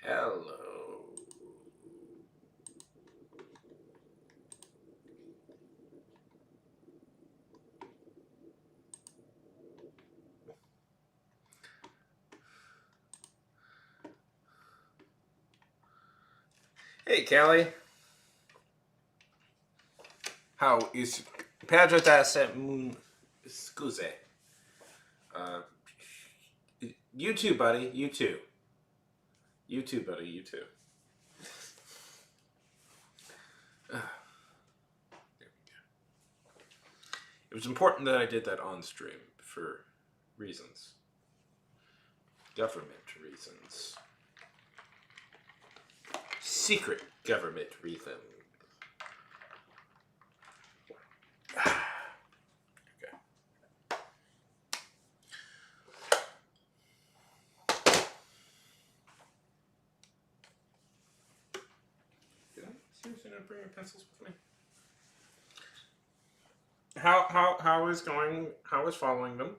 Hello. Hey, Kelly. How is Pedro da Scuse? Uh, you too, buddy. You too. You too, buddy. You too. It was important that I did that on stream for reasons. Government reasons. Secret government reasons. Okay. Did I seriously not bring my pencils with me? How is going? How is following them?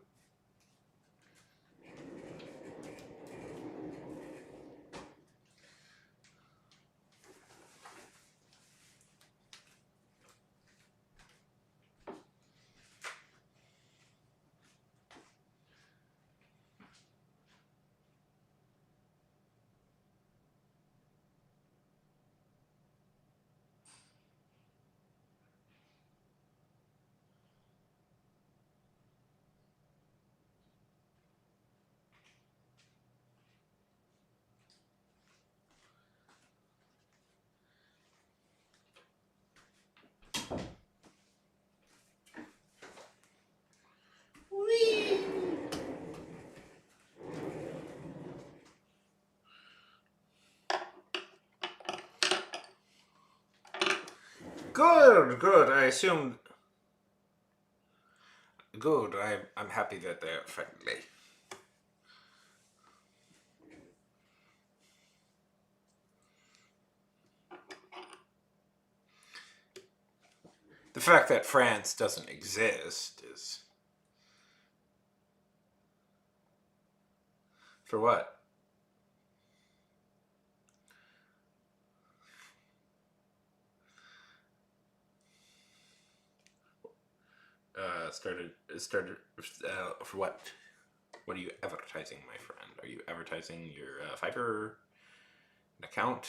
Whee! Good, good. I assumed. Good. I'm happy that they're friendly. The fact that France doesn't exist is for what? Started for what? What are you advertising, my friend? Are you advertising your Fiverr account?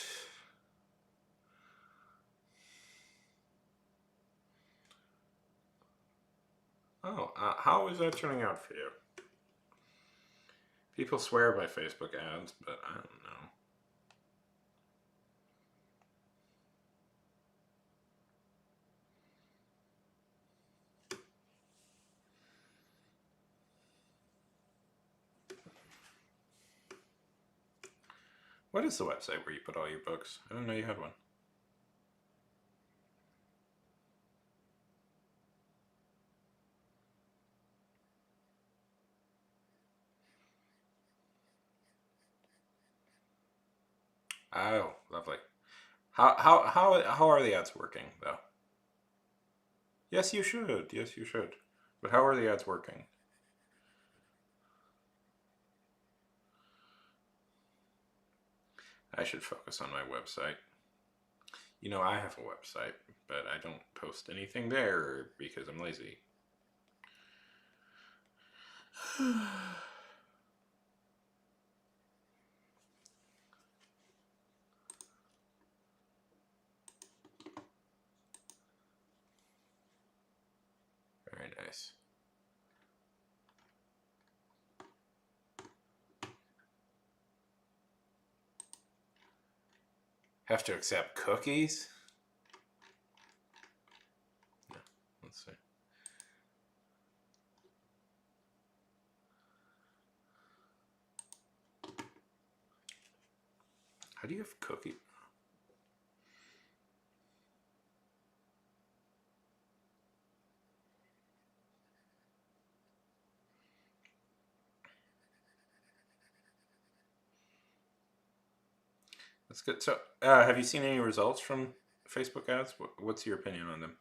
Oh, how is that turning out for you? People swear by Facebook ads, but I don't know. What is the website where you put all your books? I didn't know you had one. Oh, lovely. How are the ads working though? Yes, you should. Yes, you should. But how are the ads working? I should focus on my website. You know, I have a website, but I don't post anything there because I'm lazy. Very nice. Have to accept cookies? No, let's see. How do you have cookie? That's good. So, have you seen any results from Facebook ads? What's your opinion on them?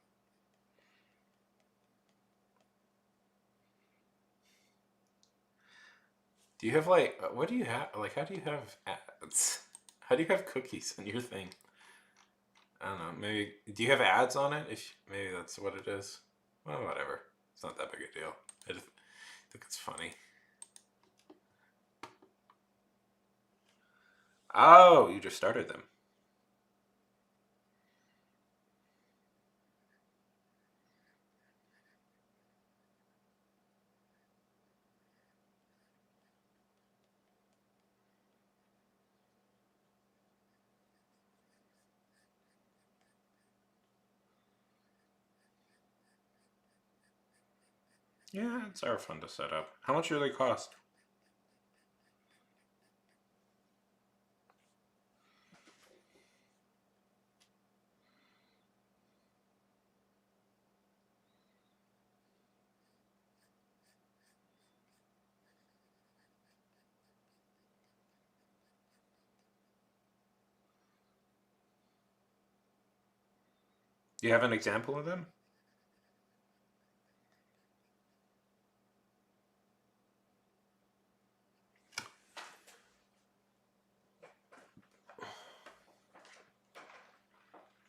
Do you have like what do you have like how do you have ads? How do you have cookies on your thing? I don't know. Maybe do you have ads on it? If maybe that's what it is. Well, whatever. It's not that big a deal. I just think it's funny. Oh, you just started them. Yeah, it's are fun to set up. How much do they cost? Do you have an example of them?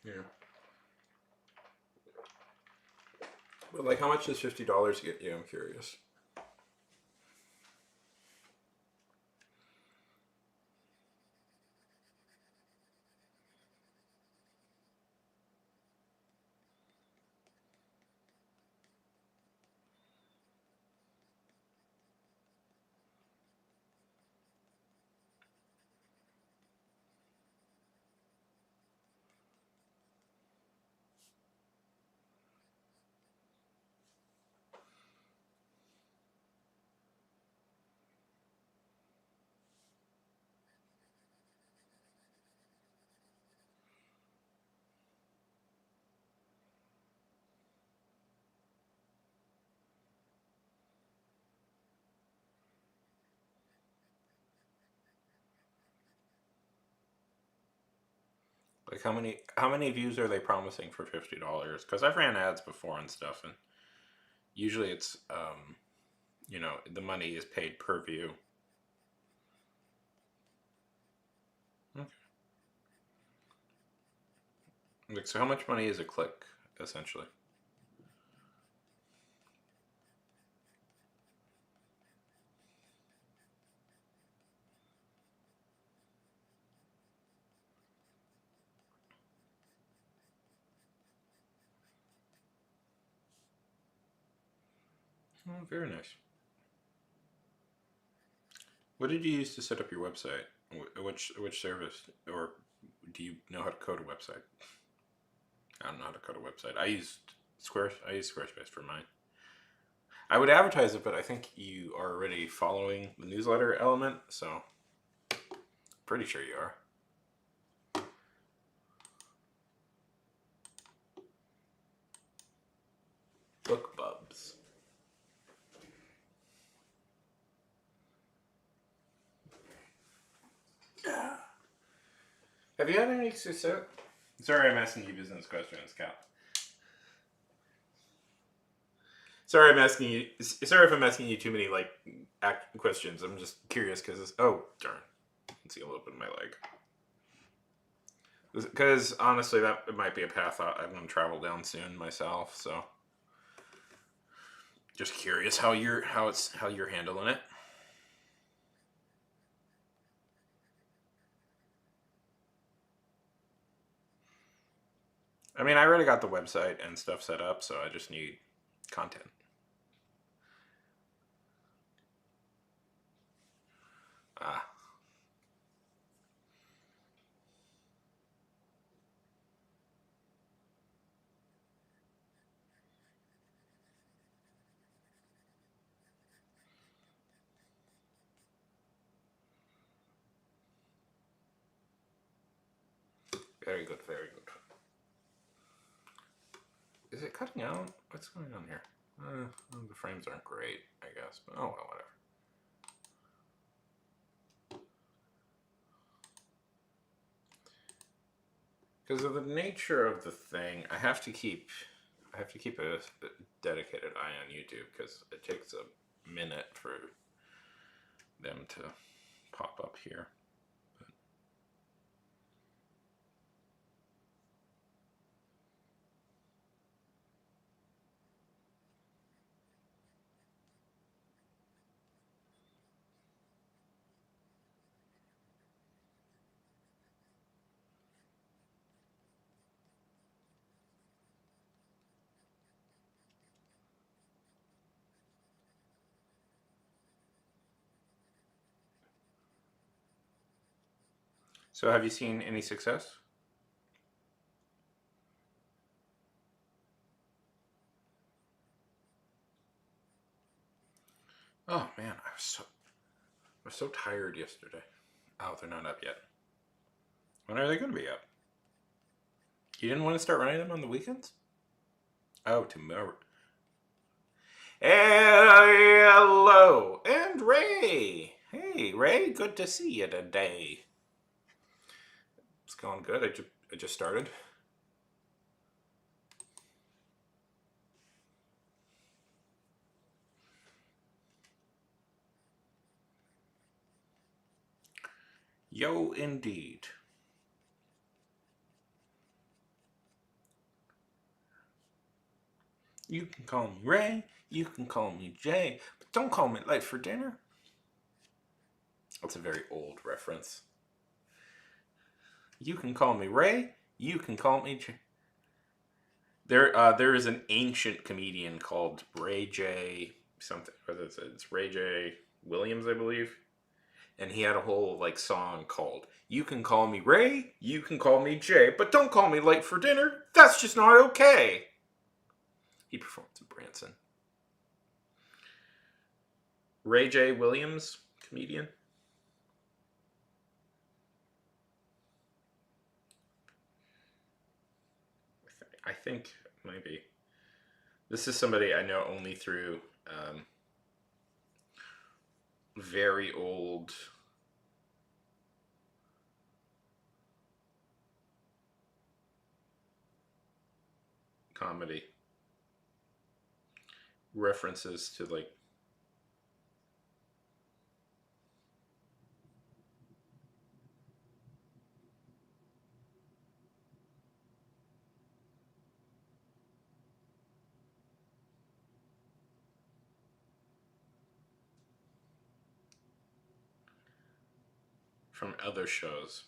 Yeah. But like, how much does $50 get you? I'm curious. Like, how many views are they promising for $50? Because I've ran ads before and stuff, and usually it's the money is paid per view. Okay. Like, so how much money is a click, essentially? Oh, very nice. What did you use to set up your website? Which service, or do you know how to code a website? I don't know how to code a website. I use Squarespace for mine. I would advertise it, but I think you are already following the newsletter element, so pretty sure you are. BookBubs. Have you had any success? Sorry, I'm asking you business questions, Cal. Sorry, I'm asking you. Sorry if I'm asking you too many questions. I'm just curious because oh darn, I can see a little bit of my leg. Because honestly, that might be a path I'm going to travel down soon myself. So, just curious how you're handling it. I mean, I already got the website and stuff set up, so I just need content. Ah, very good, very good. Is it cutting out? What's going on here? Well, the frames aren't great, I guess, but oh well, whatever. Because of the nature of the thing, I have to keep a dedicated eye on YouTube because it takes a minute for them to pop up here. So have you seen any success? Oh man, I was so tired yesterday. Oh, they're not up yet. When are they going to be up? You didn't want to start running them on the weekends? Oh, tomorrow. Hello, and Ray. Hey, Ray, good to see you today. It's going good. I just started. Yo, indeed. You can call me Ray. You can call me Jay, but don't call me late for dinner. That's a very old reference. You can call me Ray. You can call me Jay. There is an ancient comedian called Ray J. Something. It's Ray J. Williams, I believe, and he had a whole like song called "You Can Call Me Ray, You Can Call Me Jay, but don't call me late for dinner. That's just not okay." He performed in Branson. Ray J. Williams, comedian. I think maybe this is somebody I know only through very old comedy references to like from other shows.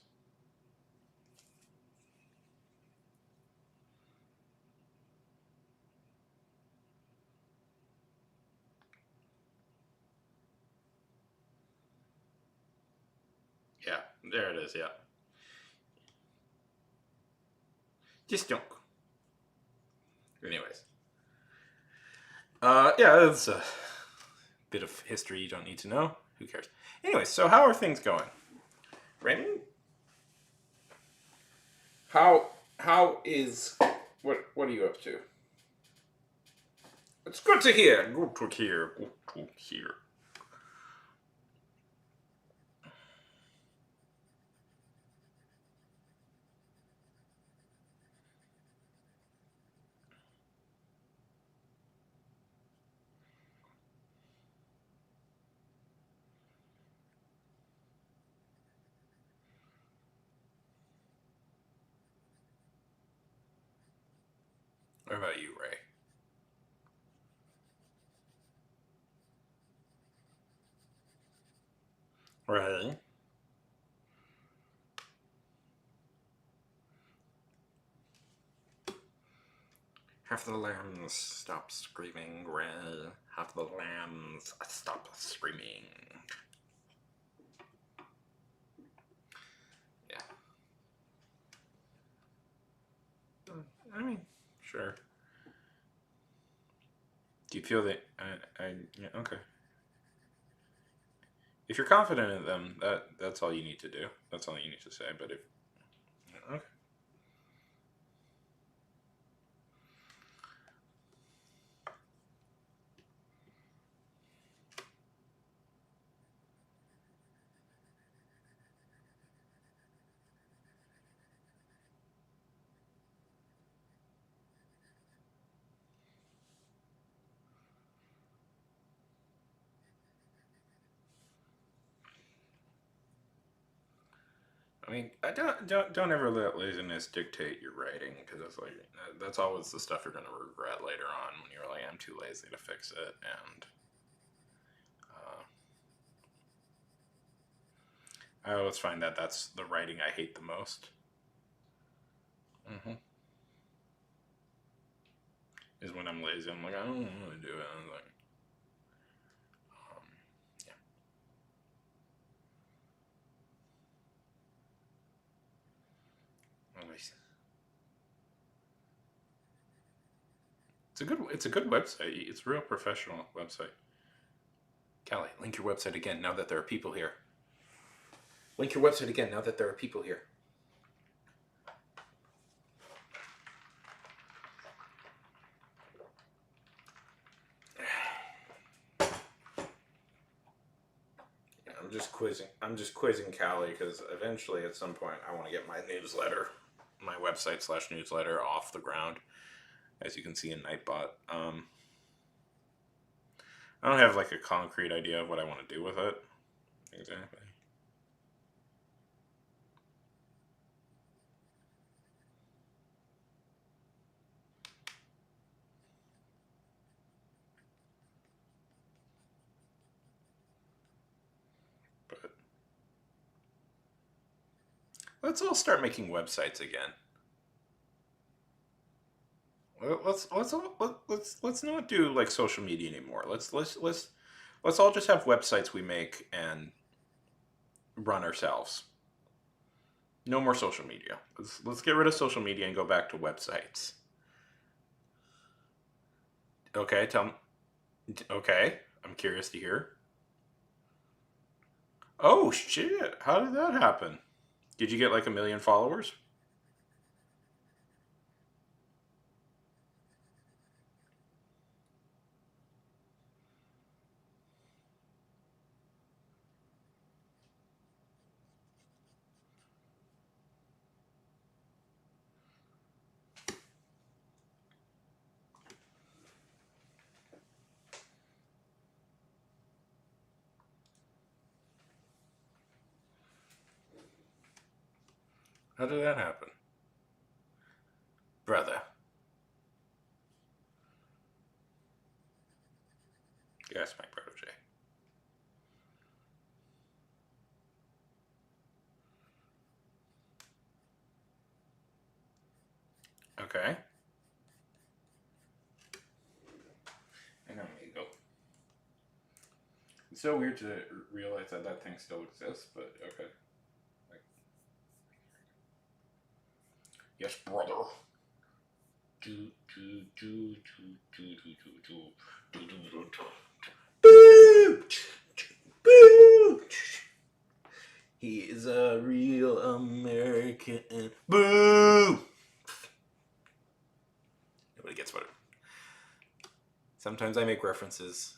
Yeah, there it is. Yeah, just don't. Anyways, yeah, that's a bit of history you don't need to know. Who cares? Anyways, so how are things going, Raymond? How is what are you up to? It's good to hear. Good to hear. Good to hear. What about you, Ray? Ray? Have the lambs stop screaming, Ray? Have the lambs stop screaming? Yeah. I mean, sure. Do you feel that? Yeah, okay. If you're confident in them, that's all you need to do. That's all you need to say. But if okay, I mean, I don't ever let laziness dictate your writing because it's like that's always the stuff you're gonna regret later on when you're like, I'm too lazy to fix it, and I always find that that's the writing I hate the most. Hmm. Is when I'm lazy. I'm like, I don't want to do it. I'm like, yeah. It's a good website. It's a real professional website. Callie, link your website again now that there are people here. Link your website again now that there are people here. I'm just quizzing Callie because eventually, at some point, I want to get my newsletter, my website/newsletter off the ground. As you can see in Nightbot, I don't have like a concrete idea of what I want to do with it exactly. But let's all start making websites again. Let's not do like social media anymore. Let's all just have websites we make and run ourselves. No more social media. Let's get rid of social media and go back to websites. Okay, tell me. Okay, I'm curious to hear. Oh shit! How did that happen? Did you get like 1 million followers? How did that happen, brother? Yes, my protege. Okay. I know, Eagle. It's so weird to realize that that thing still exists, but okay. Yes, brother. Do do do do do do do do do do do. Boo! Boo! He is a real American. Boo! Nobody gets what. Sometimes I make references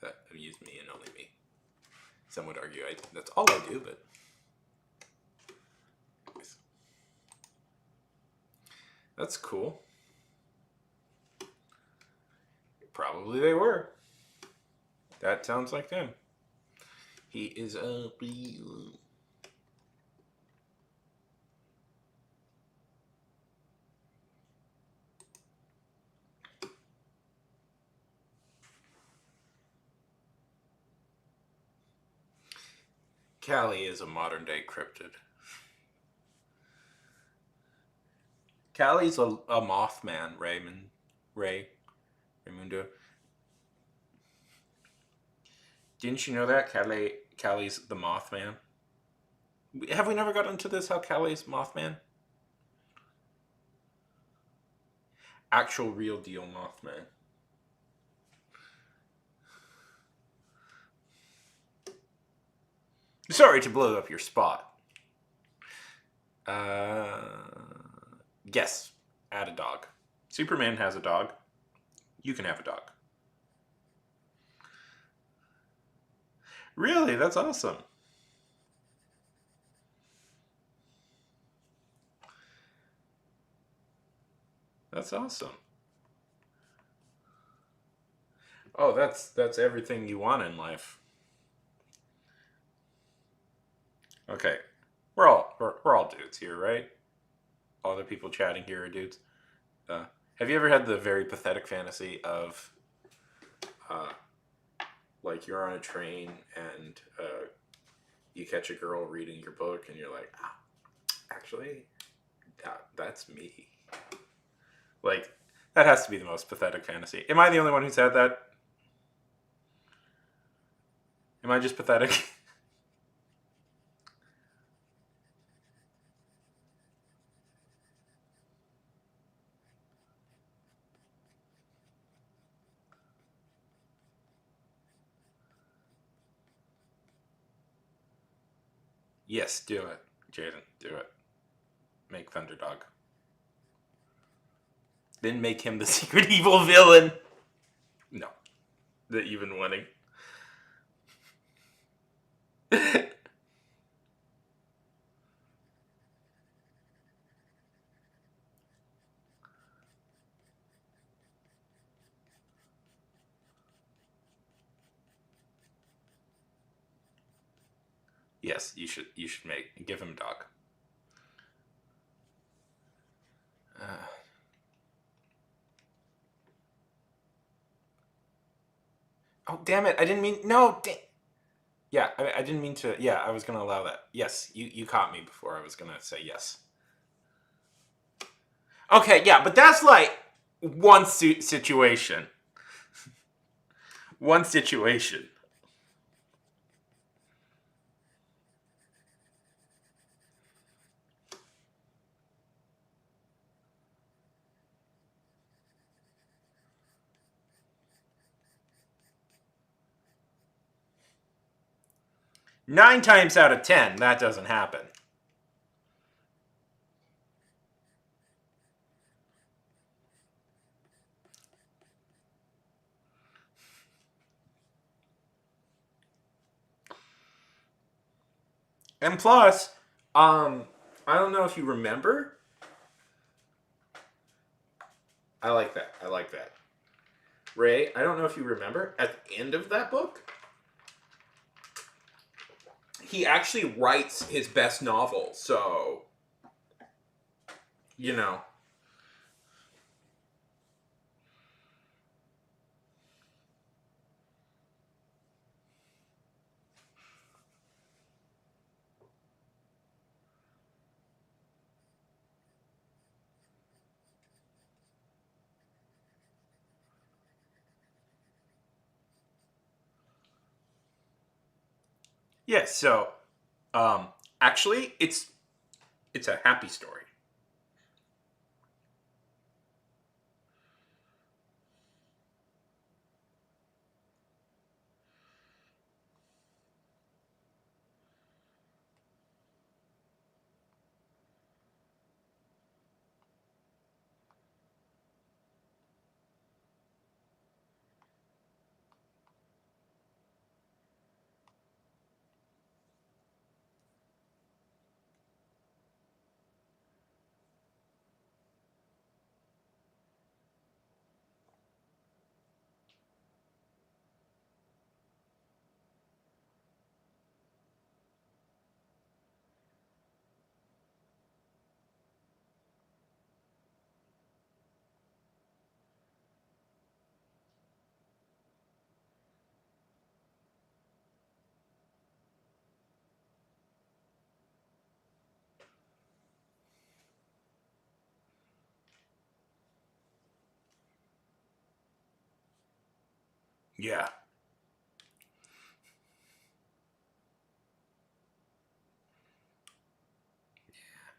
that amuse me and only me. Some would argue that's all I do, but that's cool. Probably they were. That sounds like them. He is a real. Callie is a modern day cryptid. Callie's a Mothman, Raymundo. Didn't you know that Callie's the Mothman? Have we never got into this? How Callie's Mothman? Actual real deal Mothman. Sorry to blow up your spot. Yes, add a dog. Superman has a dog. You can have a dog. Really? That's awesome. That's awesome. Oh, that's everything you want in life. Okay, we're all dudes here, right? All the people chatting here are dudes. Uh, have you ever had the very pathetic fantasy of, uh, like you're on a train and you catch a girl reading your book and you're like, actually, that's me. Like that has to be the most pathetic fantasy. Am I the only one who's had that? Am I just pathetic? Yes, do it, Jaden. Do it. Make Thunderdog. Then make him the secret evil villain. No, the even winning. 'Yes, you should. You should give him a dog. Uh, oh damn it! I didn't mean no. Yeah, I didn't mean to. Yeah, I was gonna allow that. Yes, you caught me before I was gonna say yes. Okay, yeah, but that's like one situation. One situation. Nine times out of 10, that doesn't happen. And plus, I don't know if you remember. I like that. I like that. Ray, I don't know if you remember, at the end of that book, he actually writes his best novel. So, you know. Yes, so actually it's a happy story. Yeah.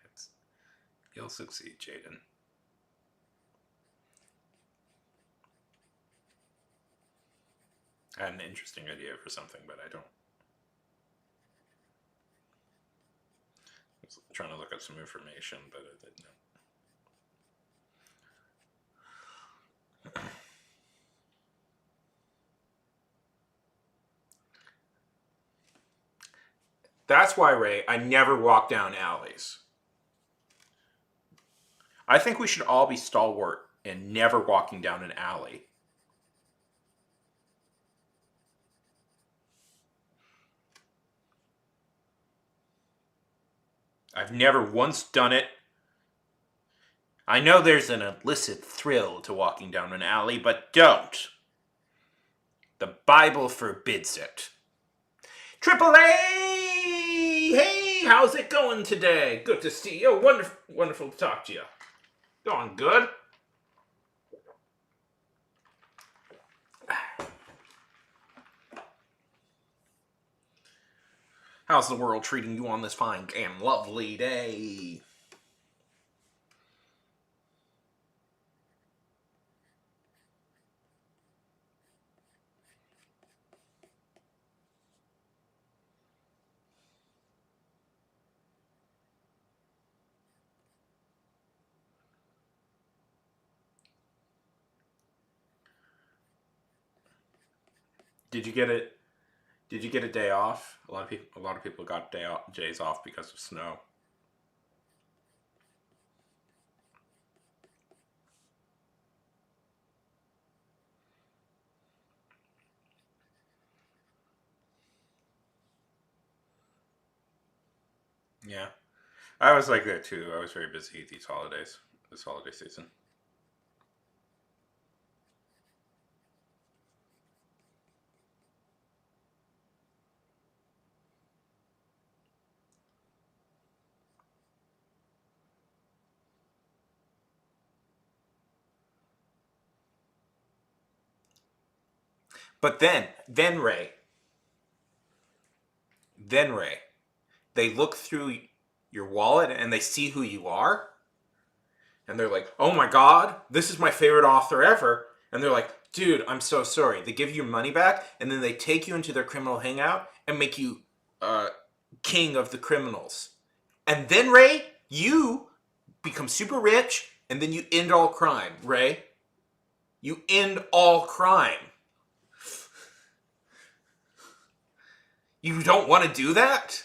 It's, you'll succeed, Jaden. I had an interesting idea for something, but I don't. I was trying to look up some information, but I didn't know. That's why, Ray, I never walk down alleys. I think we should all be stalwart and never walking down an alley. I've never once done it. I know there's an illicit thrill to walking down an alley, but don't. The Bible forbids it. Triple A! Hey, how's it going today? Good to see you. Wonderful, wonderful to talk to you. Going good? How's the world treating you on this fine and lovely day? Did you get it? Did you get a day off? A lot of people got days off because of snow. Yeah, I was like that too. I was very busy these holidays, this holiday season. But then Ray, then Ray, they look through your wallet and they see who you are, and they're like, "Oh my god, this is my favorite author ever." And they're like, "Dude, I'm so sorry." They give you your money back, and then they take you into their criminal hangout and make you uh, king of the criminals. And then Ray, you become super rich, and then you end all crime. Ray, you end all crime. You don't want to do that?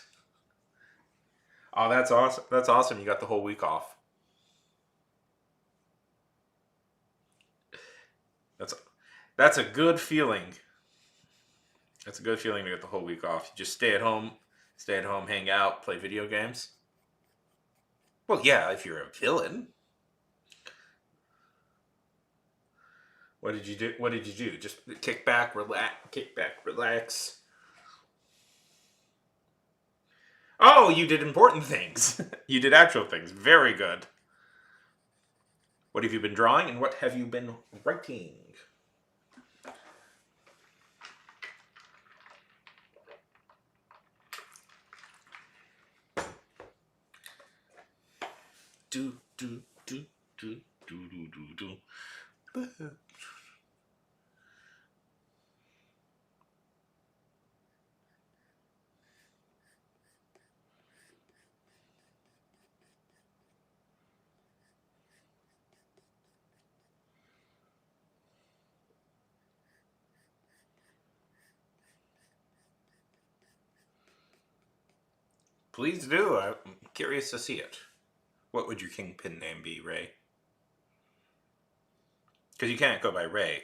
Oh, that's awesome. That's awesome. You got the whole week off. That's that's a good feeling. That's a good feeling to get the whole week off. You just stay at home, hang out, play video games. Well, yeah, if you're a villain. What did you do? What did you do? Just kick back, relax. Oh, you did important things. You did actual things. Very good. What have you been drawing and what have you been writing? Do do do do do do do do. Please do. I'm curious to see it. What would your kingpin name be, Ray? Because you can't go by Ray.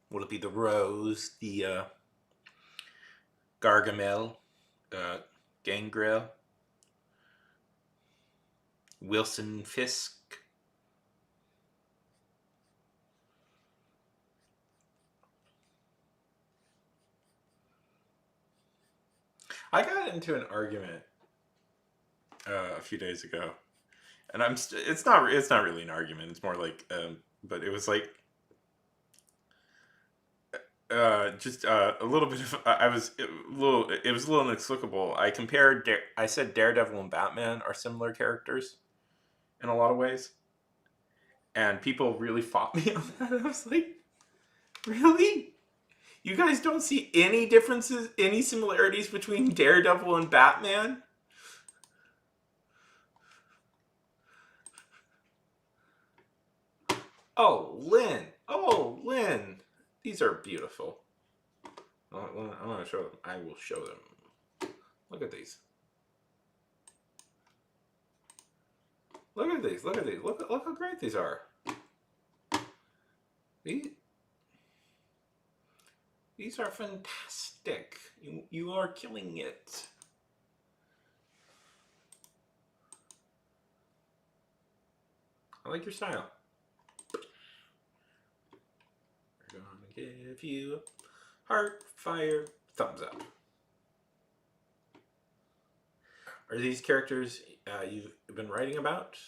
Will it be the Rose, the Gargamel, uh, Gangrel, Wilson Fisk? I got into an argument a few days ago, and it's not really an argument. It's more like but it was like just a little bit of I was a little it was a little inexplicable. I said Daredevil and Batman are similar characters in a lot of ways, and people really fought me on that. I was like, really? You guys don't see any differences, any similarities between Daredevil and Batman? Oh, Lynn. Oh, Lynn. These are beautiful. I want to show them. I will show them. Look at these. Look at these. Look at these. Look how great these are. These, these are fantastic. You are killing it. I like your style. We're gonna give you a heart, fire, thumbs up. Are these characters you've been writing about?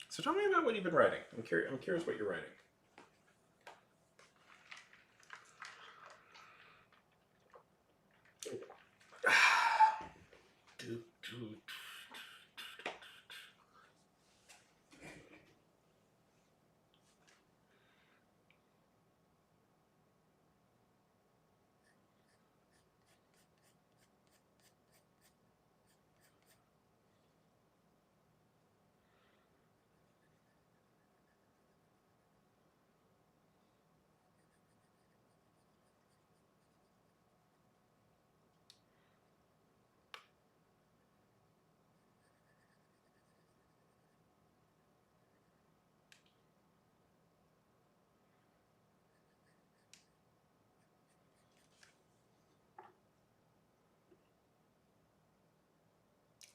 So tell me about what you've been writing. I'm curious what you're writing.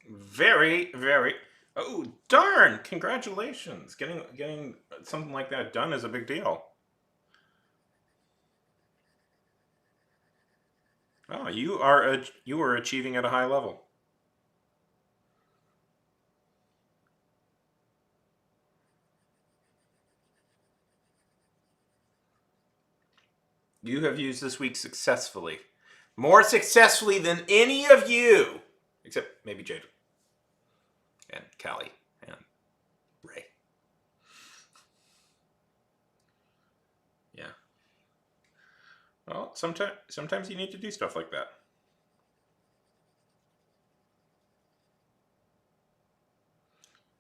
Very, very. Oh, darn! Congratulations! Getting something like that done is a big deal. Oh, you are achieving at a high level. You have used this week successfully, more successfully than any of you, except maybe Jaden and Callie and Ray. Yeah. Well, sometimes you need to do stuff like that.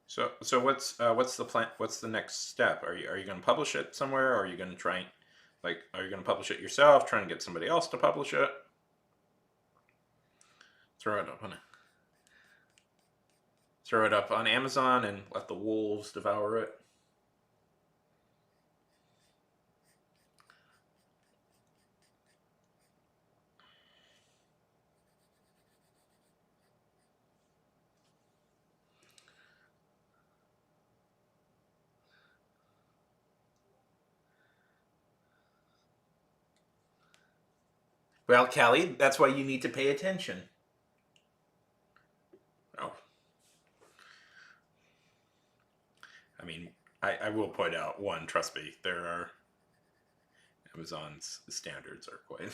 So what's the plan? What's the next step? Are you going to publish it somewhere? Or are you going to try, like, are you going to publish it yourself? Try and get somebody else to publish it? Throw it up on throw it up on Amazon and let the wolves devour it. Well, Callie, that's why you need to pay attention. Oh, I mean, I will point out one. Trust me, there are Amazon's standards are quite.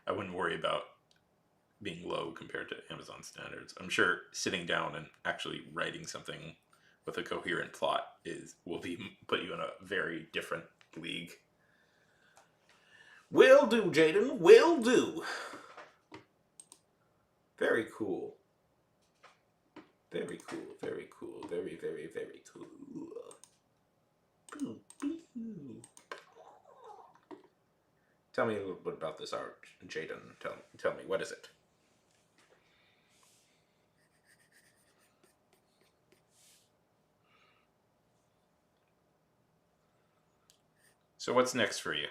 I wouldn't worry about being low compared to Amazon standards. I'm sure sitting down and actually writing something with a coherent plot will be put you in a very different league. Will do, Jaden. Will do. Very cool. Very cool. Very cool. Very, very, very cool. Tell me a little bit about this art, Jaden. Tell me, what is it? So what's next for you?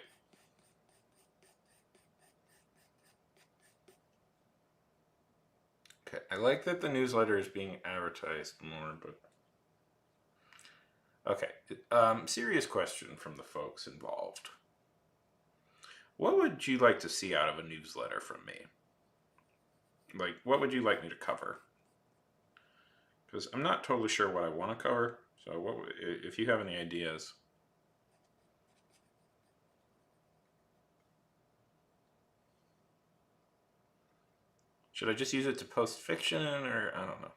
Okay, I like that the newsletter is being advertised more, but okay. Serious question from the folks involved. What would you like to see out of a newsletter from me? Like, what would you like me to cover? Because I'm not totally sure what I want to cover. So, if you have any ideas? Should I just use it to post fiction, or I don't know?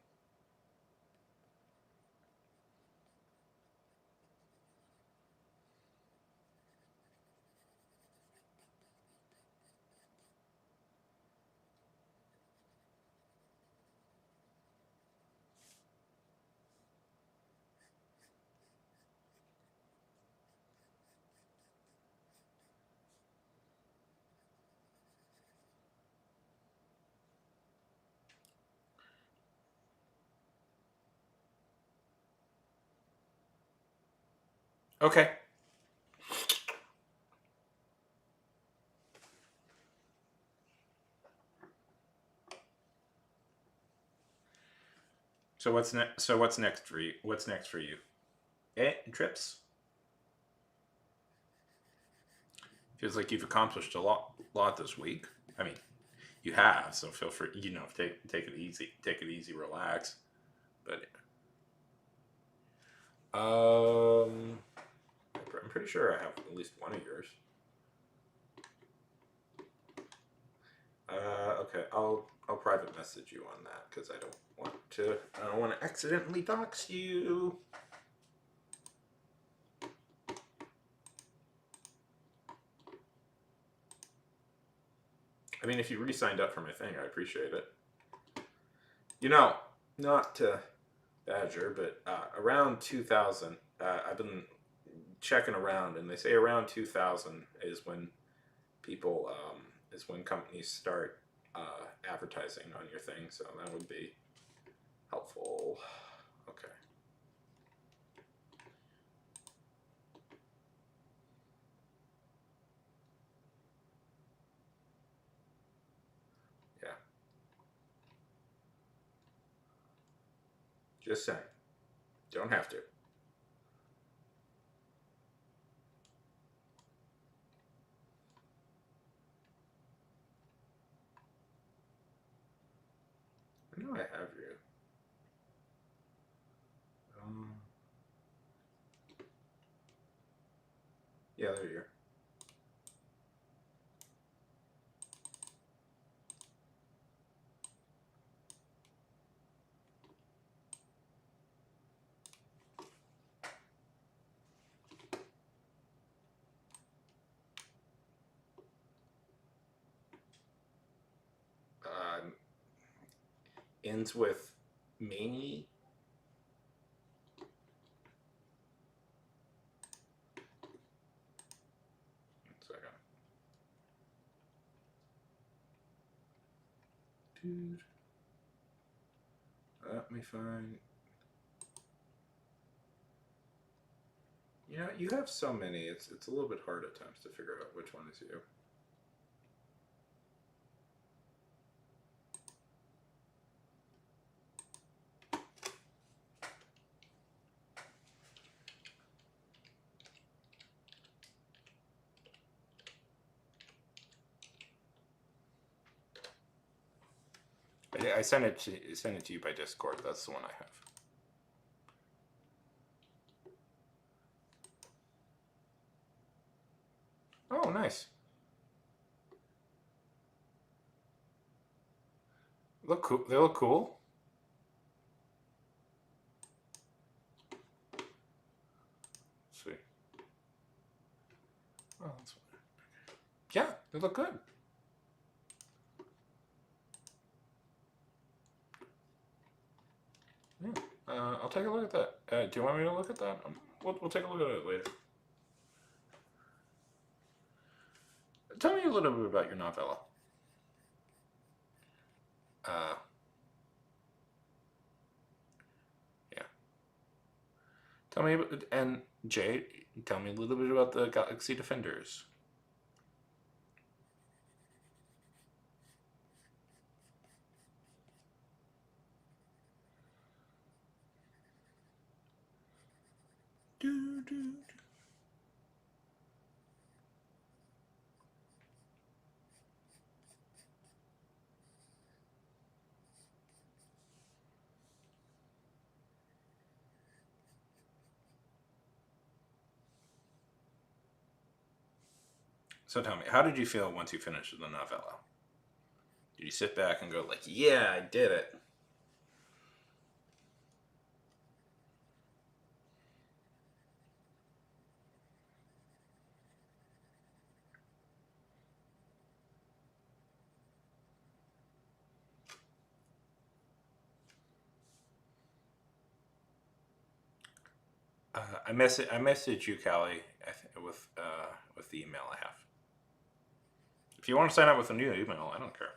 Okay. So what's next? So what's next for you? What's next for you? Trips. Feels like you've accomplished a lot this week. I mean, you have. So feel free. Take it easy. Take it easy. Relax. But I'm pretty sure I have at least one of yours. Okay, I'll private message you on that because I don't want to accidentally dox you. I mean, if you re-signed up for my thing, I appreciate it. Not to badger, but around 2000, I've been checking around, and they say around 2000 is when when companies start advertising on your thing. So that would be helpful. Okay. Yeah. Just saying. Don't have to. I know I have you. Yeah, there you are. Ends with Mani. Second. Dude. Let me find. You know, you have so many. It's a little bit hard at times to figure out which one is you. I sent it to you by Discord. That's the one I have. Oh, nice. Look cool. They look cool. Let's see. Oh, that's fine. Yeah, they look good. Yeah. I'll take a look at that. Do you want me to look at that? We'll take a look at it later. Tell me a little bit about your novella. Yeah. Tell me about, and Jay, tell me a little bit about the Galaxy Defenders. Do, do, do. So tell me, how did you feel once you finished the novella? Did you sit back and go like, "Yeah, I did it"? I message you, Callie, with the email I have. If you want to sign up with a new email, I don't care.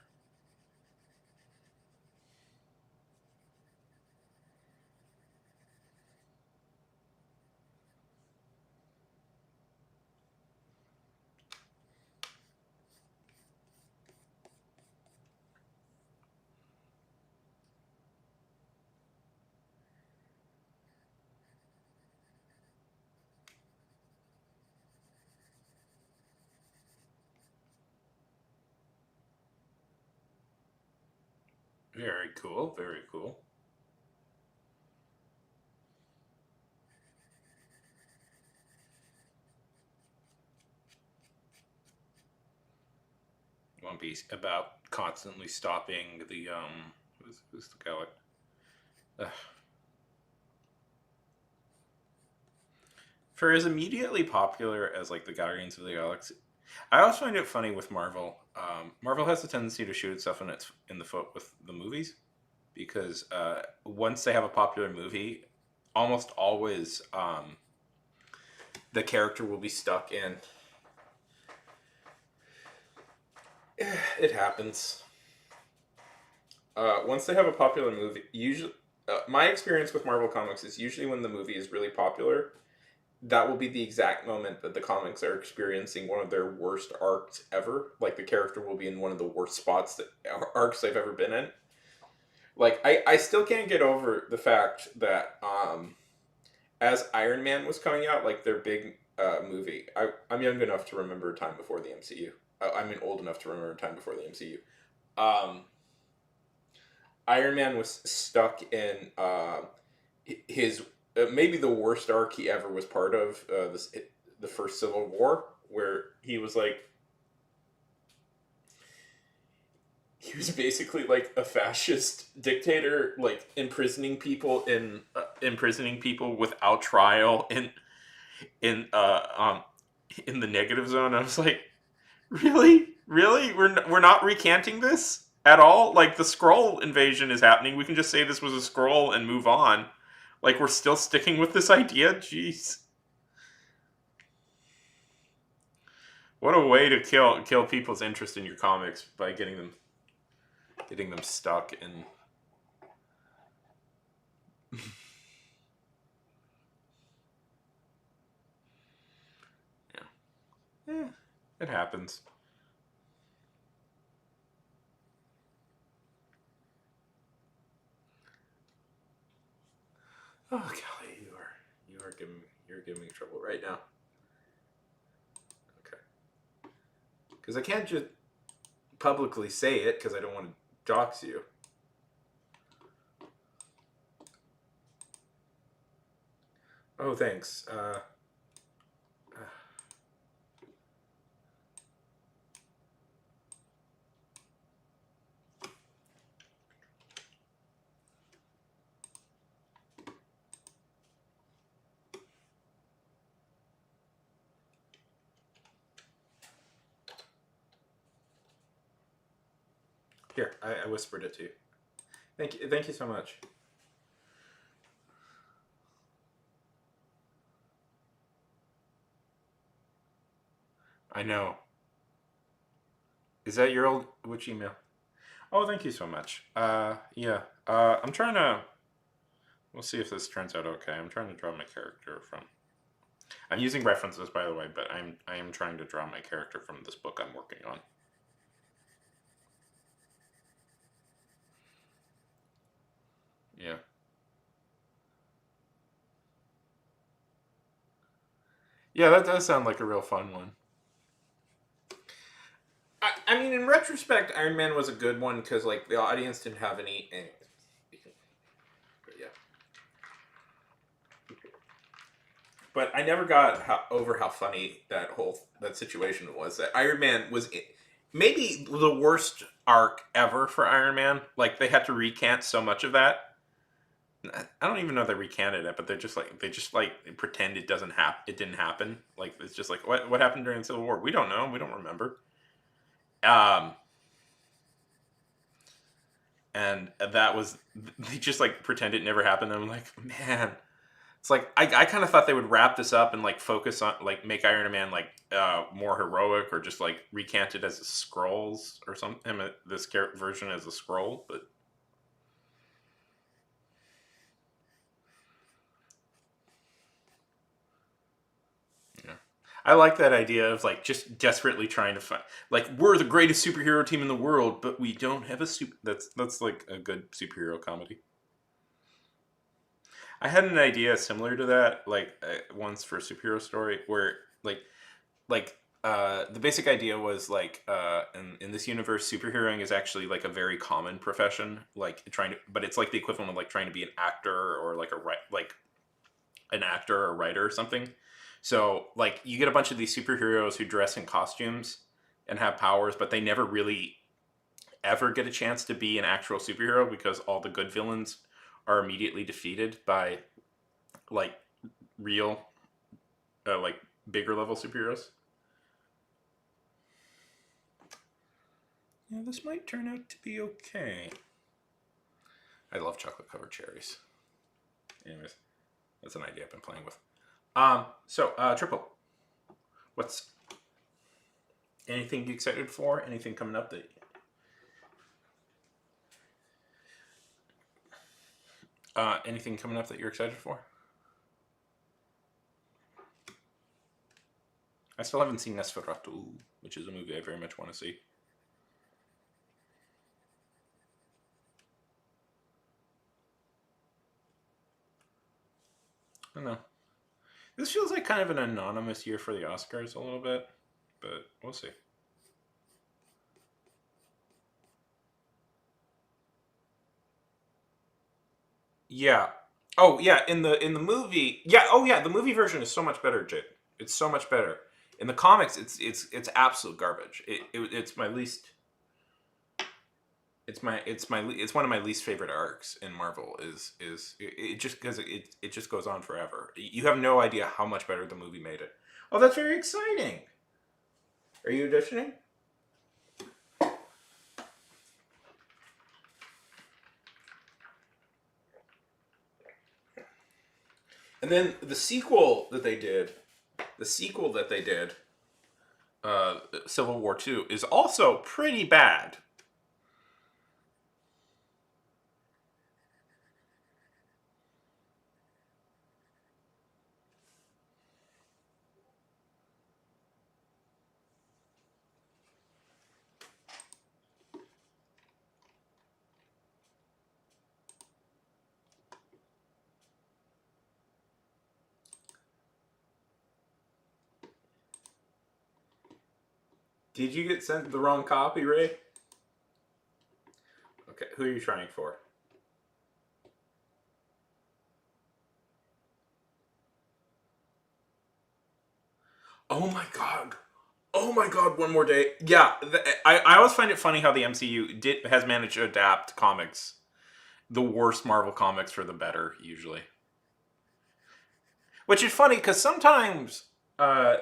Very cool. Very cool. One Piece about constantly stopping the who's the guy? For as immediately popular as like the Guardians of the Galaxy, I always find it funny with Marvel. Marvel has a tendency to shoot itself in the foot with the movies because once they have a popular movie, almost always the character will be stuck in. It happens. Once they have a popular movie, usually my experience with Marvel comics is usually when the movie is really popular, that will be the exact moment that the comics are experiencing one of their worst arcs ever. Like the character will be in one of the worst spots that arcs they've ever been in. Like I still can't get over the fact that as Iron Man was coming out, like their big movie. I'm young enough to remember a time before the MCU. I mean, old enough to remember a time before the MCU. Um, Iron Man was stuck in his maybe the worst arc he ever was part of. The first Civil War, where he was basically like a fascist dictator, like imprisoning people without trial in the negative zone. I was like, really, we're not recanting this at all. Like the Skrull invasion is happening. We can just say this was a Skrull and move on. Like we're still sticking with this idea. Jeez, what a way to kill people's interest in your comics by getting them stuck in. Yeah, it happens. Oh golly, you're giving me trouble right now. Okay, because I can't just publicly say it because I don't want to dox you. Oh, thanks. Here, I whispered it to you. Thank you so much. I know. Is that your old which email? Oh, thank you so much. Yeah. I'm trying to. We'll see if this turns out okay. I'm trying to draw my character from. I'm using references, by the way, but I am trying to draw my character from this book I'm working on. Yeah. Yeah, that does sound like a real fun one. I mean, in retrospect, Iron Man was a good one because like the audience didn't have any. But yeah. But I never got over how funny that situation was. That Iron Man was maybe the worst arc ever for Iron Man. Like they had to recant so much of that. I don't even know they recanted it, but they just pretend it doesn't happen. It didn't happen. Like it's just like what happened during the Civil War? We don't know. We don't remember. Um, and that was they just like pretend it never happened. And I'm like, man, it's like I kind of thought they would wrap this up and like focus on like make Iron Man like more heroic or just like recant it as a Skrulls or something. This version as a Skrull, but yeah, I like that idea of like just desperately trying to find like we're the greatest superhero team in the world, but we don't have a super. That's like a good superhero comedy. I had an idea similar to that like once for a superhero story where like like the basic idea was like in this universe superheroing is actually like a very common profession like trying to but it's like the equivalent of like trying to be an actor or like like an actor or a writer or something. So like you get a bunch of these superheroes who dress in costumes and have powers but they never really ever get a chance to be an actual superhero because all the good villains are immediately defeated by like real like bigger level superheroes. Yeah, this might turn out to be okay. I love chocolate covered cherries. Anyways, that's an idea I've been playing with. Triple. What's anything you excited for? Anything coming up that anything coming up that you're excited for? I still haven't seen Nosferatu, which is a movie I very much want to see. don't know. This feels like kind of an anonymous year for the Oscars a little bit, but we'll see. Yeah. Oh yeah, in the movie, yeah. Oh yeah, the movie version is so much better, Jade. It's so much better. In the comics, it's absolute garbage. It's my least. It's one of my least favorite arcs in Marvel. It just because it just goes on forever. You have no idea how much better the movie made it. Oh, that's very exciting. Are you auditioning? And then the sequel that they did, Civil War Two, is also pretty bad. Did you get sent the wrong copy, Ray? Okay, who are you trying for? Oh my god. Oh my god, one more day. Yeah, I always find it funny how the MCU has managed to adapt comics, the worst Marvel comics for the better, usually. Which is funny because uh,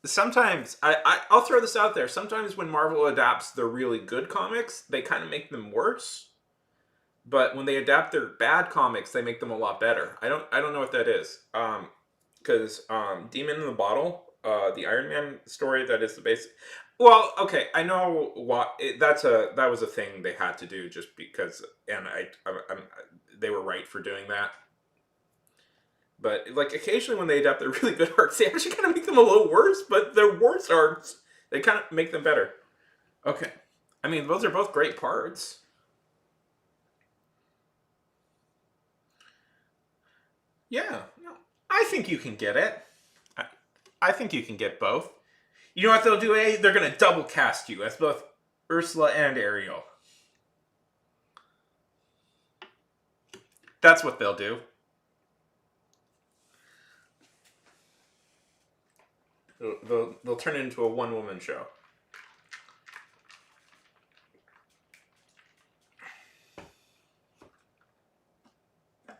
sometimes I'll throw this out there. Sometimes when Marvel adapts their really good comics, they kind of make them worse. But when they adapt their bad comics, they make them a lot better. I don't know what that is. Because Demon in the Bottle, the Iron Man story that is the base. Well, okay, I know what that was a thing they had to do just because, and they were right for doing that. But like occasionally when they adapt their really good arcs, they actually kind of make them a little worse. But their worse arcs, they kind of make them better. Okay, I mean those are both great parts. Yeah, no, I think you can get it. I, I think you can get both. You know what they'll do? They're gonna double cast you as both Ursula and Ariel. That's what they'll do. They'll turn it into a one woman show.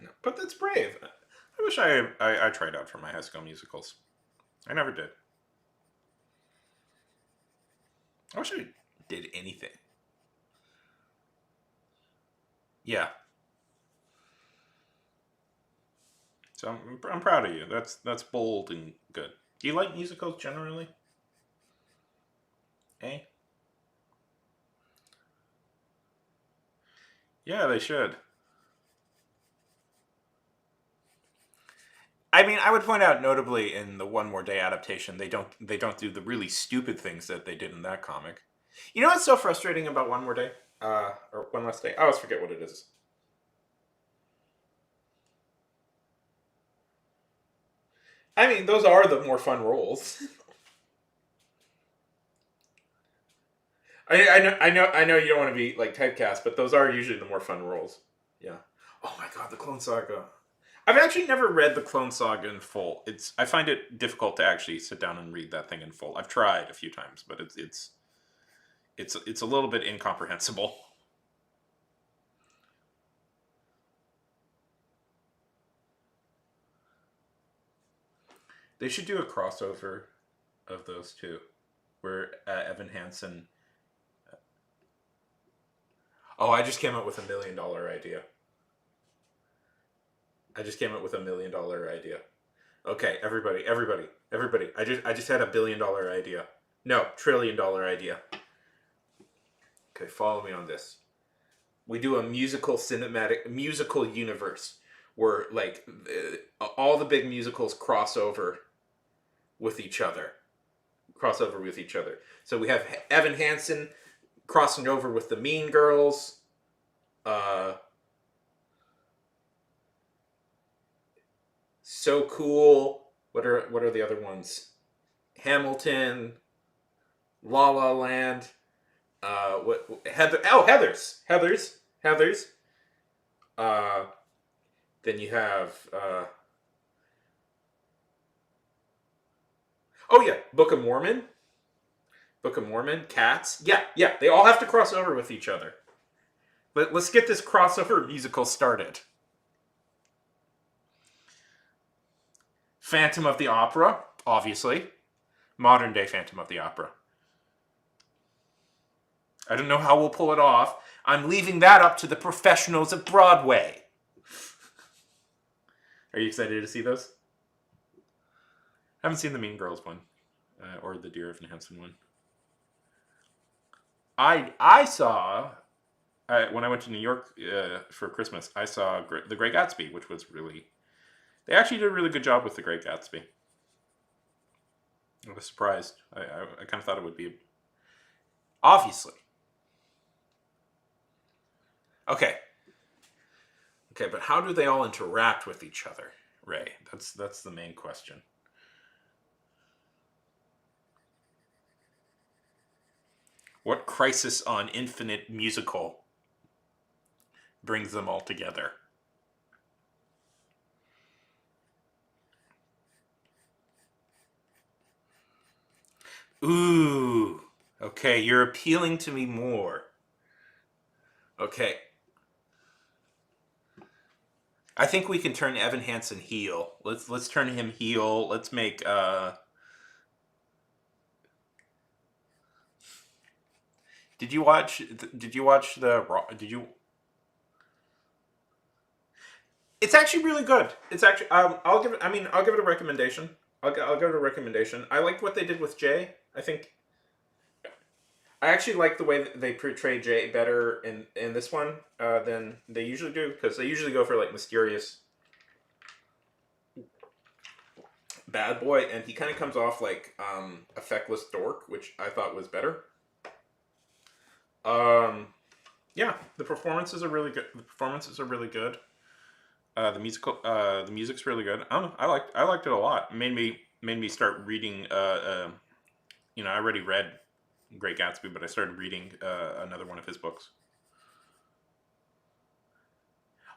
No, but that's brave. I wish I tried out for my High School Musicals. I never did. I wish I did anything. Yeah. So I'm proud of you. That's bold and good. Do you like musicals generally? Eh? Yeah, they should. I mean, I would point out notably in the One More Day adaptation, they don't do the really stupid things that they did in that comic. You know what's so frustrating about One More Day? Or One Last Day? I always forget what it is. I mean, those are the more fun roles. I know you don't want to be like typecast, but those are usually the more fun roles. Yeah. Oh my god, the Clone Saga. I've actually never read the Clone Saga in full. I find it difficult to actually sit down and read that thing in full. I've tried a few times, but it's a little bit incomprehensible. They should do a crossover of those two, where Evan Hansen. Oh, I just came up with $1 million idea. I just came up with $1 million idea. Okay, everybody. I just had $1 billion idea. No, $1 trillion idea. Okay, follow me on this. We do a musical universe where like all the big musicals with each other. Cross over with each other. So we have Evan Hansen crossing over with the Mean Girls. Uh, So Cool. What are the other ones? Hamilton, La La Land. What Heather? Oh, Heather's. Uh, then you have. Oh yeah, Book of Mormon. Book of Mormon. Cats. Yeah, yeah. They all have to cross over with each other. Let's get this crossover musical started. Phantom of the Opera, obviously. Modern day Phantom of the Opera. I don't know how we'll pull it off. I'm leaving that up to the professionals of Broadway. Are you excited to see those? I haven't seen the Mean Girls one or the Dear Evan Hansen one. I saw when I went to New York for Christmas. I saw The Great Gatsby, which was really. They actually did a really good job with The Great Gatsby. I was surprised. I kind of thought it would be. Obviously. Okay. Okay, but how do they all interact with each other, Ray? That's the main question. What Crisis on Infinite musical brings them all together? Ooh. Okay, you're appealing to me more. Okay. I think we can turn Evan Hansen heel. Let's turn him heel. Let's make Did you watch did you It's actually really good. It's actually I'll give it a recommendation. I'll give it a recommendation. I liked what they did with Jay. I actually like the way that they portray Jay better in this one than they usually do, because they usually go for like mysterious bad boy, and he kind of comes off like a feckless dork, which I thought was better. Um, yeah, the performances are really good. The performances are really good. The music's really good. I don't know. I liked it a lot. It made me start reading. I already read Great Gatsby, but I started reading another one of his books.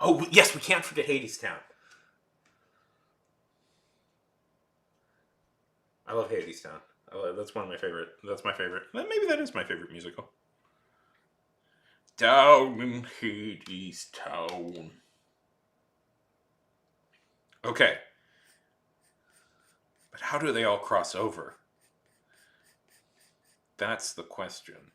Oh yes, we can't forget Hadestown. I love Hadestown. That's one of my favorite. That's my favorite. Maybe that is my favorite musical. Down in Hadestown. Okay, but how do they all cross over? That's the question.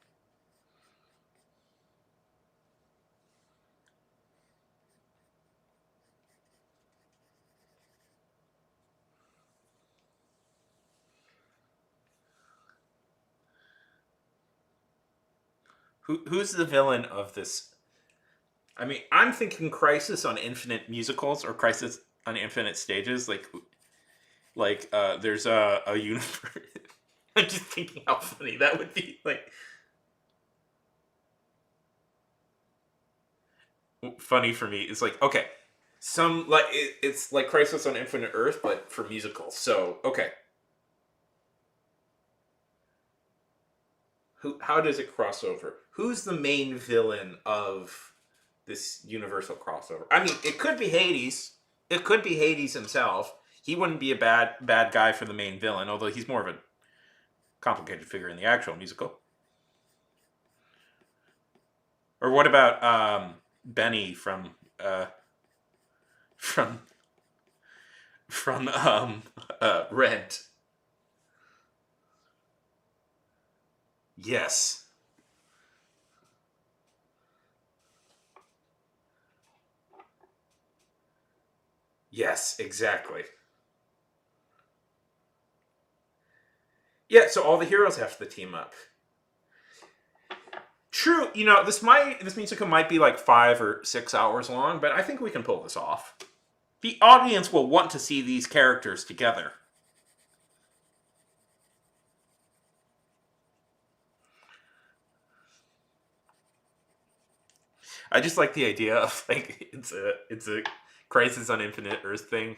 Who's the villain of this? I mean, I'm thinking Crisis on Infinite musicals or Crisis on Infinite stages. There's a universe. I'm just thinking how funny that would be. Like, funny for me. It's like, okay, it's like Crisis on Infinite Earth, but for musicals. So okay, how does it cross over? Who's the main villain of this universal crossover? I mean, it could be Hades. It could be Hades himself. He wouldn't be a bad guy for the main villain, although he's more of a complicated figure in the actual musical. Or what about Benny from Rent? Yes, yes, exactly. Yeah, so all the heroes have to team up. True, this musical might be like 5 or 6 hours long, but I think we can pull this off. The audience will want to see these characters together. I just like the idea of like it's a Crisis on Infinite Earth thing.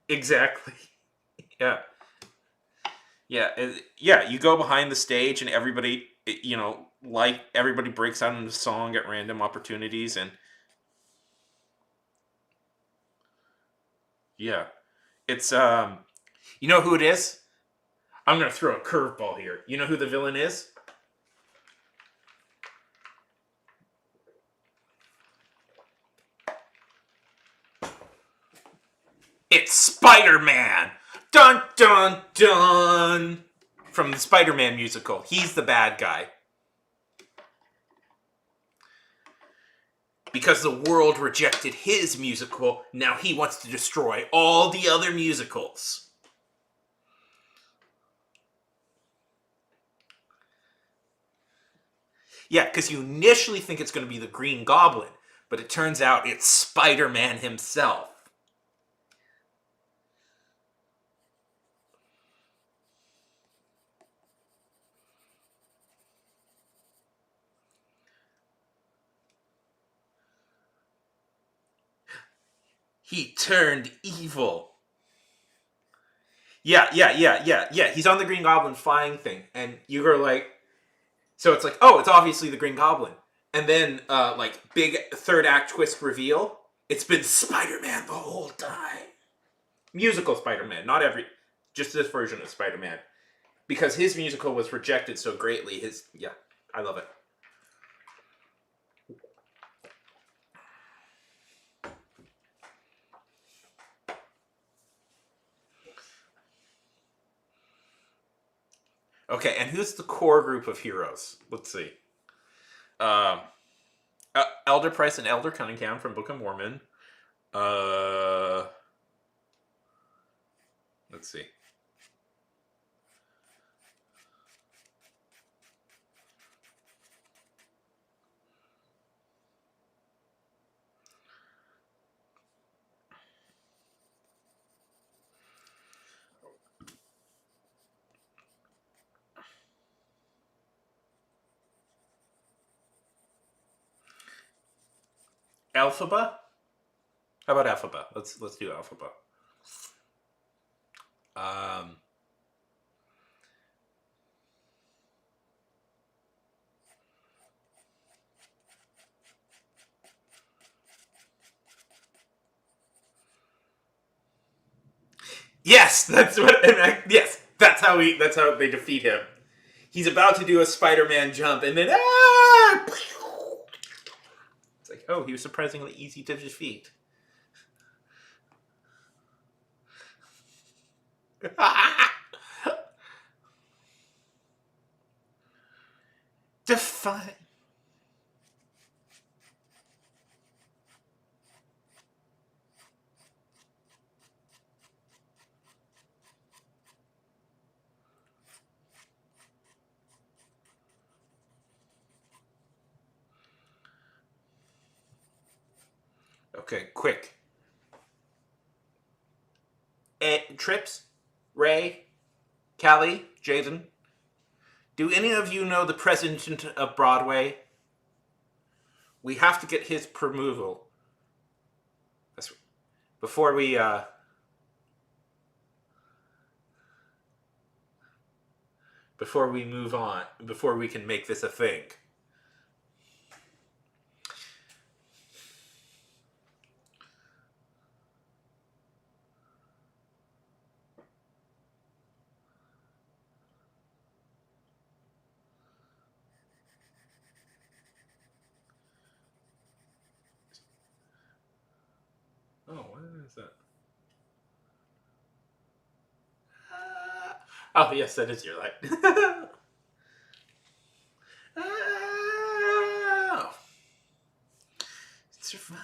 Exactly. Yeah. Yeah. Yeah. You go behind the stage and everybody, like everybody breaks out into song at random opportunities, and yeah, it's you know who it is? I'm gonna throw a curveball here. You know who the villain is? It's Spider-Man! Dun dun dun! From the Spider-Man musical. He's the bad guy. Because the world rejected his musical, now he wants to destroy all the other musicals. Yeah, because you initially think it's going to be the Green Goblin, but it turns out it's Spider-Man himself. He turned evil. Yeah. He's on the Green Goblin flying thing, and you're like, so it's like, oh, it's obviously the Green Goblin, and then like big third act twist reveal, it's been Spider-Man the whole time. Musical Spider-Man, not every, just this version of Spider-Man, because his musical was rejected so greatly. I love it. Okay, and who's the core group of heroes? Let's see. Um, Elder Price and Elder Cunningham from Book of Mormon. Uh, let's see. Alphaba? How about Alphaba? Let's do Alphaba. Um, yes, that's what. Yes, That's how they defeat him. He's about to do a Spider-Man jump, and then it's like, oh, he was surprisingly easy to defeat. Define. Okay, quick. Trips, Ray, Callie, Jaden. Do any of you know the president of Broadway? We have to get his removal. That's before we move on. Before we can make this a thing. Oh, what is that? Oh, yes, that is your light. Oh. Survive.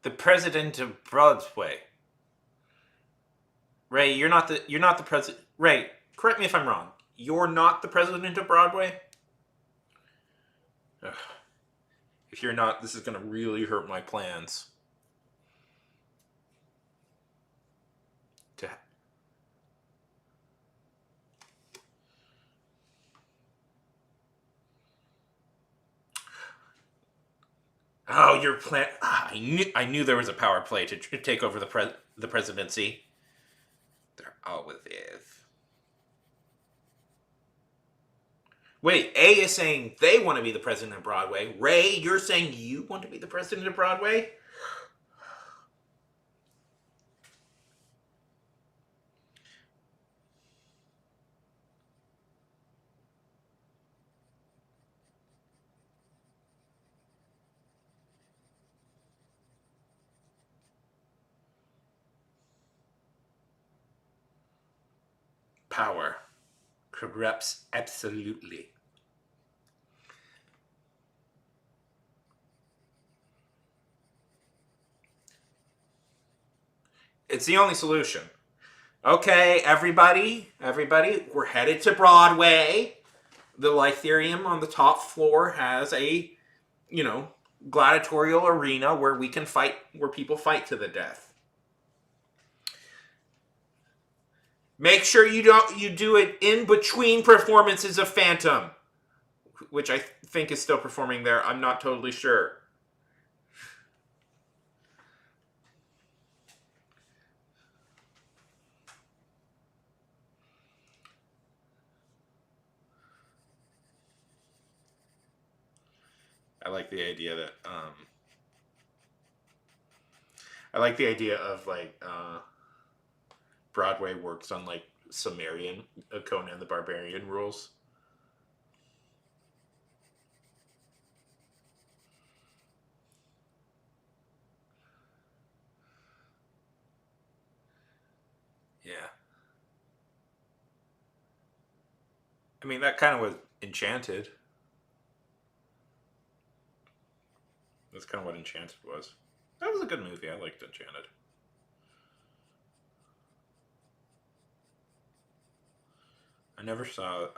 The president of Broadway. Ray, you're not the president. Ray, correct me if I'm wrong. You're not the president of Broadway? Ugh. If you're not, this is going to really hurt my plans. To Oh, your plan. I knew there was a power play to take over the presidency. There always is. Wait, A is saying they want to be the president of Broadway. Ray, you're saying you want to be the president of Broadway? Power corrupts absolutely. It's the only solution. Okay, everybody, we're headed to Broadway. The Lytherium on the top floor has a, gladiatorial arena where we can fight, where people fight to the death. Make sure you do it in between performances of Phantom, which I think is still performing there. I'm not totally sure. I like the idea that Broadway works on like Sumerian Conan the Barbarian rules. Yeah. I mean, that kind of was Enchanted. That's kind of what Enchanted was. That was a good movie. I liked Enchanted. I never saw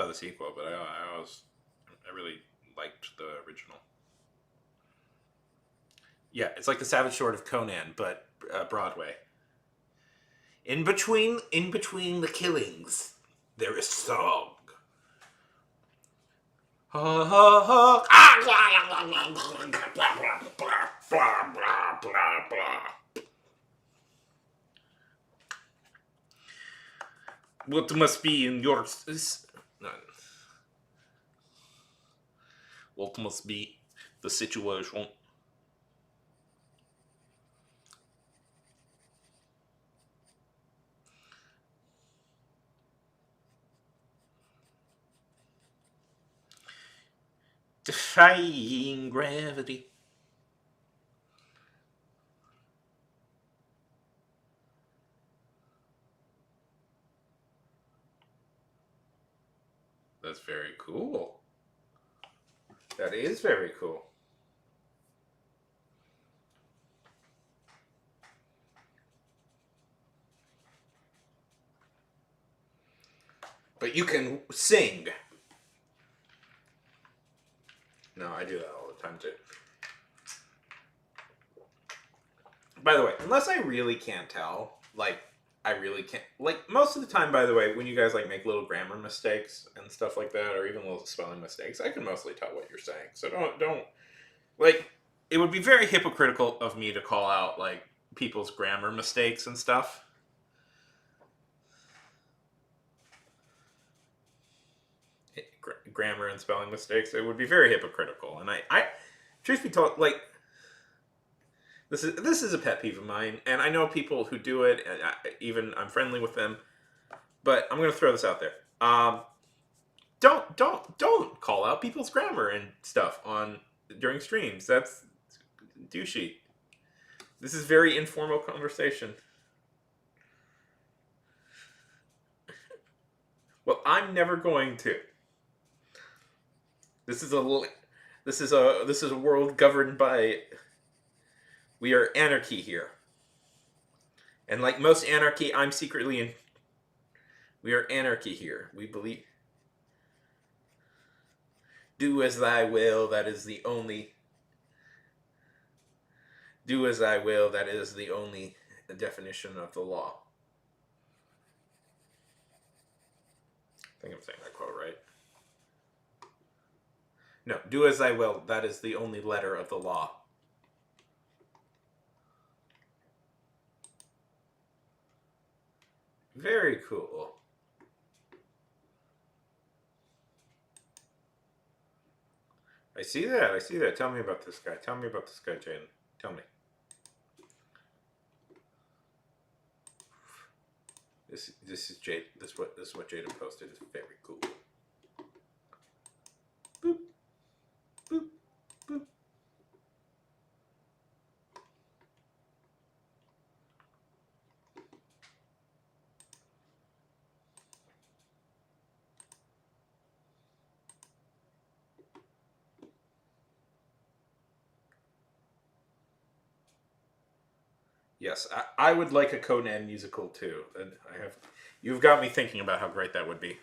the sequel, but I really liked the original. Yeah, it's like the Savage Sword of Conan, but Broadway. In between the killings, there is song. Blah, blah, blah, blah. What must be in your... What must be the situation? Defying gravity. That's very cool. That is very cool. But you can sing. No, I do that all the time too. By the way, unless I really can't tell, I really can't. Most of the time, by the way, when you guys make little grammar mistakes and stuff like that, or even little spelling mistakes, I can mostly tell what you're saying. So don't it would be very hypocritical of me to call out people's grammar mistakes and stuff. Grammar and spelling mistakes. It would be very hypocritical, and I truth be told, this is a pet peeve of mine, and I know people who do it, and I'm friendly with them, but I'm going to throw this out there. Don't call out people's grammar and stuff during streams. That's douchey. This is very informal conversation. Well, I'm never going to. This is a world governed by We are anarchy here. And like most anarchy, I'm secretly in. We are anarchy here. We believe. Do as thy will, that is the only. Do as I will, that is the only definition of the law. I think I'm saying that quote right. No, do as I will, that is the only letter of the law. Very cool. I see that. I see that. Tell me about this guy. Tell me about this guy, Jaden. Tell me. This is Jade. This is what Jaden posted. It's very cool. Boop, boop, boop. Yes, I would like a Conan musical too. And you've got me thinking about how great that would be.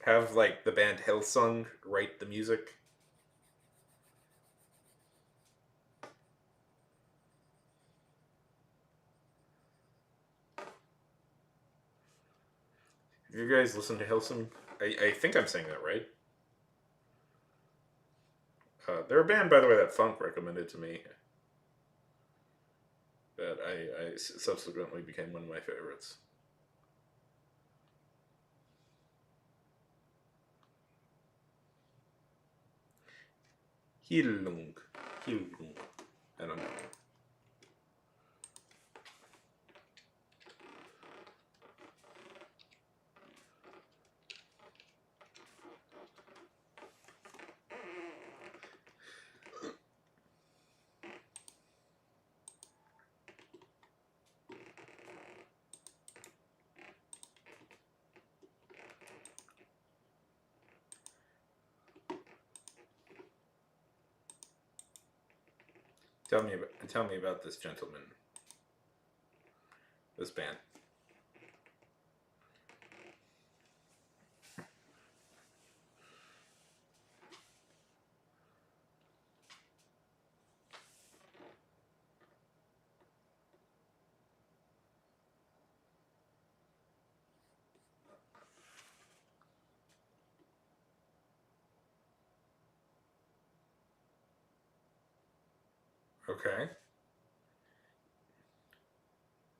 Have like the band Hillsong write the music. Have you guys listened to Hillsong? I think I'm saying that right. They're a band, by the way, that Funk recommended to me. That I subsequently became one of my favorites. Hilung. I don't know. Tell me about this gentleman. This band. Okay.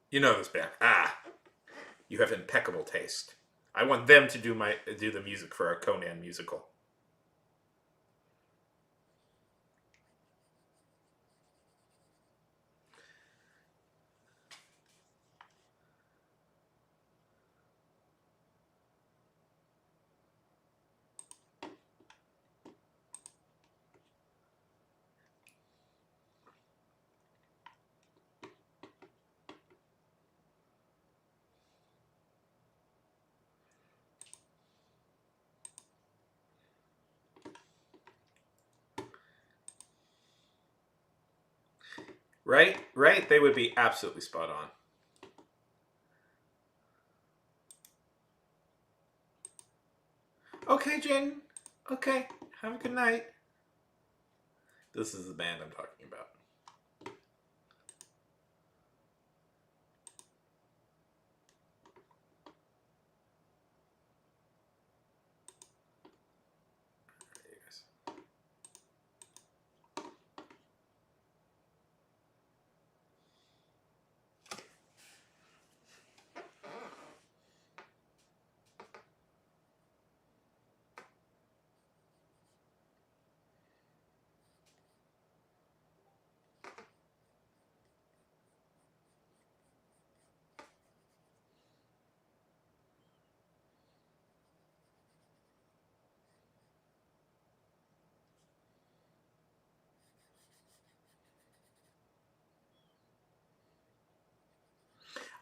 You know this band. You have impeccable taste. I want them to do the music for our Conan musical. Right? Right? They would be absolutely spot on. Okay, Jen. Okay. Have a good night. This is the band I'm talking about.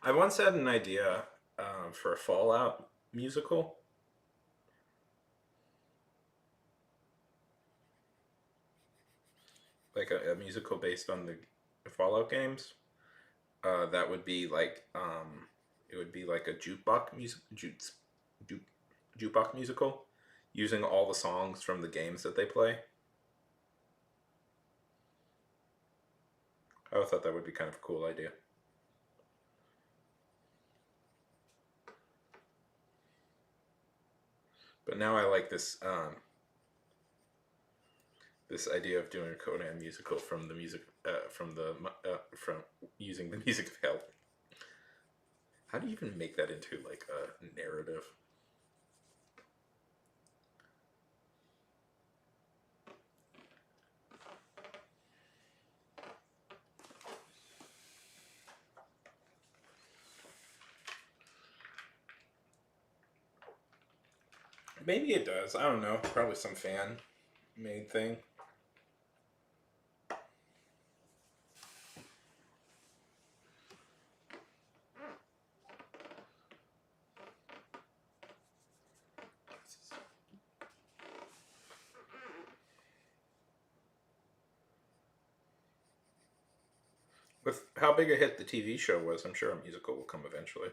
I once had an idea for a Fallout musical. like a musical based on the Fallout games, that would be like it would be like a jukebox musical, using all the songs from the games that they play. I thought that would be kind of a cool idea. But now I like this idea of doing a Conan musical from the music from using the music of hell. How do you even make that into like a narrative? Maybe it does. I don't know. Probably some fan made thing. With how big a hit the TV show was, I'm sure a musical will come eventually.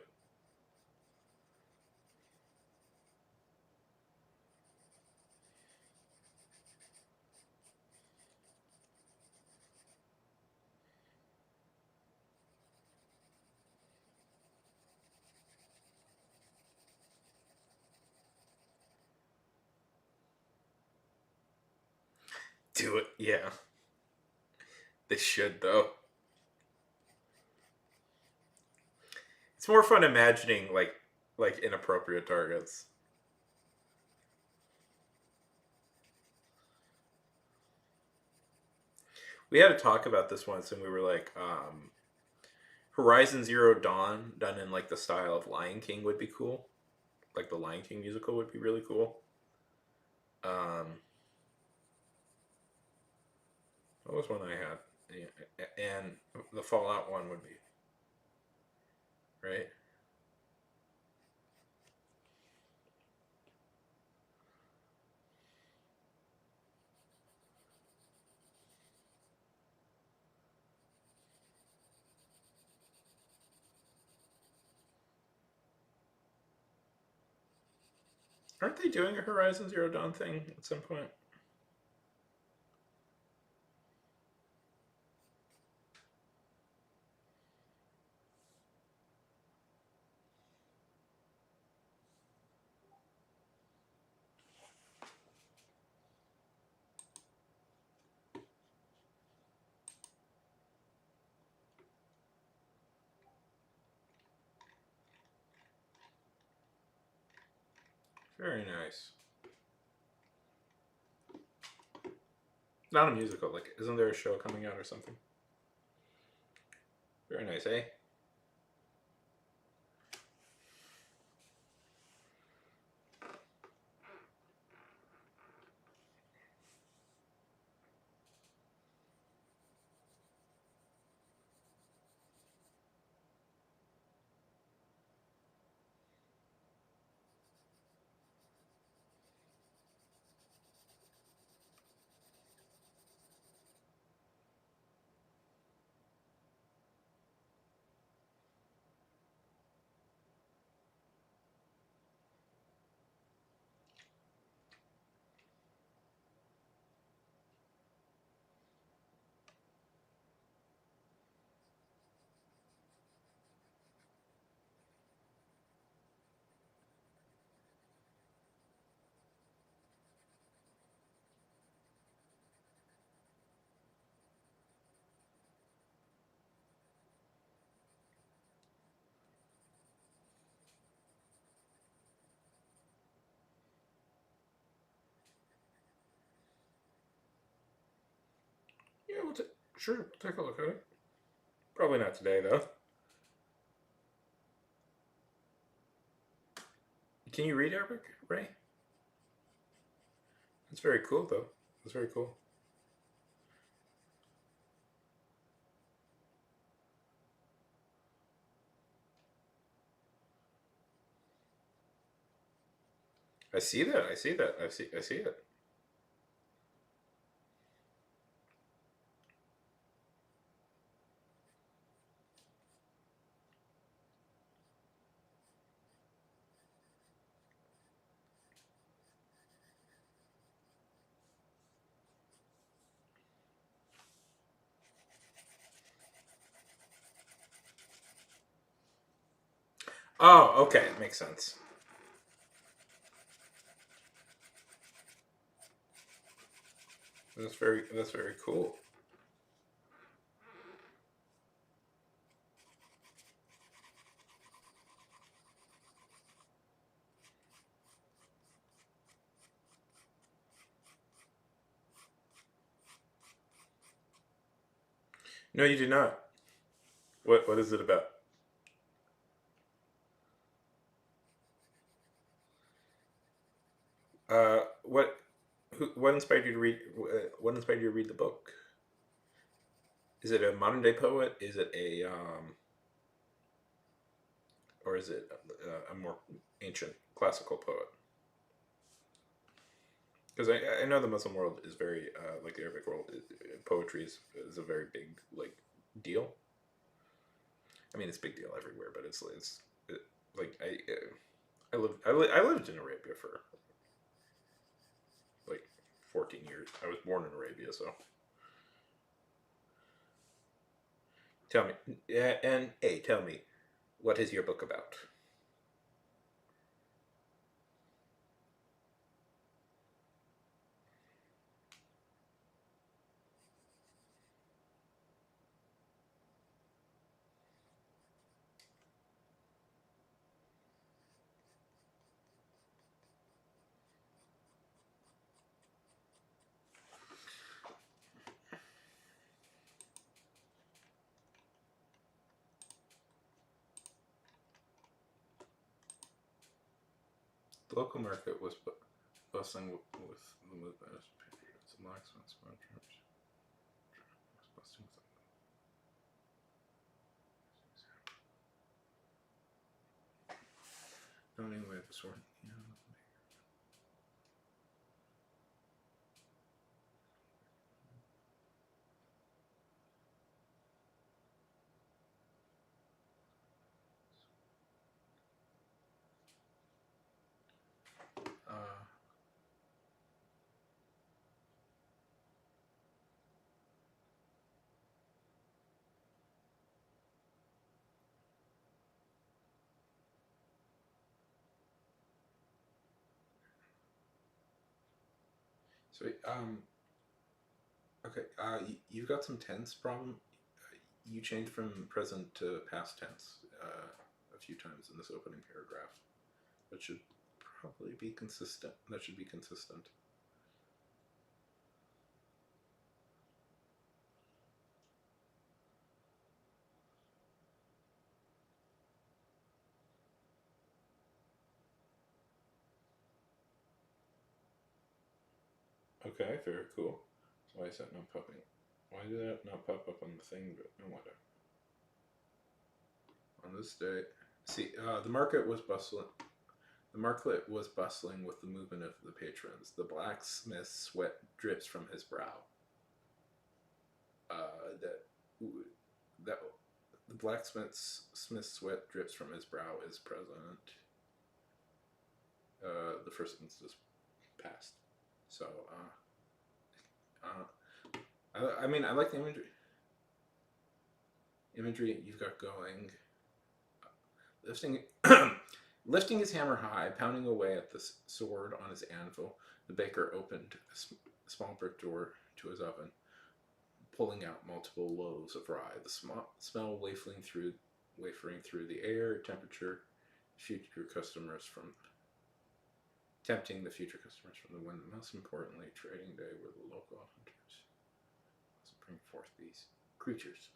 Do it, yeah. They should though. It's more fun imagining like inappropriate targets. We had to talk about this once, and we were like, Horizon Zero Dawn done in like the style of Lion King would be cool. Like the Lion King musical would be really cool. Um, what was one I had? Yeah, and the Fallout one would be right. Aren't they doing a Horizon Zero Dawn thing at some point? Very nice. Not a musical. Like, isn't there a show coming out or something? Very nice, eh? Yeah, sure. We'll take a look at it. Probably not today though. Can you read Arabic, Ray? That's very cool though. That's very cool. I see that. I see that. I see it. Oh, okay, makes sense. That's very cool. No, you do not. What is it about? What what inspired you to read? What inspired you to read the book? Is it a modern day poet? Is it a or is it a more ancient classical poet? Because I know the Muslim world is very like the Arabic world. Poetry is a very big like deal. I mean, it's a big deal everywhere, but like I lived in Arabia for like 14 years. I was born in Arabia, so tell me, yeah, and hey, tell me, what is your book about? The local market was bustling with the movement of patriots and blacksmiths, troops. Bustling with owning away the sword. Yeah. Uh, so okay, you've got some tense problem. You changed from present to past tense a few times in this opening paragraph. That should probably be consistent. That should be consistent. Okay, very cool. Why is that not popping? Why did that not pop up on the thing? But no wonder. On this day, see, the market was bustling. The market was bustling with the movement of the patrons. The blacksmith's sweat drips from his brow. That that the blacksmith's sweat drips from his brow is present. The first instance passed. So, I mean, I like the imagery. Imagery you've got going. Lifting, lifting his hammer high, pounding away at the sword on his anvil, the baker opened a small brick door to his oven, pulling out multiple loaves of rye. The smell wafering through the air, future customers from tempting the future customers from the wind. Most importantly, trading day were the local hunters. Let's bring forth these creatures.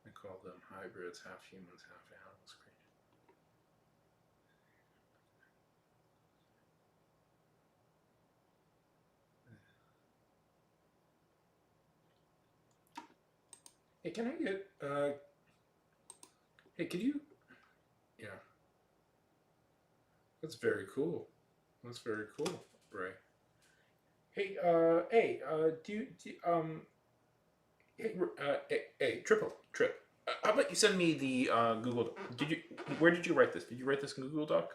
I call them hybrids, half humans, half animals. Hey, can I get? Hey, could you? Yeah, that's very cool. That's very cool, Ray. Hey, triple trip. How about you send me the Google? Did you? Where did you write this? Did you write this in Google Doc?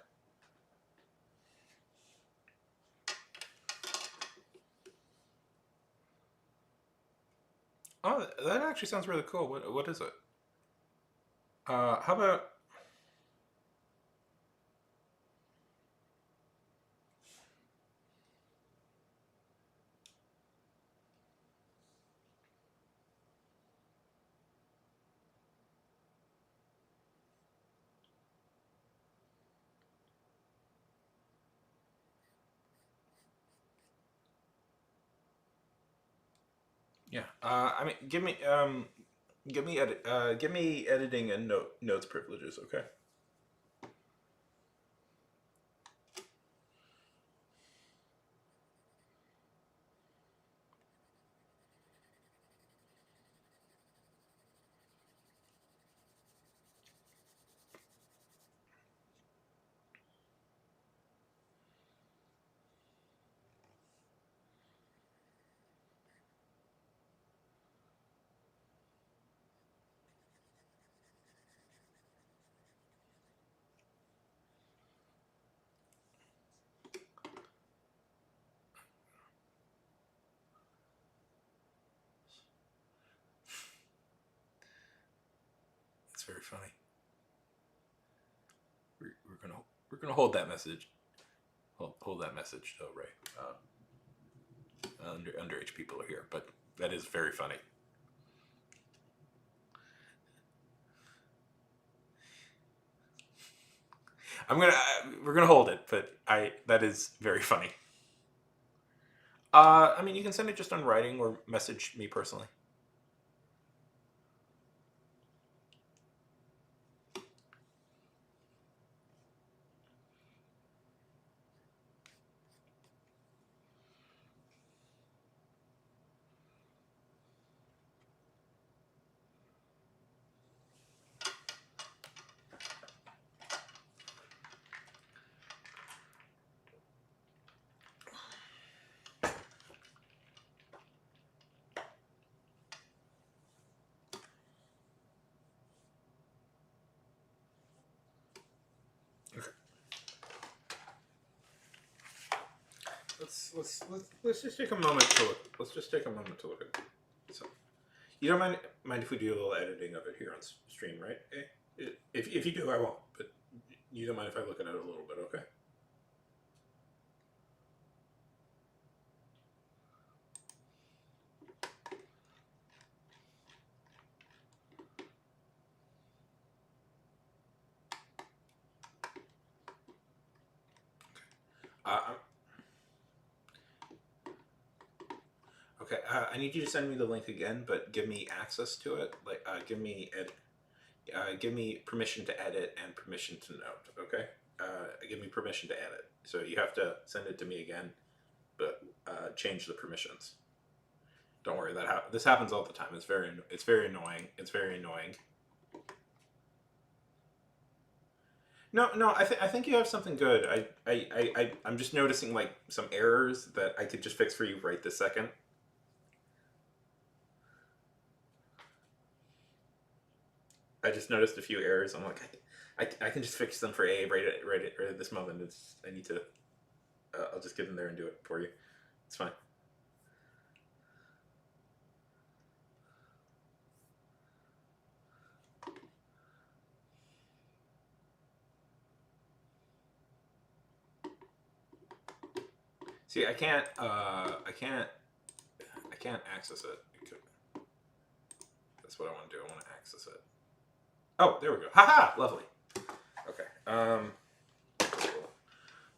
Oh, that actually sounds really cool. What is it? How about yeah? I mean, give me editing and notes privileges, okay? That's very funny. We're gonna hold that message. Hold that message, though, Ray. Underage people are here, but that is very funny. We're gonna hold it, but that is very funny. I mean, you can send it just on writing or message me personally. Okay. Let's just take a moment to look. Let's just take a moment to look at. So, you don't mind if we do a little editing of it here on stream, right? If you do, I won't. But you don't mind if I look at it a little bit, okay? Uh, okay. I need you to send me the link again, but give me access to it. Like, give me permission to edit and permission to note. Okay. Give me permission to edit. So you have to send it to me again, but change the permissions. Don't worry. This happens all the time. It's very annoying. It's very annoying. No, no, I think you have something good. I'm just noticing like some errors that I could just fix for you right this second. I just noticed a few errors. I'm like, I can just fix them for A right at this moment. I need to. I'll just get in there and do it for you. It's fine. See, I can't. I can't access it. That's what I want to do. I want to access it. Oh, there we go. Haha, lovely. Okay.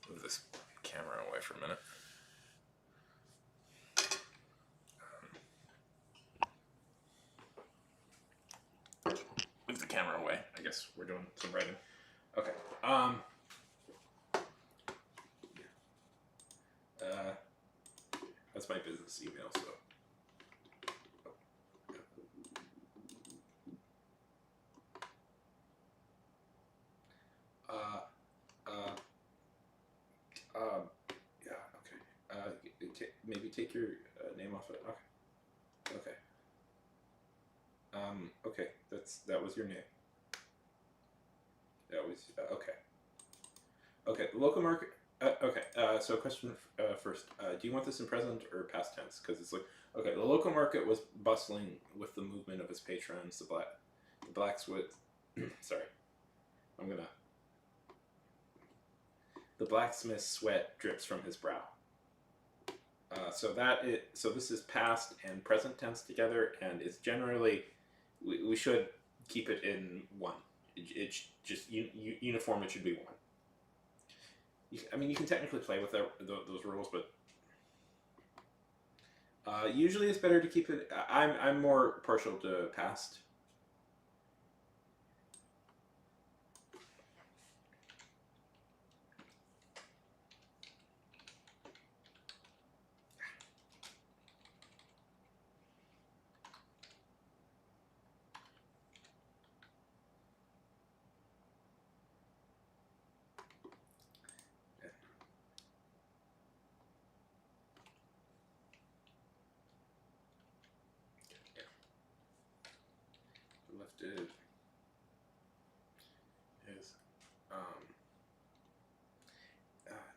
Move this camera away for a minute. Move the camera away. I guess we're doing some writing. Okay. That's my business email. So. Uh, uh, yeah. Okay. Maybe take your name off it. Okay. Okay. Okay. That was your name. That was okay. Okay. Local market. Okay. So question first. Do you want this in present or past tense? Because it's like, okay, the local market was bustling with the movement of its patrons. The blacksmith. Sorry, I'm gonna. The blacksmith's sweat drips from his brow. So this is past and present tense together, and it's generally we should keep it in one. It's just uniform. It should be one. I mean, you can technically play with those rules, but usually it's better to keep it. I'm more partial to past. Lifted is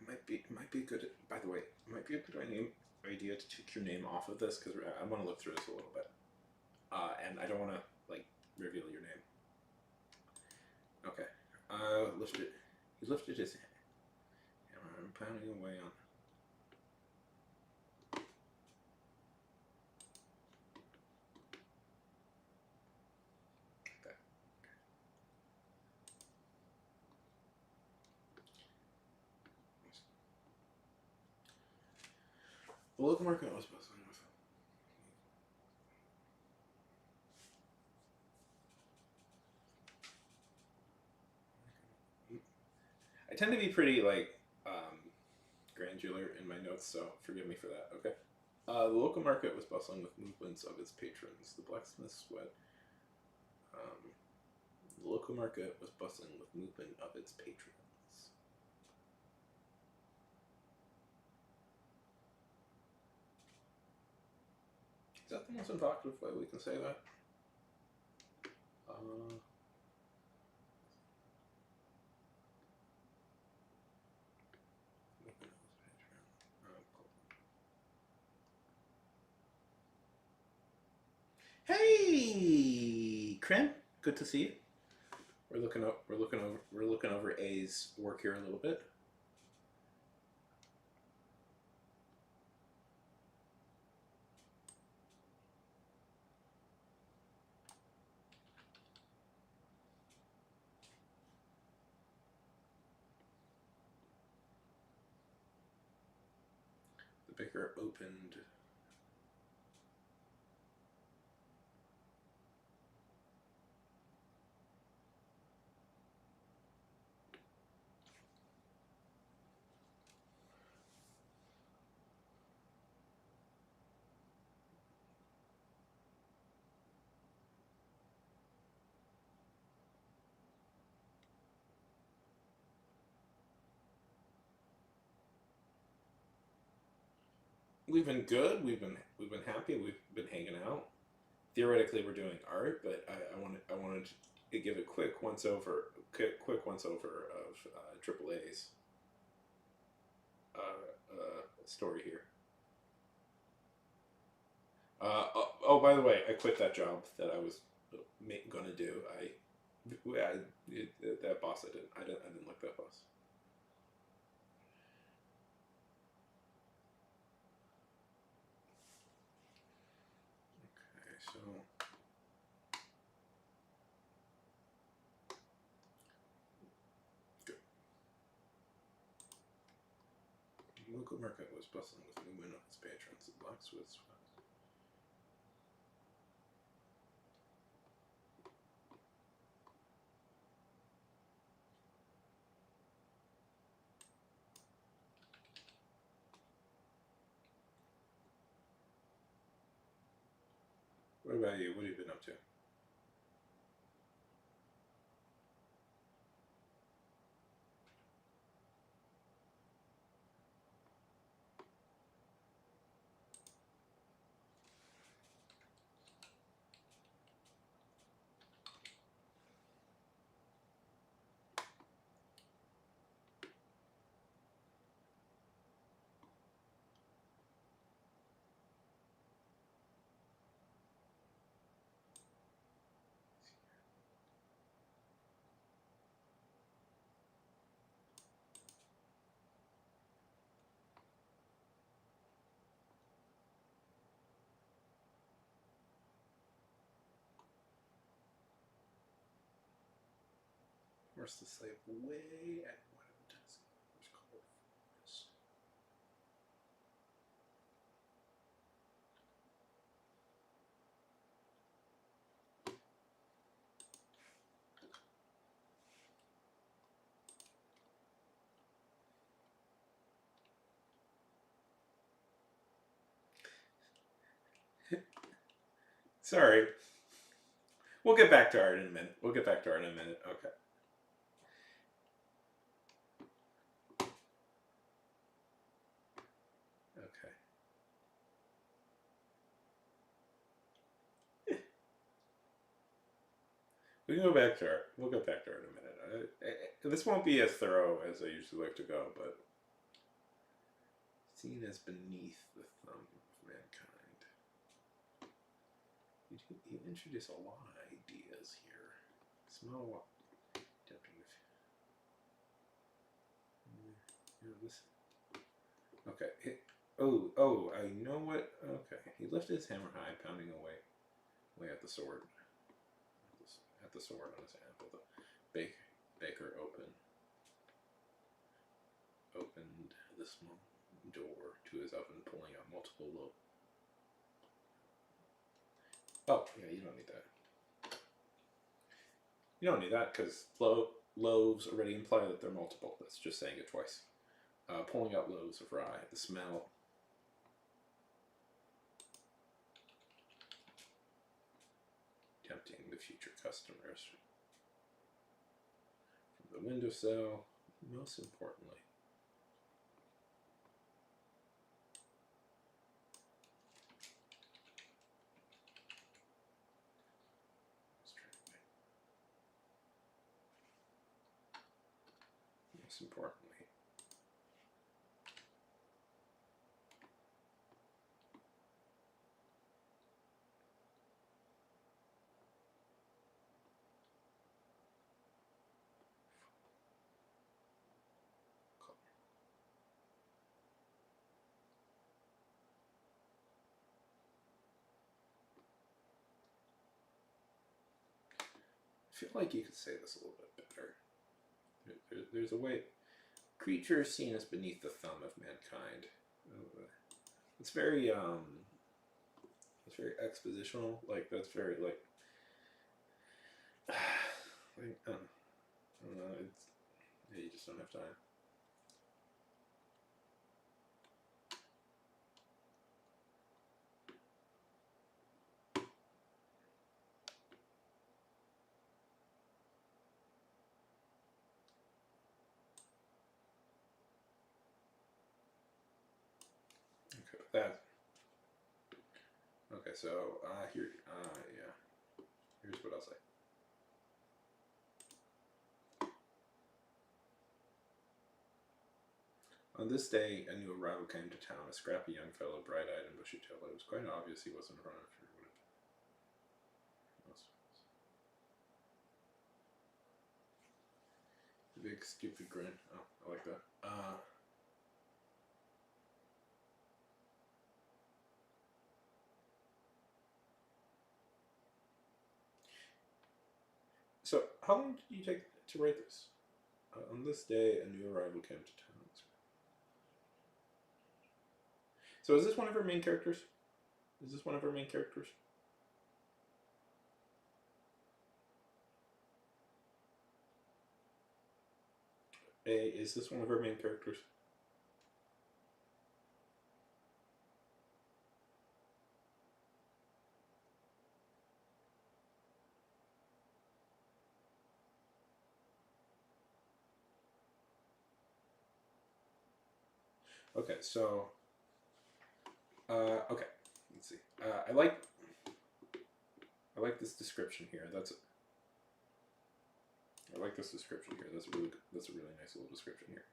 might be good. By the way, it might be a good idea to take your name off of this because I want to look through this a little bit, and I don't want to like reveal your name. Okay. Lifted. He lifted his hammer and pounding away on. Okay. The local market was bustling with. I tend to be pretty like granular in my notes, so forgive me for that. Okay. The local market was bustling with movements of its patrons. The blacksmith's sweat. The local market was bustling with movement of its patrons. Is that the most evocative way we can say that? Hey, Krim, good to see you. We're looking over A's work here a little bit. The Vicar opened. We've been good. We've been happy. We've been hanging out. Theoretically, we're doing art, but I wanted to give a quick once over of Triple A's story here. Oh, by the way, I quit that job that I was gonna do. That boss I didn't like that boss. Okay, so good. The local market was bustling with movement of its patrons. The blacksmiths. What about you? What have you been up to? Force the slave away at one of the tasks. Sorry. We'll get back to art in a minute. Okay. Okay. We can go back to art. We'll get back to art in a minute. This won't be as thorough as I usually like to go, but seen as beneath the thumb of mankind. You introduce a lot of ideas here. Smell what? Okay. I know what. Okay. He lifted his hammer high, pounding away at the sword. At the sword on his hand. The baker opened the small door to his oven, pulling out multiple loaves. Oh, yeah, you don't need that. You don't need that because loaves already imply that they're multiple. That's just saying it twice. Pulling out loaves of rye. The smell. Tempting the future customers. From the windowsill, most importantly. Most importantly. I feel like you could say this a little bit better. There's a way. Creatures seen as beneath the thumb of mankind. It's very expositional. Like that's very like. I don't know. You just don't have time. That. Okay, so here, yeah. Here's what I'll say. On this day, a new arrival came to town, a scrappy young fellow, bright-eyed and bushy-tailed. It was quite obvious he wasn't running for what it was. The big stupid grin. Oh, I like that. So, how long did you take to write this? On this day, a new arrival came to town. So, is this one of her main characters? Is this one of her main characters? Is this one of her main characters? Okay, so okay, let's see. I like this description here. I like this description here. That's a really nice little description here.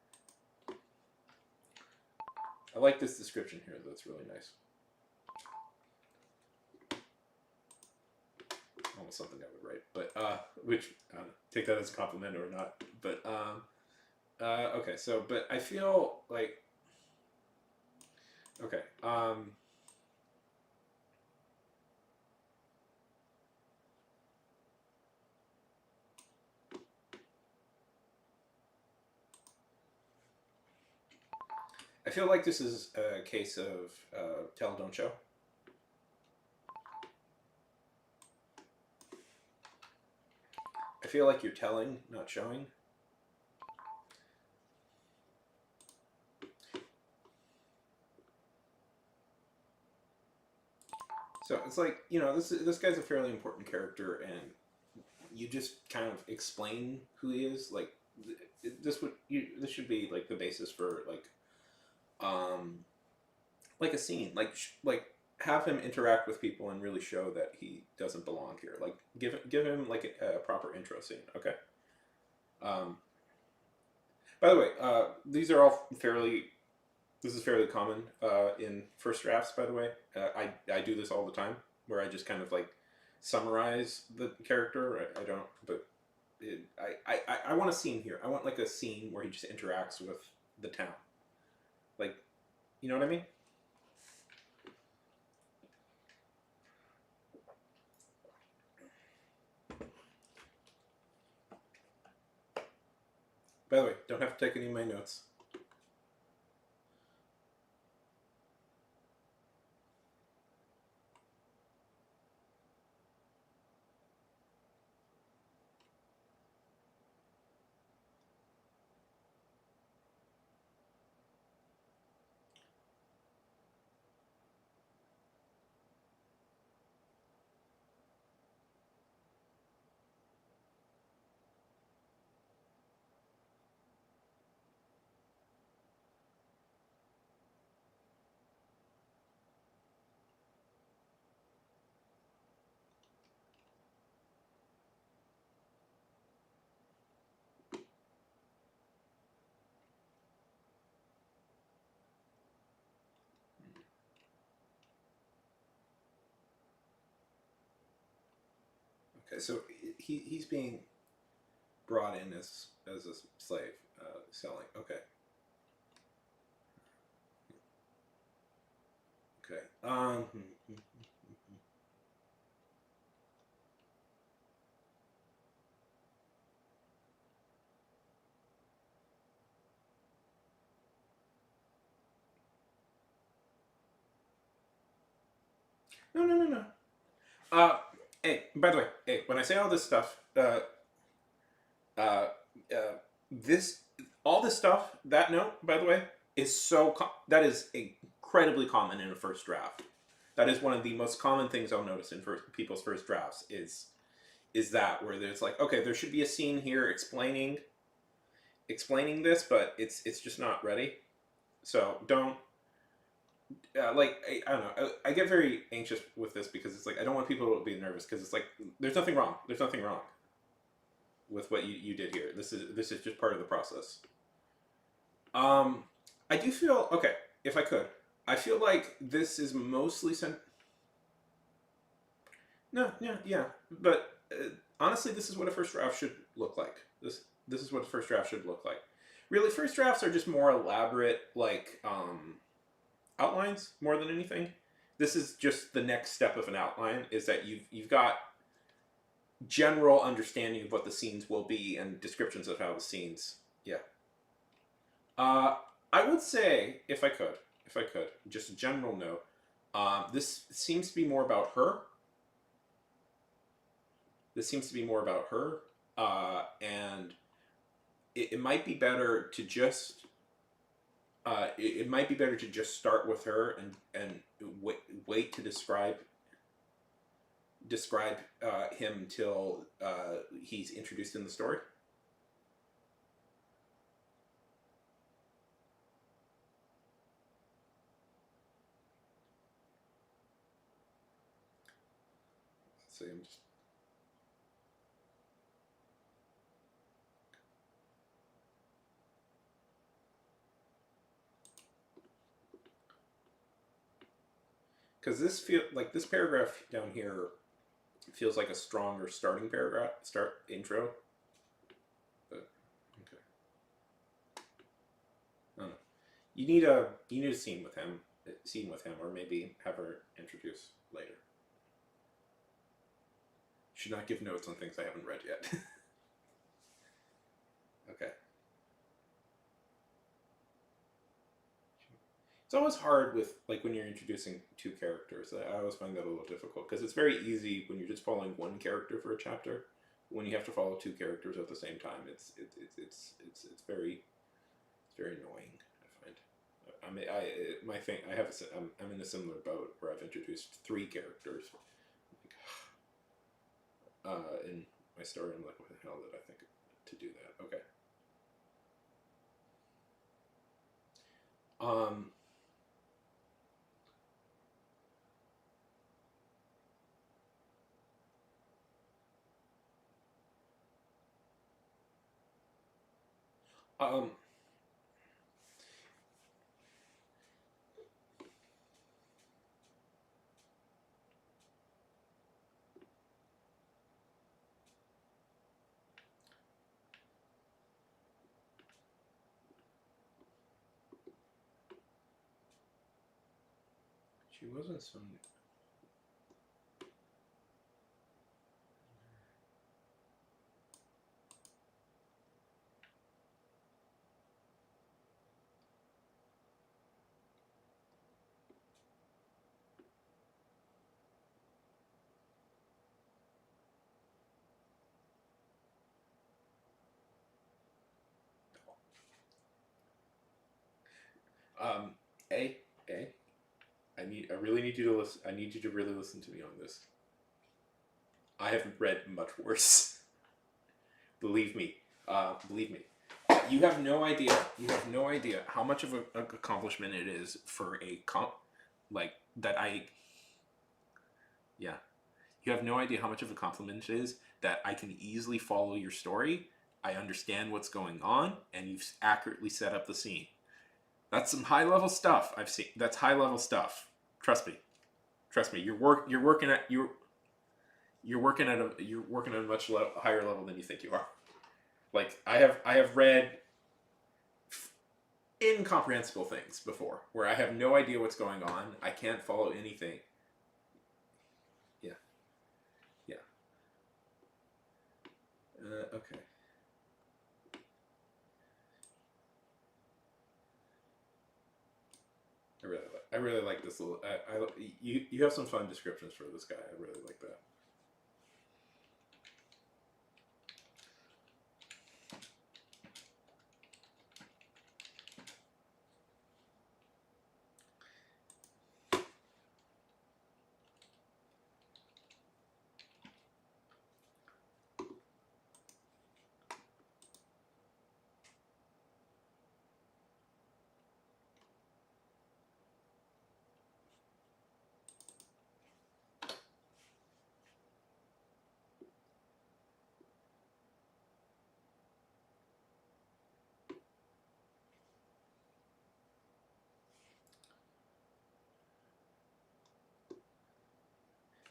I like this description here. That's really nice. Almost something I would write, but which take that as a compliment or not. But okay, so but I feel like okay. I feel like this is a case of tell, don't show. I feel like you're telling, not showing. So it's like, you know, this guy's a fairly important character, and you just kind of explain who he is. Like this should be like the basis for like a scene, like have him interact with people and really show that he doesn't belong here. Like give him like a proper intro scene. Okay. Um, by the way, these are all fairly. This is fairly common in first drafts. By the way, I do this all the time, where I just kind of like summarize the character. I don't, but I want a scene here. I want like a scene where he just interacts with the town. Like, you know what I mean? By the way, don't have to take any of my notes. Okay, so he's being brought in as a slave, selling. Okay. Okay. No, no, no, no. Hey, by the way, hey, when I say all this stuff, uh, this, all this stuff, that note, by the way, is that is incredibly common in a first draft. That is one of the most common things I'll notice in people's first drafts is that where there's like, okay, there should be a scene here explaining this, but it's just not ready. So don't. Like I don't know. I get very anxious with this because it's like I don't want people to be nervous because it's like there's nothing wrong. There's nothing wrong with what you did here. This is just part of the process. I do feel okay. If I could, I feel like this is mostly No, yeah, yeah. But honestly, this is what a first draft should look like. This is what a first draft should look like. Really, first drafts are just more elaborate, like outlines more than anything. This is just the next step of an outline. Is that you've got general understanding of what the scenes will be and descriptions of how the scenes. Yeah. I would say if I could, just a general note. This seems to be more about her. And it might be better to just it might be better to just start with her and wait to describe him till he's introduced in the story. So I'm just. Because this paragraph down here feels like a stronger starting paragraph, intro. But okay, I don't know. You need a scene with him, or maybe have her introduce later. Should not give notes on things I haven't read yet. Okay. It's always hard with like when you're introducing two characters. I always find that a little difficult because it's very easy when you're just following one character for a chapter. When you have to follow two characters at the same time, it's very annoying. I find. I mean, my thing. I'm in a similar boat where I've introduced three characters. In my story, I'm like, what the hell did I think to do that? Okay. Um, um, she wasn't some. Um, a a. I really need you to listen. I need you to really listen to me on this. I have read much worse. Believe me. Believe me. You have no idea. You have no idea how much of an accomplishment it is for a comp like that. Yeah. You have no idea how much of a compliment it is that I can easily follow your story. I understand what's going on, and you've accurately set up the scene. That's some high level stuff I've seen. That's high level stuff. Trust me. Trust me. You're working at you're working at a much higher level than you think you are. Like I have read incomprehensible things before where I have no idea what's going on. I can't follow anything. Yeah. Yeah. Okay. I really like this little. You have some fun descriptions for this guy. I really like that.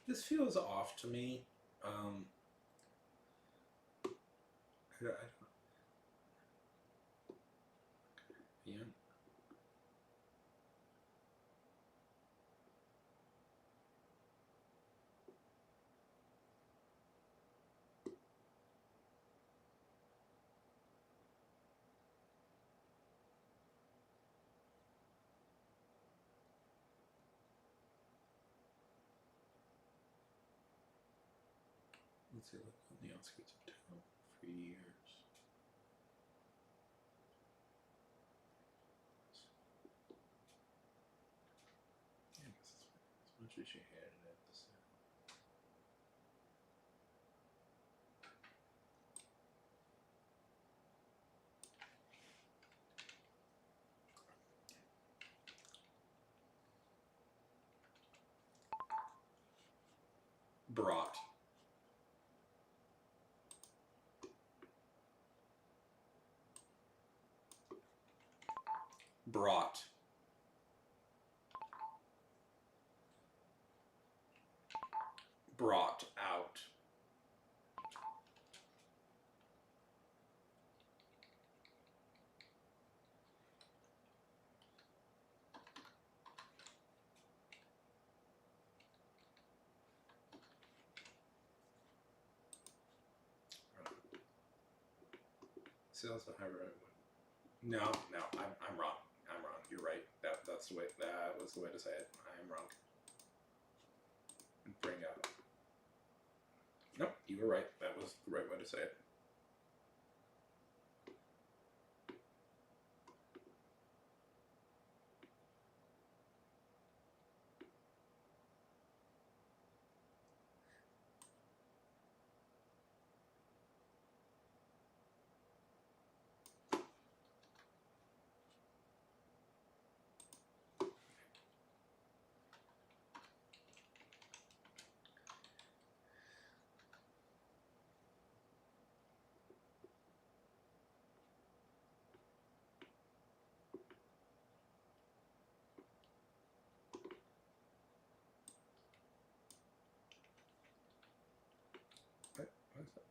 This feels off to me. Um, I, yeah. Let's see. On the outskirts of town for years. Yeah, as much as you had it at the center. Brought. Brought. Brought out. Sales the high road. No, I'm wrong. I'm wrong. You're right. That was the way to say it. I am wrong. Bring out. Nope, you were right. That was the right way to say it. What is that?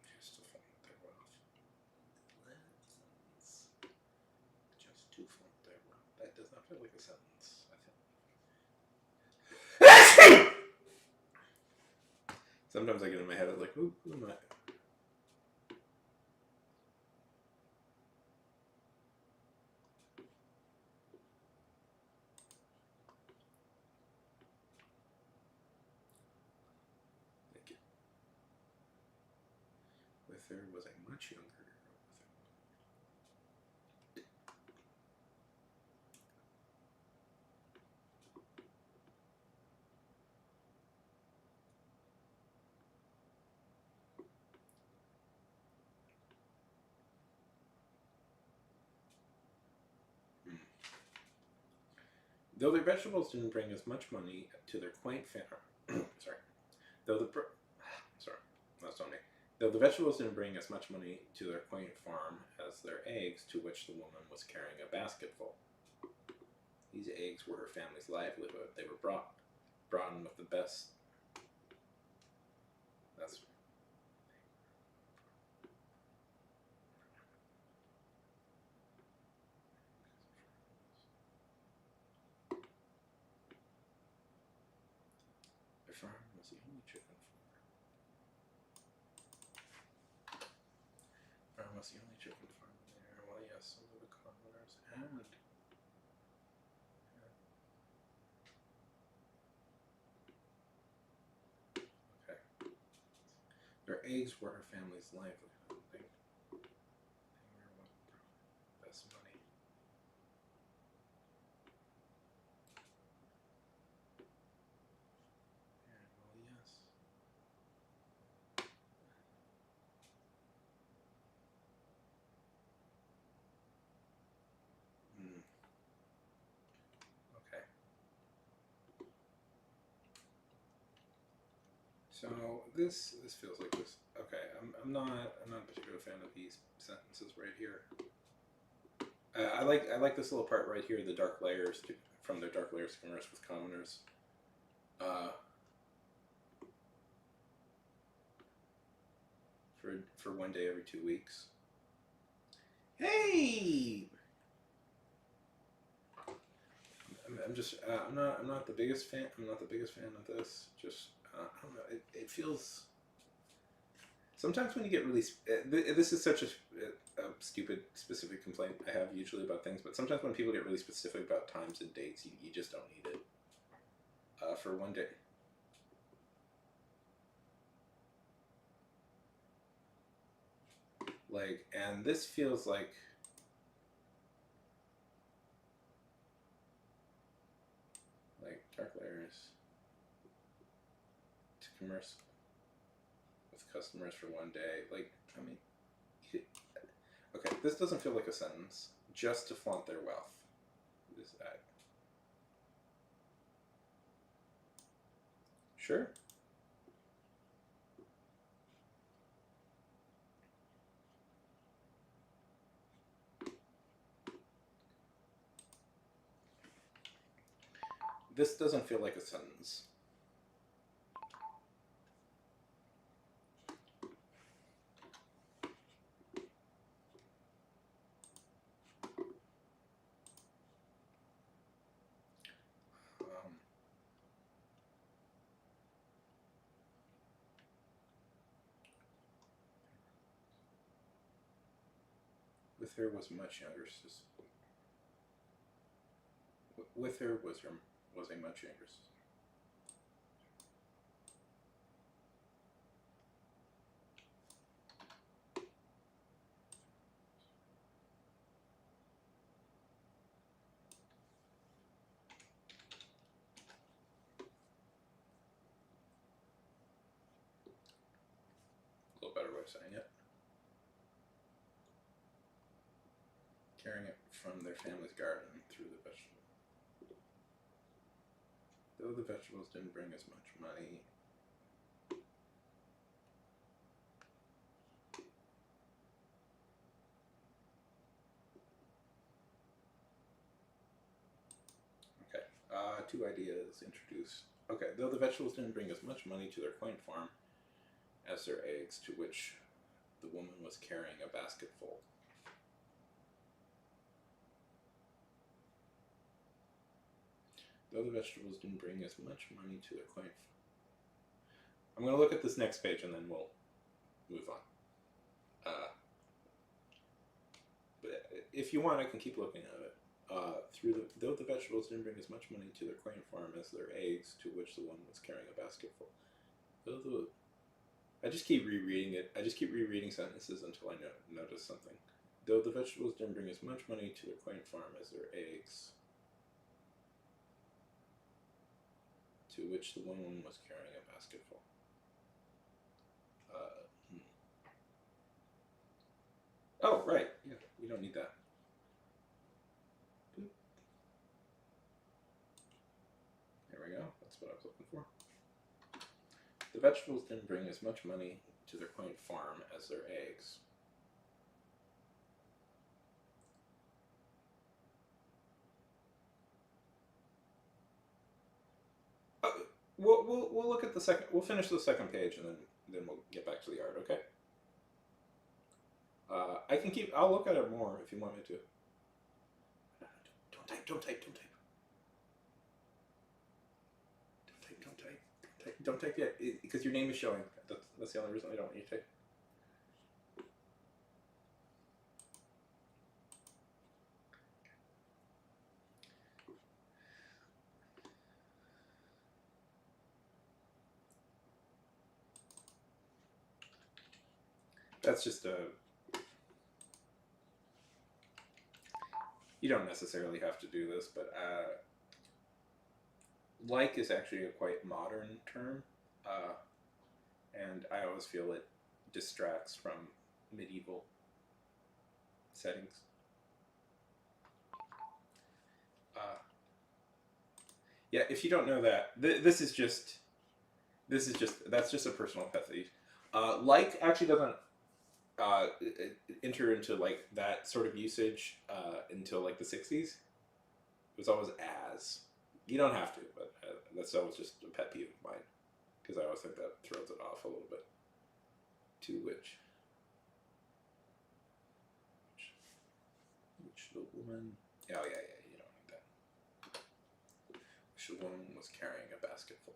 Just to flaunt their wealth. Just to flaunt their wealth. That does not feel like a sentence. Sometimes I get in my head, I'm like, who am I? Thank you. Wither was a much younger. Though their vegetables didn't bring as much money to their quaint sorry. Though the sorry, that's on me. Though the vegetables didn't bring as much money to their quaint farm as their eggs, to which the woman was carrying a basketful. These eggs were her family's livelihood. They were brought in with the best. That's. Their farm was the only chicken farm. Farm was the only chicken farm there. Well, yes, some of the commoners and. Okay. Their eggs were her family's livelihood. They were what brought best money. And, well, yes. Okay. So this feels like this. Okay, I'm not a particular fan of these sentences right here. I like this little part right here. The dark layers from their dark layers to converse with commoners. For one day every 2 weeks. Hey. I'm just I'm not the biggest fan. I'm not the biggest fan of this. Just I don't know. It feels. Sometimes when you get really, this is such a stupid specific complaint I have usually about things, but sometimes when people get really specific about times and dates, you just don't need it. For one day. Like, and this feels like. Like dark layers to commerce with customers for one day. Like, I mean, okay, this doesn't feel like a sentence. Just to flaunt their wealth. What is that? Sure. This doesn't feel like a sentence. With her was much younger sister. With her was a much younger sister. A little better way of saying it. Carrying it from their family's garden through the vegetable. Though the vegetables didn't bring as much money. Okay, two ideas introduced. Okay, though the vegetables didn't bring as much money to their quaint farm as their eggs, to which the woman was carrying a basket full. Though the vegetables didn't bring as much money to their quaint farm. I'm going to look at this next page and then we'll move on. But if you want, I can keep looking at it. Though the vegetables didn't bring as much money to their quaint farm as their eggs, to which the one was carrying a basket full. I just keep rereading it. I just keep rereading sentences until I notice something. Though the vegetables didn't bring as much money to their quaint farm as their eggs, to which the woman was carrying a basket full. Oh, right. Yeah, we don't need that. Boop. There we go. That's what I was looking for. The vegetables didn't bring as much money to their quaint farm as their eggs. We'll look at the second. We'll finish the second page and then we'll get back to the art. Okay. I can keep. I'll look at it more if you want me to. Don't type. Don't type. Don't type. Don't type. Don't type. Don't type yet because your name is showing. That's the only reason I don't want you to type. That's just a. You don't necessarily have to do this, but like is actually a quite modern term, and I always feel it distracts from medieval settings. Yeah, if you don't know that, that's just a personal pet peeve. Like actually doesn't enter into like that sort of usage until like the 60s. It was always as. You don't have to, but that's always just a pet peeve of mine because I always think that throws it off a little bit. To which the woman. Oh yeah, you don't need that. Which the woman was carrying a basket full.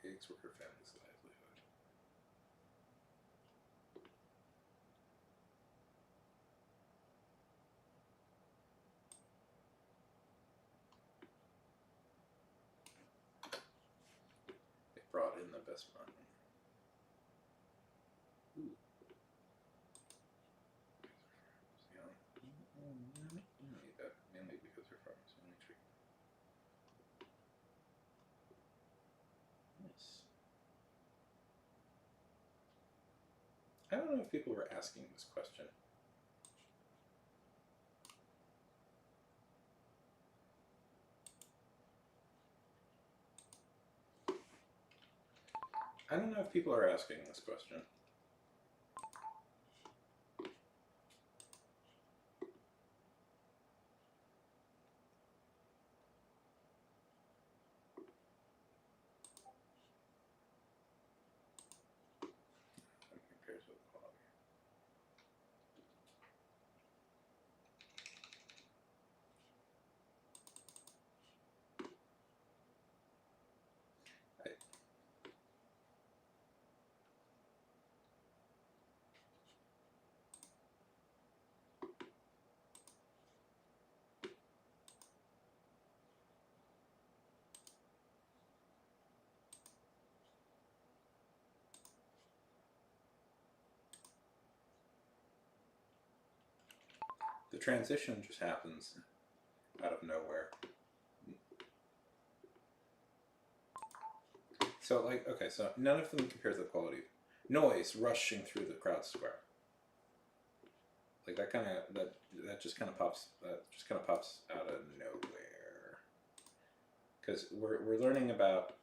Eggs were her family's livelihood. They brought in the best money. Ooh. You don't need that, mainly because her farm's only tree. Nice. I don't know if people were asking this question. I don't know if people are asking this question. Compared to the quality. The transition just happens out of nowhere. So like, okay, so none of them compares the quality. Noise rushing through the crowd square. Like that just kind of pops out of nowhere. Because we're learning about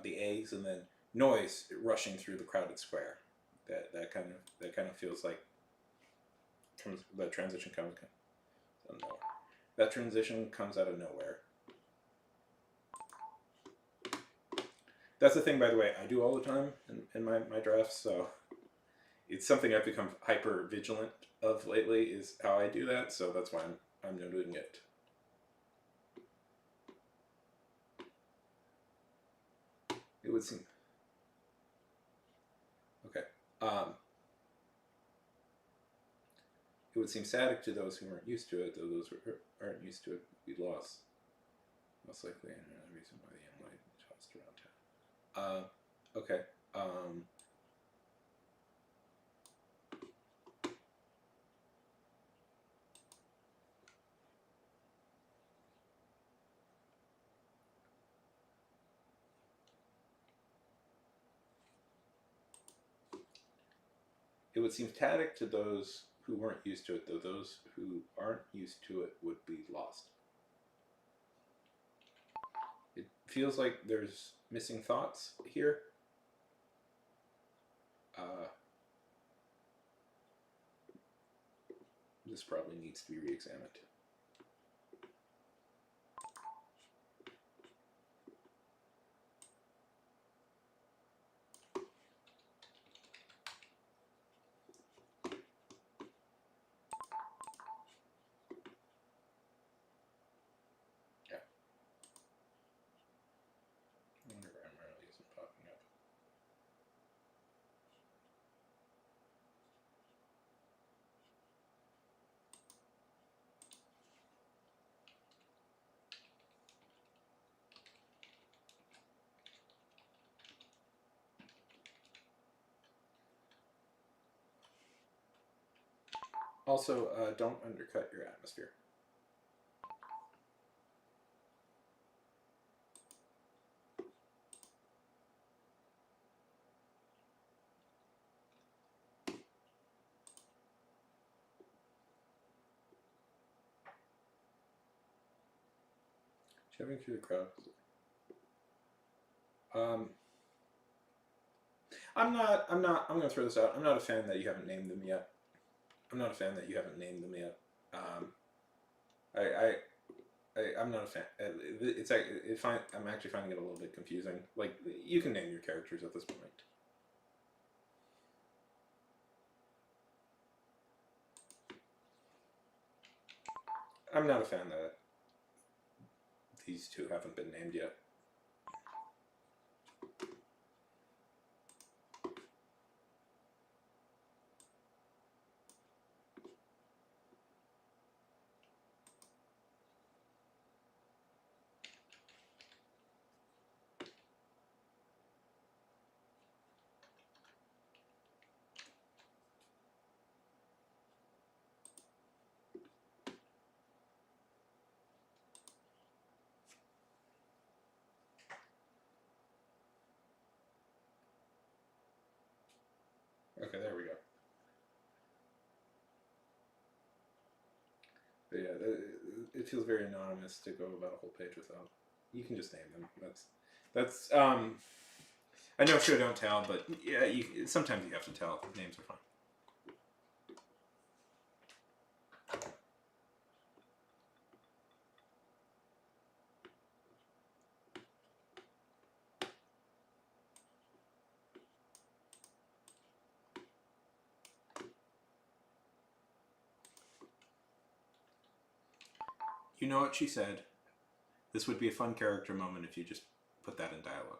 the eggs and then noise rushing through the crowded square. That kind of feels like that transition comes out of nowhere. That transition comes out of nowhere. That's the thing, by the way, I do all the time in my drafts, so it's something I've become hyper vigilant of lately, is how I do that, so that's why I'm noting it. It would seem... Okay. It would seem static to those who aren't used to it, though those who aren't used to it would be lost. Most likely, another reason why the young light tossed around town. Okay. It would seem static to those who weren't used to it, though those who aren't used to it would be lost. It feels like there's missing thoughts here. This probably needs to be re-examined. Yeah. I wonder why Marley isn't popping up. Also, don't undercut your atmosphere. Shoving through the crowd. I'm gonna throw this out. I'm not a fan that you haven't named them yet. I'm not a fan that you haven't named them yet. I'm not a fan. I'm actually finding it a little bit confusing. Like, you can name your characters at this point. I'm not a fan that these two haven't been named yet. Okay, there we go. But yeah, it feels very anonymous to go about a whole page without. You can just name them. That's I know show don't tell, but yeah, sometimes you have to tell. Names are fine. You know what she said? This would be a fun character moment if you just put that in dialogue.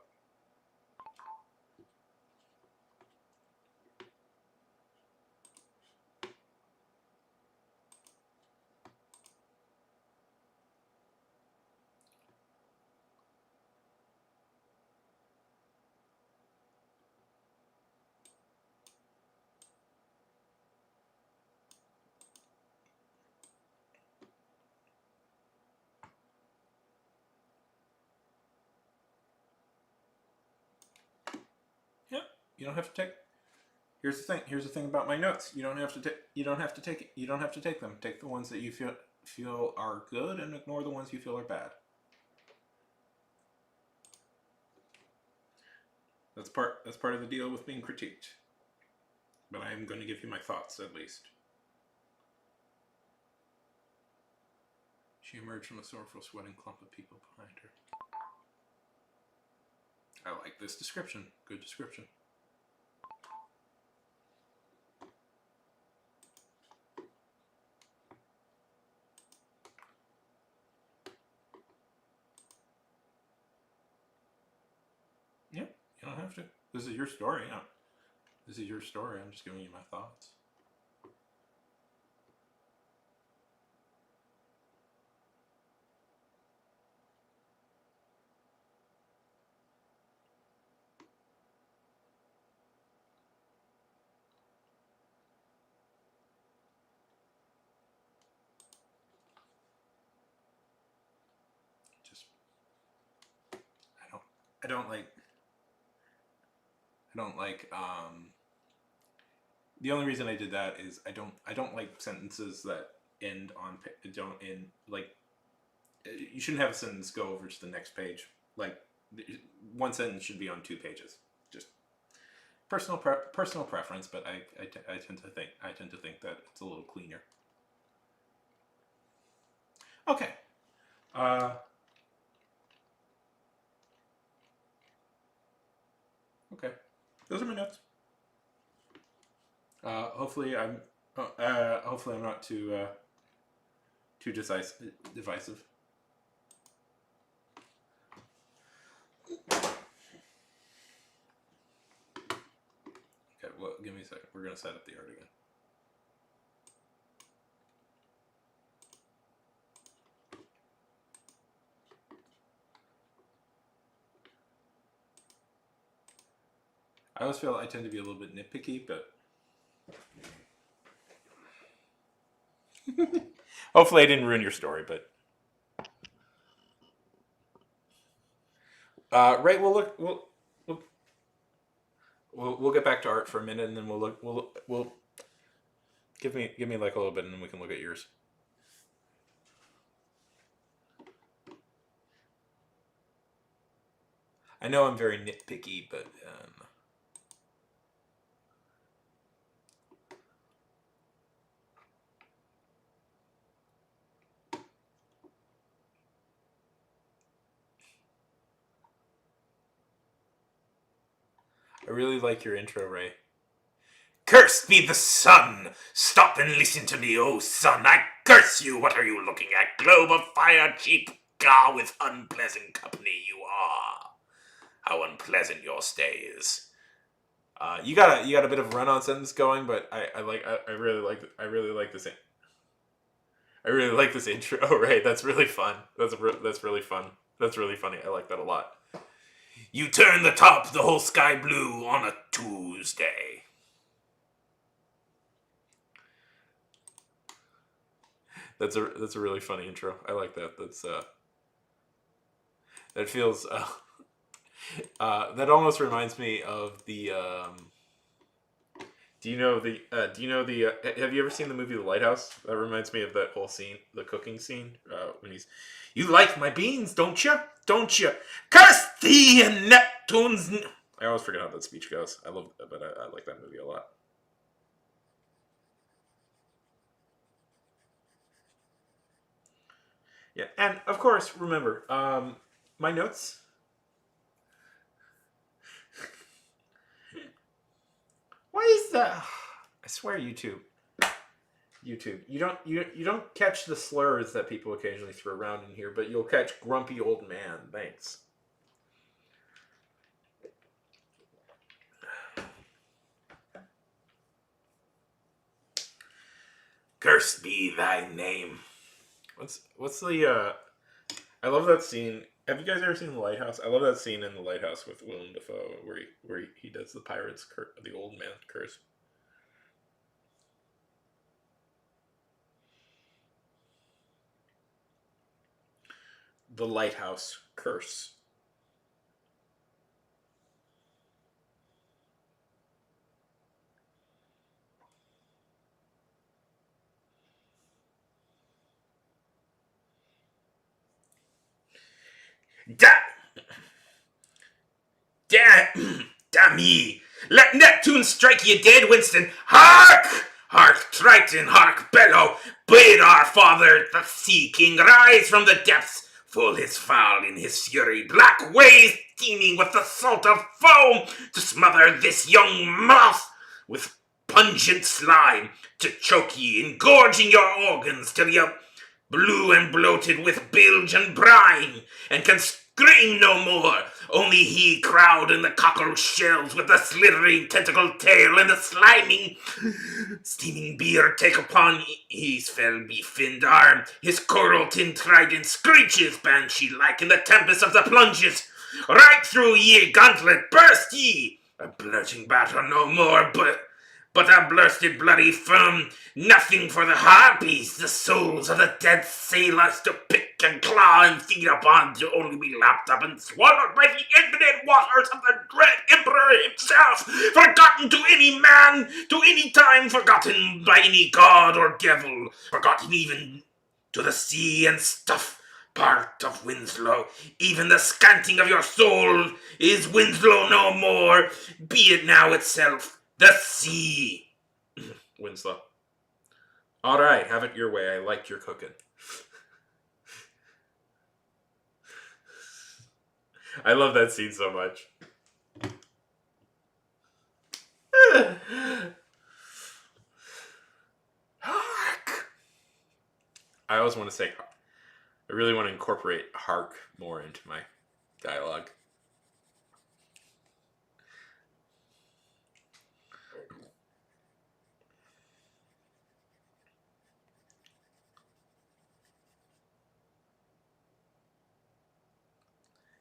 You don't have to take. Here's the thing. Here's the thing about my notes. You don't have to take. You don't have to take it. You don't have to take them. Take the ones that you feel are good, and ignore the ones you feel are bad. That's part of the deal with being critiqued. But I am going to give you my thoughts at least. She emerged from a sorrowful, sweating clump of people behind her. I like this description. Good description. Yeah, you don't have to. This is your story. Yeah. This is your story. I'm just giving you my thoughts. Just I don't like the only reason I did that is I don't like sentences that end on don't end like you shouldn't have a sentence go over to the next page. Like one sentence should be on 2 pages. Just personal preference, but I tend to think that it's a little cleaner. Okay. Okay. Those are my notes. Hopefully I'm not too divisive. Okay, well, give me a second. We're gonna set up the art again. I always feel I tend to be a little bit nitpicky, but hopefully I didn't ruin your story. But right, we'll get back to art for a minute, and then we'll give me like a little bit, and then we can look at yours. I know I'm very nitpicky, but I really like your intro, Ray. Cursed be the sun! Stop and listen to me, oh son! I curse you! What are you looking at? Globe of fire, cheap gar with unpleasant company you are. How unpleasant your stay is. You got a bit of a run-on sentence going, but I really like this. I really like this intro, Ray. That's really fun. That's really fun. That's really funny. I like that a lot. You turn the top, the whole sky blue on a Tuesday. That's a really funny intro. I like that. That feels that almost reminds me of the do you know the have you ever seen the movie The Lighthouse? That reminds me of that whole scene, the cooking scene, when he's, you like my beans, don't you? Don't you? Curse thee and Neptune's. I always forget how that speech goes. I like that movie a lot. Yeah, and of course, remember, my notes. Why is that? I swear, YouTube. You don't catch the slurs that people occasionally throw around in here, but you'll catch grumpy old man. Thanks. Cursed be thy name. What's the I love that scene. Have you guys ever seen The Lighthouse? I love that scene in The Lighthouse with Willem Dafoe where he does the pirate's the old man curse. The Lighthouse Curse. Damn ye! Let Neptune strike ye dead, Winston! Hark! Hark, Triton, hark, Bellow! Bid our father, the Sea King, rise from the depths, full his foul in his fury, black waves teeming with the salt of foam, to smother this young moth with pungent slime, to choke ye, engorging your organs till ye blue and bloated with bilge and brine, and can scream no more. Only he crowd in the cockle shells with the slithering tentacled tail and the sliming, steaming beard take upon his fell befinned arm. His coral tin trident screeches banshee-like in the tempest of the plunges. Right through ye gauntlet burst ye, a blurting battle no more, but a blursted bloody foam, nothing for the harpies, the souls of the dead sailors to pick and claw and feed upon, to only be lapped up and swallowed by the infinite waters of the dread emperor himself, forgotten to any man, to any time, forgotten by any god or devil, forgotten even to the sea and stuff. Part of Winslow, even the scanting of your soul is Winslow no more, be it now itself the sea. Winslow. All right, have it your way. I like your cooking. I love that scene so much. Hark! I always want to say, I really want to incorporate hark more into my dialogue.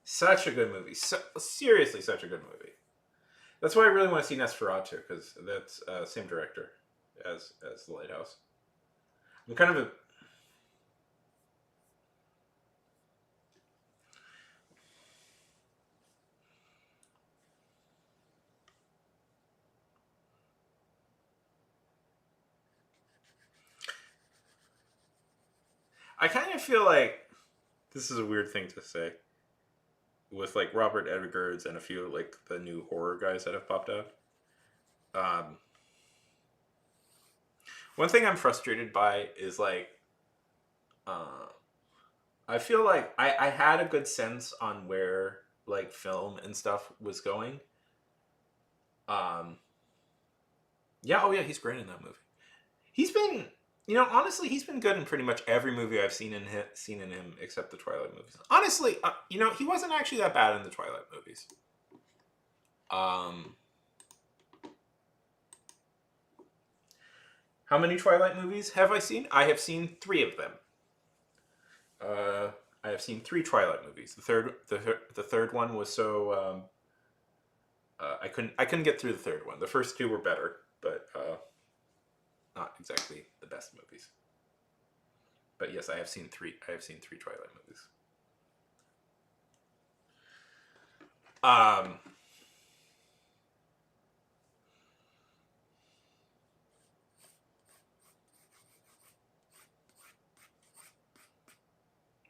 Such a good movie. Seriously, such a good movie. That's why I really want to see Nosferatu, because that's same director as The Lighthouse. I'm kind of a... I kind of feel like this is a weird thing to say with like Robert Edgers and a few like the new horror guys that have popped out. One thing I'm frustrated by is like I feel like I had a good sense on where like film and stuff was going. Yeah, oh yeah, he's great in that movie. He's been, honestly, he's been good in pretty much every movie I've seen in him except the Twilight movies. Honestly, he wasn't actually that bad in the Twilight movies. How many Twilight movies have I seen? I have seen 3 of them. I have seen 3 Twilight movies. The third one was so I couldn't get through the third one. The first 2 were better, but not exactly the best movies. But yes, I have seen 3 Twilight movies.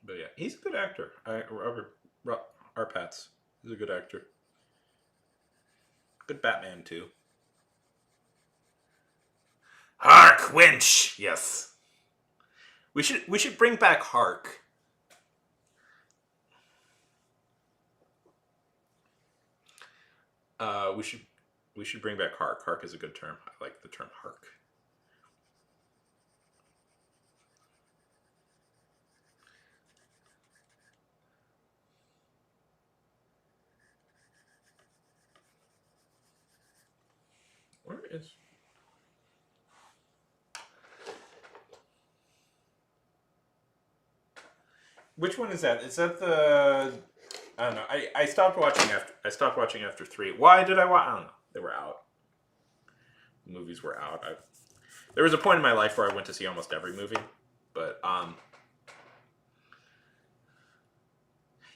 But yeah, he's a good actor. Robert Arpats is a good actor. Good Batman too. Hark, wench! Yes. We should bring back Hark. We should bring back Hark. Hark is a good term. I like the term Hark. Where is... Which one is that? Is that the... I don't know. I stopped watching after 3. Why did I watch? I don't know. They were out. The movies were out. There was a point in my life where I went to see almost every movie, but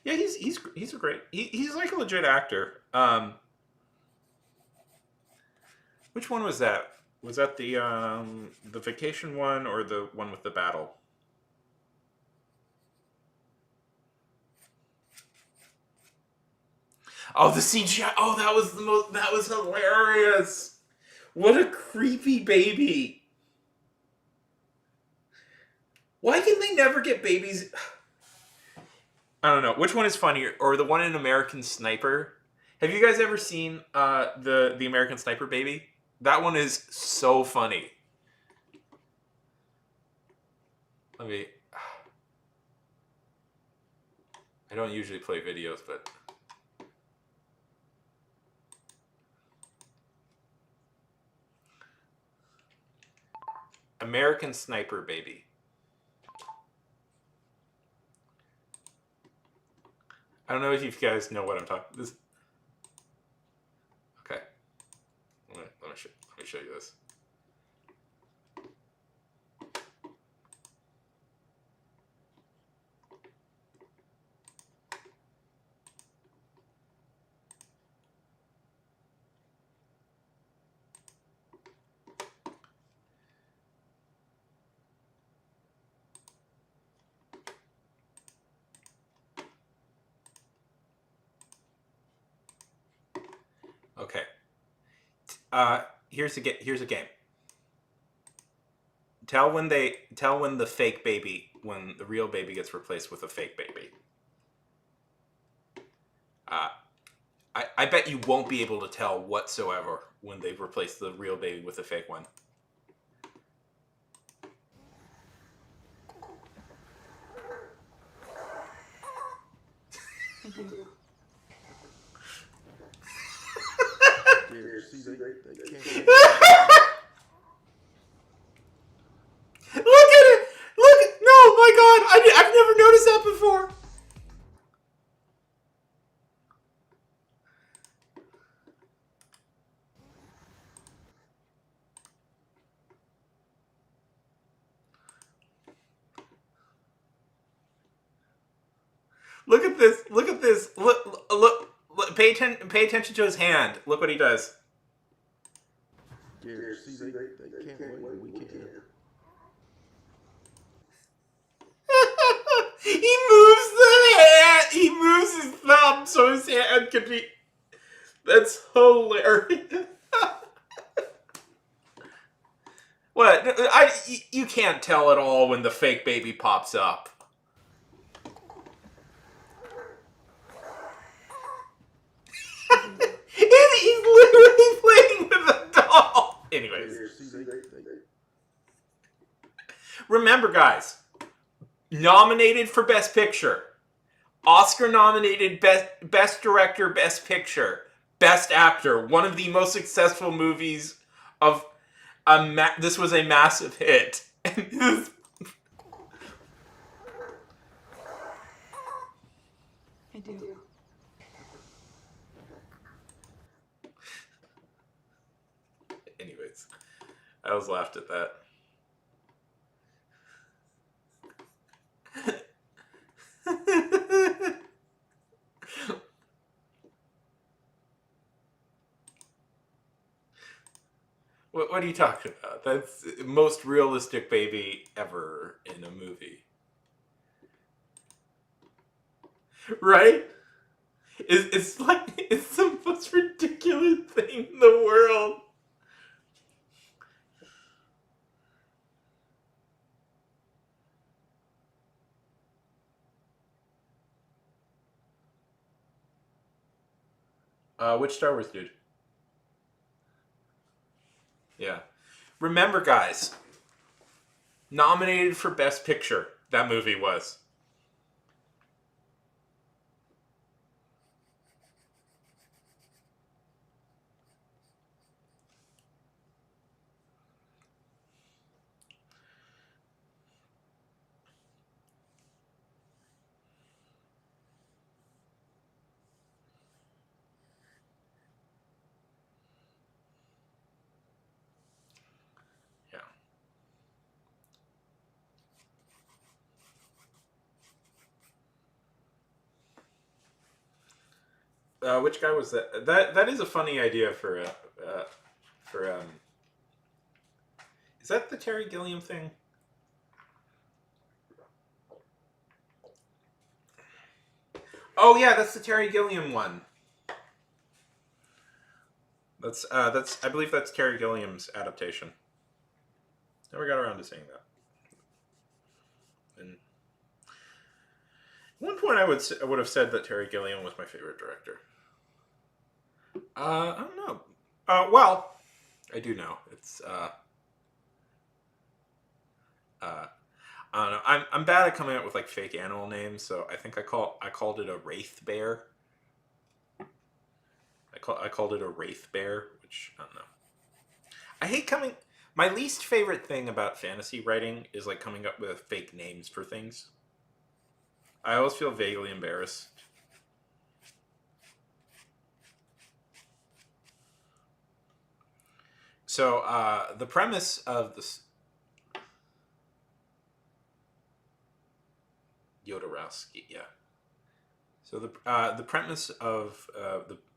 yeah, he's a great. He's like a legit actor. Which one was that? Was that the vacation one or the one with the battle? Oh, the CGI. Oh, that was the most. That was hilarious. What a creepy baby. Why can they never get babies? I don't know. Which one is funnier? Or the one in American Sniper? Have you guys ever seen the American Sniper baby? That one is so funny. Let me. I don't usually play videos, but. American Sniper baby. I don't know if you guys know what I'm talking. This. Okay. Let me show you this. Okay. Here's a game. Tell when the fake baby, when the real baby gets replaced with a fake baby. I bet you won't be able to tell whatsoever when they've replaced the real baby with a fake one. Look at it! Look! No, my God! I've never noticed that before. Look at this! Look at this! Look! Pay attention to his hand. Look what he does. Yeah, see, they can't wait, but we can. He moves the hand. He moves his thumb so his hand can be. That's hilarious. What? You can't tell at all when the fake baby pops up. He's literally playing with a doll. Anyways. Remember, guys. Nominated for Best Picture. Oscar nominated Best Director, Best Picture, Best Actor. One of the most successful movies of this was a massive hit. I do. Anyways, I was laughed at that. What are you talking about? That's the most realistic baby ever in a movie. Right? It's like, it's the most ridiculous thing in the world. Which Star Wars dude? Yeah. Remember, guys. Nominated for Best Picture. That movie was. Which guy was that? That is a funny idea for Is that the Terry Gilliam thing? Oh yeah, that's the Terry Gilliam one. That's I believe that's Terry Gilliam's adaptation. Never got around to saying that. And at one point, I would have said that Terry Gilliam was my favorite director. I don't know. Well, I do know. It's I don't know. I'm bad at coming up with like fake animal names, so I think I called it a wraith bear. I called it a wraith bear, which I don't know. I hate coming. My least favorite thing about fantasy writing is like coming up with fake names for things. I always feel vaguely embarrassed. So the premise of this Jodorowsky, yeah. So the premise of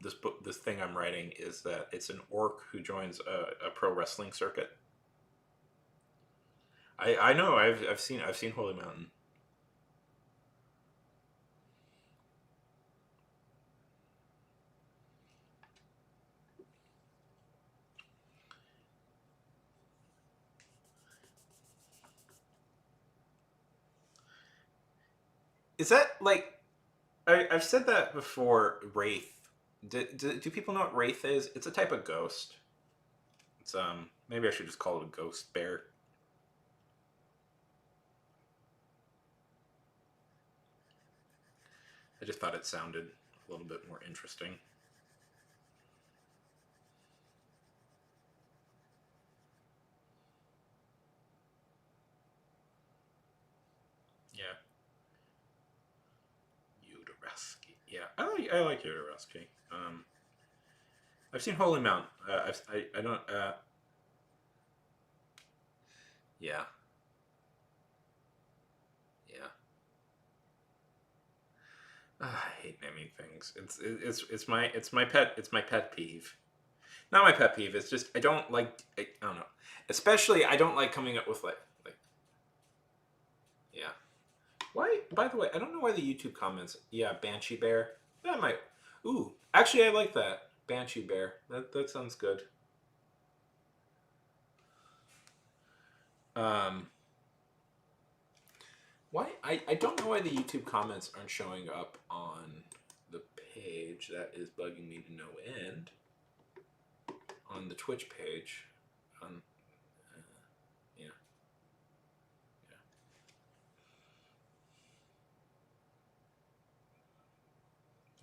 this thing I'm writing is that it's an orc who joins a pro wrestling circuit. I know I've seen Holy Mountain. Is that like I've said that before? Wraith. Do people know what wraith is? It's a type of ghost. It's maybe I should just call it a ghost bear. I just thought it sounded a little bit more interesting. Yeah. Jodorowsky. Yeah, I like Jodorowsky. I've seen Holy Mount. I don't. Yeah. Yeah. I hate naming things. It's my pet peeve. Not my pet peeve. It's just I don't like. I don't know. Especially I don't like coming up with like. Yeah. Why? By the way, I don't know why the YouTube comments. Yeah, Banshee Bear. That might. Ooh, actually, I like that Banshee Bear. That sounds good. Why? I don't know why the YouTube comments aren't showing up on the page. That is bugging me to no end. On the Twitch page. Yeah.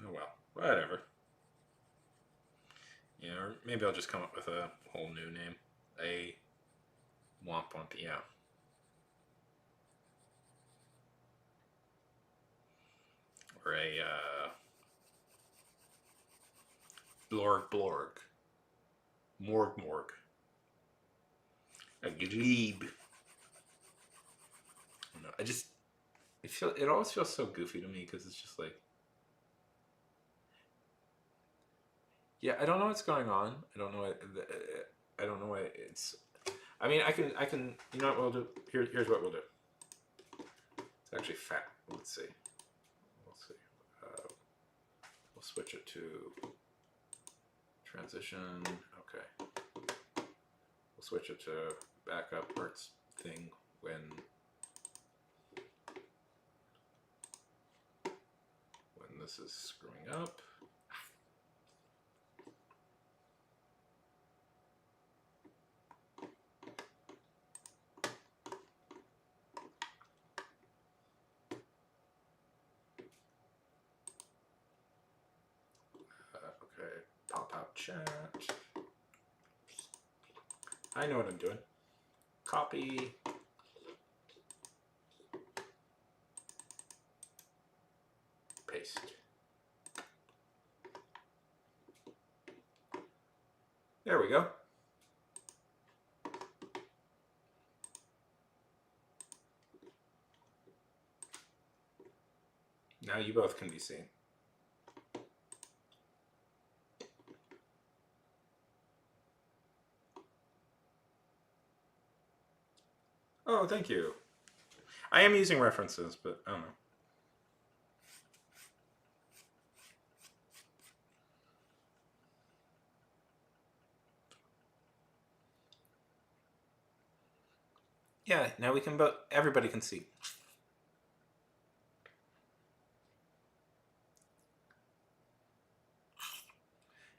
Oh well, whatever. Yeah, or maybe I'll just come up with a whole new name. A Womp Womp, yeah. Or a Blorg Blorg. Morg Morg. A Glebe. I don't know. It always feels so goofy to me because it's just like, yeah, I don't know what's going on. I don't know I don't know why it's. I mean, I can. You know what we'll do? Here's what we'll do. It's actually fat. Let's see. We'll switch it to transition. Okay. We'll switch it to backup parts thing when this is screwing up. Okay, pop-out chat. I know what I'm doing. Copy. Paste. There we go. Now you both can be seen. Oh, thank you. I am using references, but I don't know. Yeah, now we can vote. Everybody can see.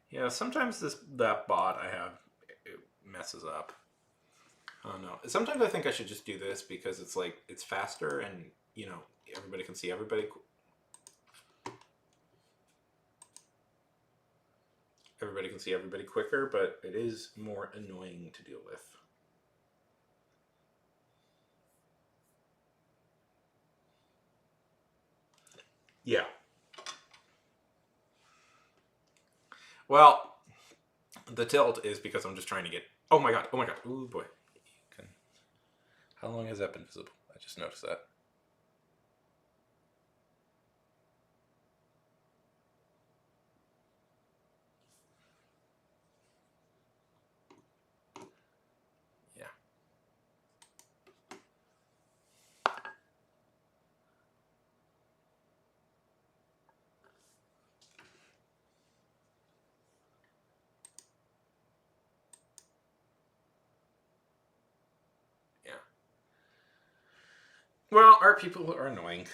Yeah, sometimes that bot I have, it messes up. I don't know. Sometimes I think I should just do this because it's like it's faster and everybody can see everybody. Everybody can see everybody quicker, but it is more annoying to deal with. Yeah. Well, the tilt is because I'm just trying to get. Oh my god! Oh my god! Ooh boy! How long has that been visible? I just noticed that. Yeah. Yeah. Well, art people are annoying.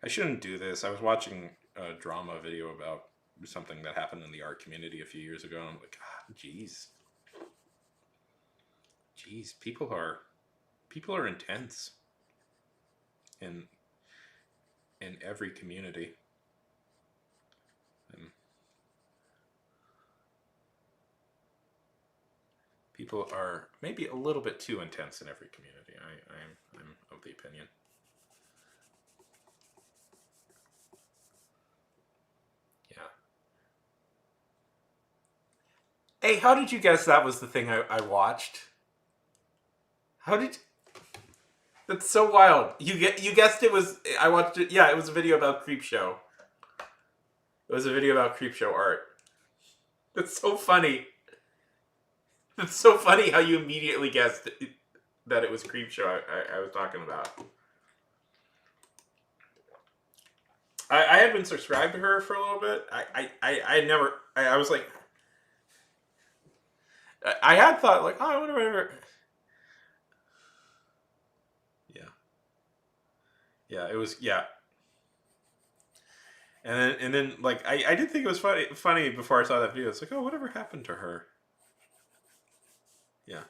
I shouldn't do this. I was watching a drama video about something that happened in the art community a few years ago, and I'm like, jeez. Jeez, people are intense in every community. And people are maybe a little bit too intense in every community. I'm of the opinion. Yeah. Hey, how did you guess that was the thing I watched? How did? That's so wild. You guessed it was. I watched it. Yeah, it was a video about Creepshow. It was a video about Creepshow art. That's so funny. It's so funny how you immediately guessed that it was Creepshow I was talking about. I had been subscribed to her for a little bit. I never. I was like. I had thought, like, oh, I wonder whatever. Yeah. Yeah, it was. Yeah. And then like, I did think it was funny before I saw that video. It's like, oh, whatever happened to her? Yeah.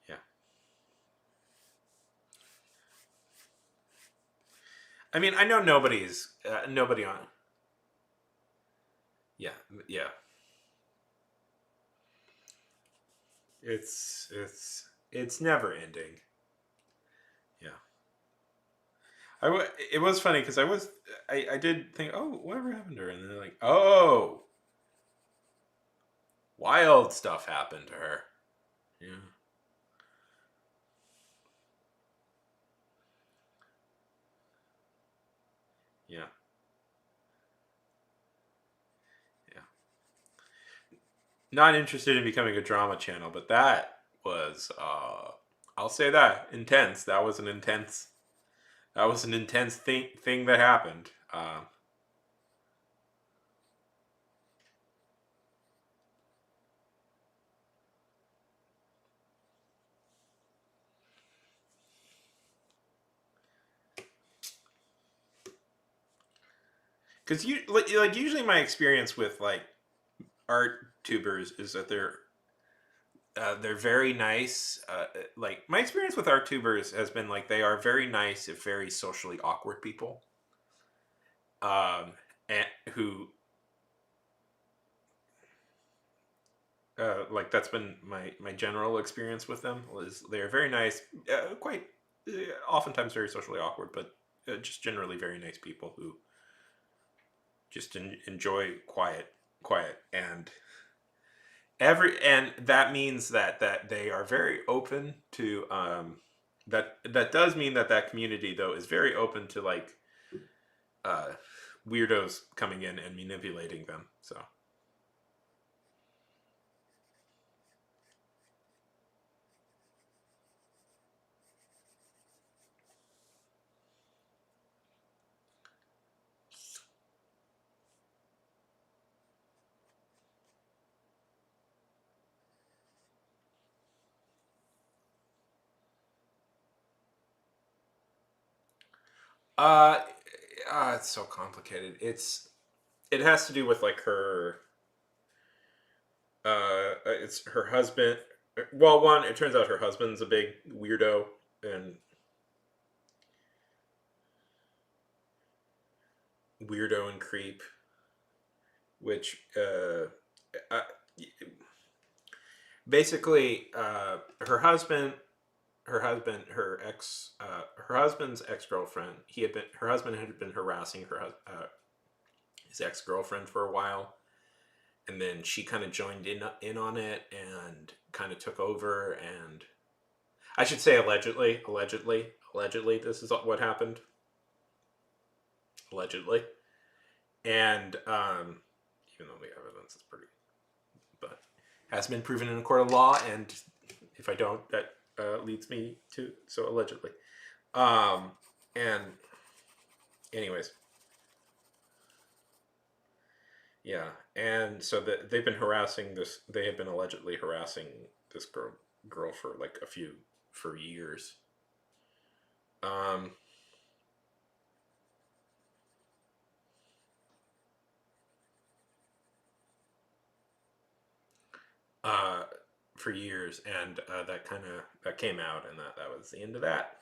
Yeah. I mean, I know nobody on. Yeah, yeah. It's never ending. Yeah. It was funny because I did think, oh, whatever happened to her, and then they're like, oh, wild stuff happened to her. Yeah. Yeah. Yeah. Not interested in becoming a drama channel, but that was I'll say that intense. That was an intense thing that happened. Because like usually my experience with like art tubers is that they're very nice. Like my experience with art tubers has been like they are very nice if very socially awkward people. And who like that's been my general experience with them was they're very nice, quite oftentimes very socially awkward, but just generally very nice people who just enjoy quiet and that means that they are very open to that does mean that community though is very open to like uh weirdos coming in and manipulating them. So Uh, it's so complicated. It has to do with like her. It's her husband. Well, one, it turns out her husband's a big weirdo and creep, which uh, basically her husband's ex-girlfriend, her husband had been harassing his ex-girlfriend for a while, and then she kind of joined in on it and kind of took over. And I should say allegedly this is what happened, allegedly. And even though the evidence is pretty, but has been proven in a court of law, and if I don't, that leads me to, so allegedly. And anyways, yeah, and so they've been harassing this. They have been allegedly harassing this girl for like for years. Um, uh, for years, and that came out, and that was the end of that.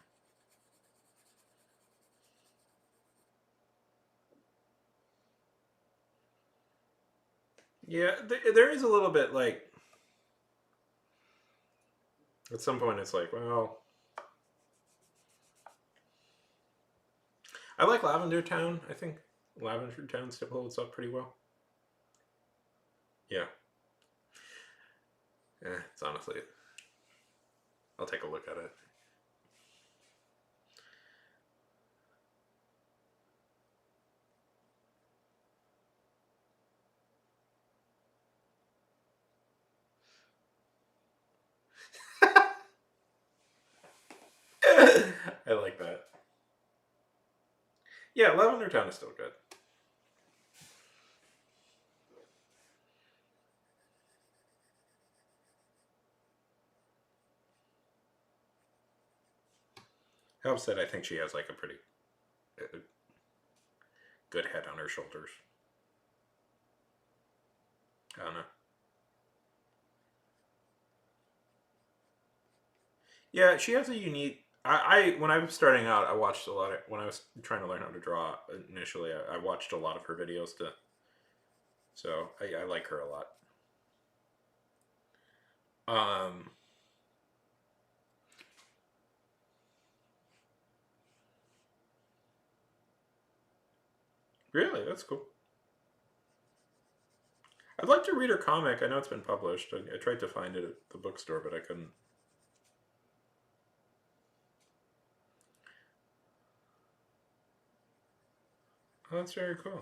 Yeah, there is a little bit like at some point it's like, well, I like Lavender Town. I think Lavender Town still holds up pretty well. Yeah, it's honestly, I'll take a look at it. I like that. Yeah, Lavender Town is still good. Helps that I think she has like a pretty uh, good head on her shoulders. I don't know. Yeah, she has a unique. When I was starting out, I watched a lot of when I was trying to learn how to draw initially. I watched a lot of her videos so I like her a lot. Um, really, that's cool. I'd like to read her comic. I know it's been published. I tried to find it at the bookstore, but I couldn't. Oh, that's very cool.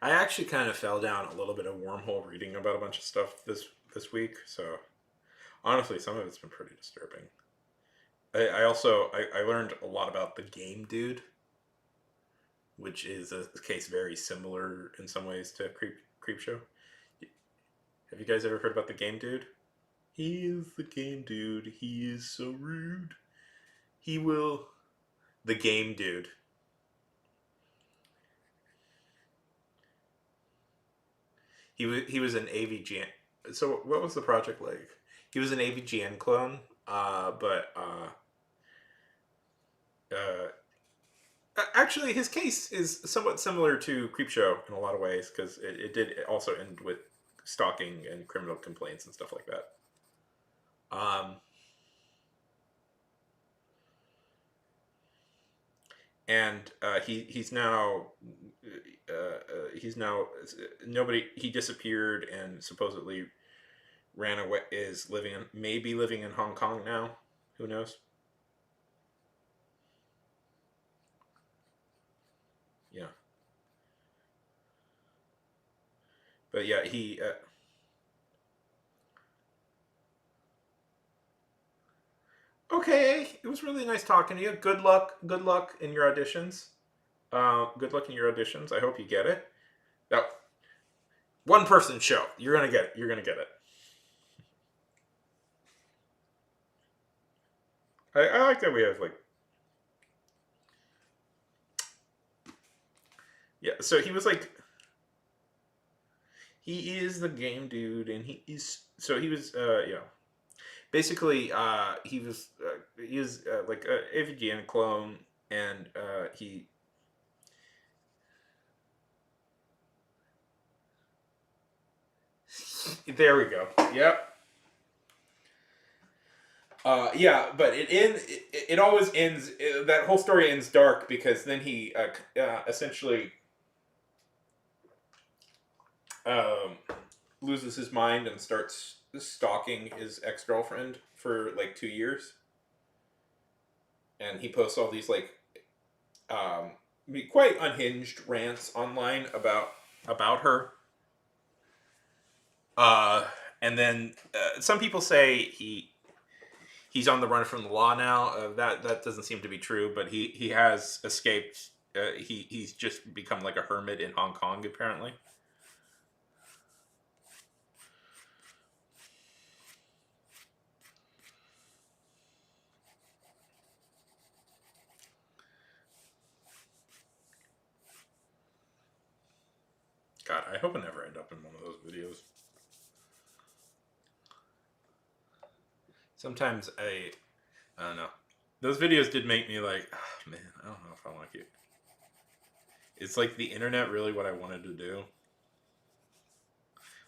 I actually kind of fell down a little bit of wormhole reading about a bunch of stuff this week. So honestly, some of it's been pretty disturbing. I also I learned a lot about the Game Dude, which is a case very similar in some ways to Creepshow. Have you guys ever heard about the Game Dude? He is the Game Dude. He is so rude. He will. The Game Dude. He was an AVGN. So what was the project like? He was an AVGN clone, but uh, actually his case is somewhat similar to Creepshow in a lot of ways because it did also end with stalking and criminal complaints and stuff like that. Um, and he's now nobody. He disappeared and supposedly ran away. Is maybe living in Hong Kong now. Who knows? Yeah. But yeah, he. Okay, it was really nice talking to you. Good luck. Good luck in your auditions. Good luck in your auditions. I hope you get it. Now, one person show. You're gonna get it. You're gonna get it. I like that we have like. Yeah, so he was like. He is the game dude, and he is. So he was, basically, he was like a AVGN clone, and he. There we go. Yep. Yeah, but it always ends. That whole story ends dark because then he essentially um, loses his mind and starts stalking his ex girlfriend for like 2 years, and he posts all these like um, quite unhinged rants online about her. Uh, and then some people say he's on the run from the law now. That doesn't seem to be true, but he has escaped. He's just become like a hermit in Hong Kong apparently. God, I hope I never end up in one of those videos. Sometimes I don't know. Those videos did make me like, oh, man, I don't know if I like it. It's like the internet really what I wanted to do.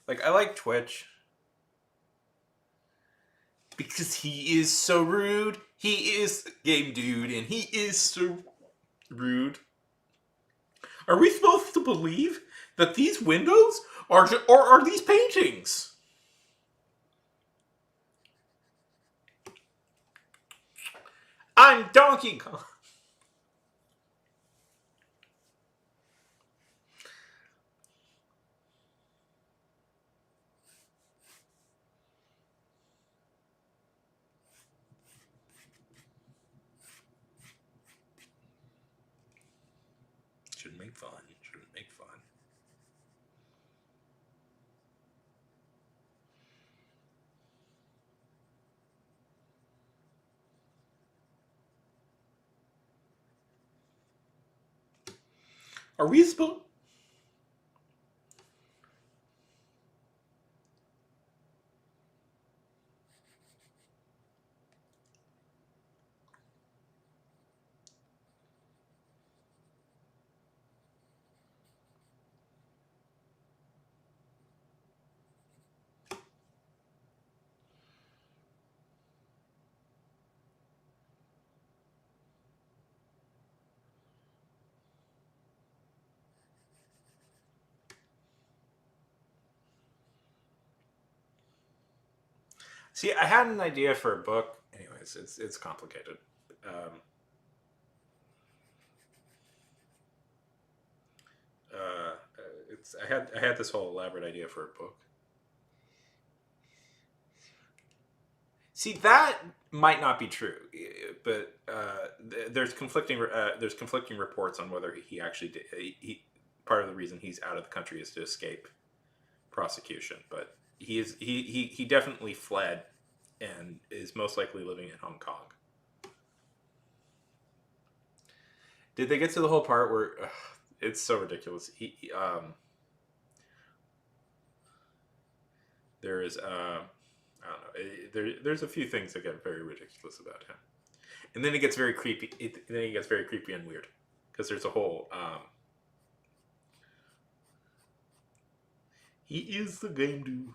Like I like Twitch because he is so rude. He is the game dude, and he is so rude. Are we supposed to believe that these windows are these paintings? I'm Donkey Kong. Shouldn't make fun. Shouldn't make fun. Are we supposed? See, I had an idea for a book. Anyways, it's complicated. Um, I had this whole elaborate idea for a book. See, that might not be true, but there's conflicting reports on whether he actually did. Part of the reason he's out of the country is to escape prosecution, but he definitely fled and is most likely living in Hong Kong. Did they get to the whole part where it's so ridiculous? There is I don't know. There's a few things that get very ridiculous about him, and then it gets very creepy. Then he gets very creepy and weird because there's a whole. He is the game dude.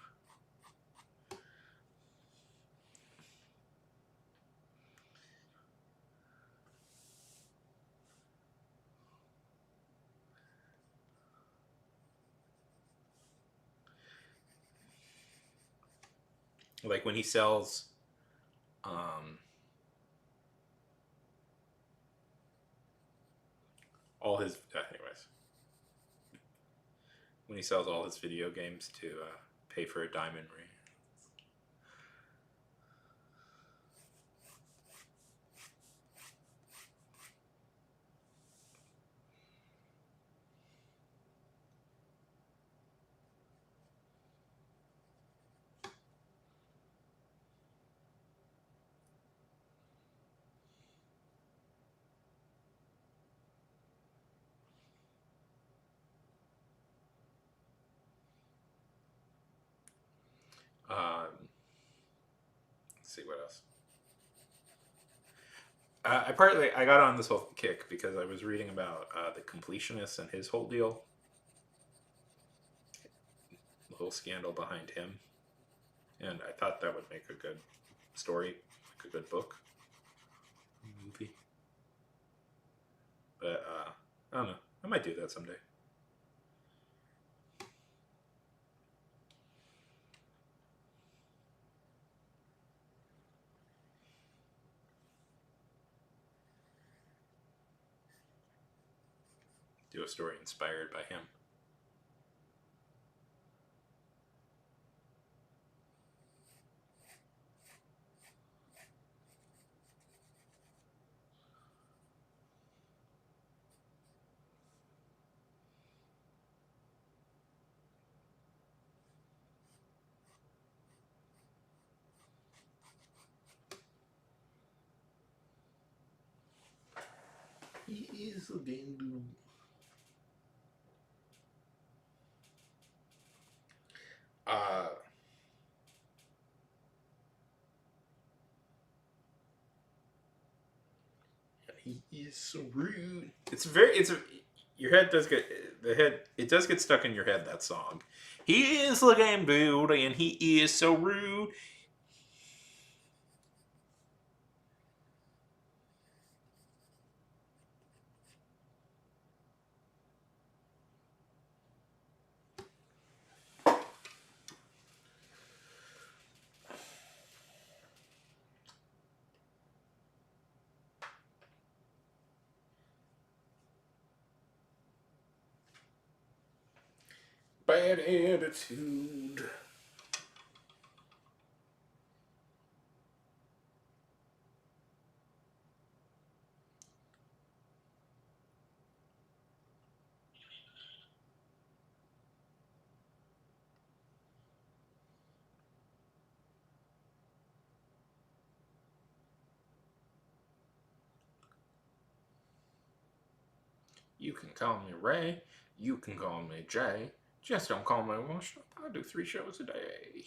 Like when he sells, all his anyways. when he sells all his video games to pay for a diamond ring. Let's see what else. I got on this whole kick because I was reading about the completionist and his whole deal. The whole scandal behind him. And I thought that would make a good story, like a good book, movie. But I don't know. I might do that someday. Do a story inspired by him. He is a game dude. He is so rude. Your head does get it does get stuck in your head, that song. He is the game dude and he is so rude. Bad attitude. You can call me Ray. You can call me Jay. Just don't call me Washed. I do 3 shows a day.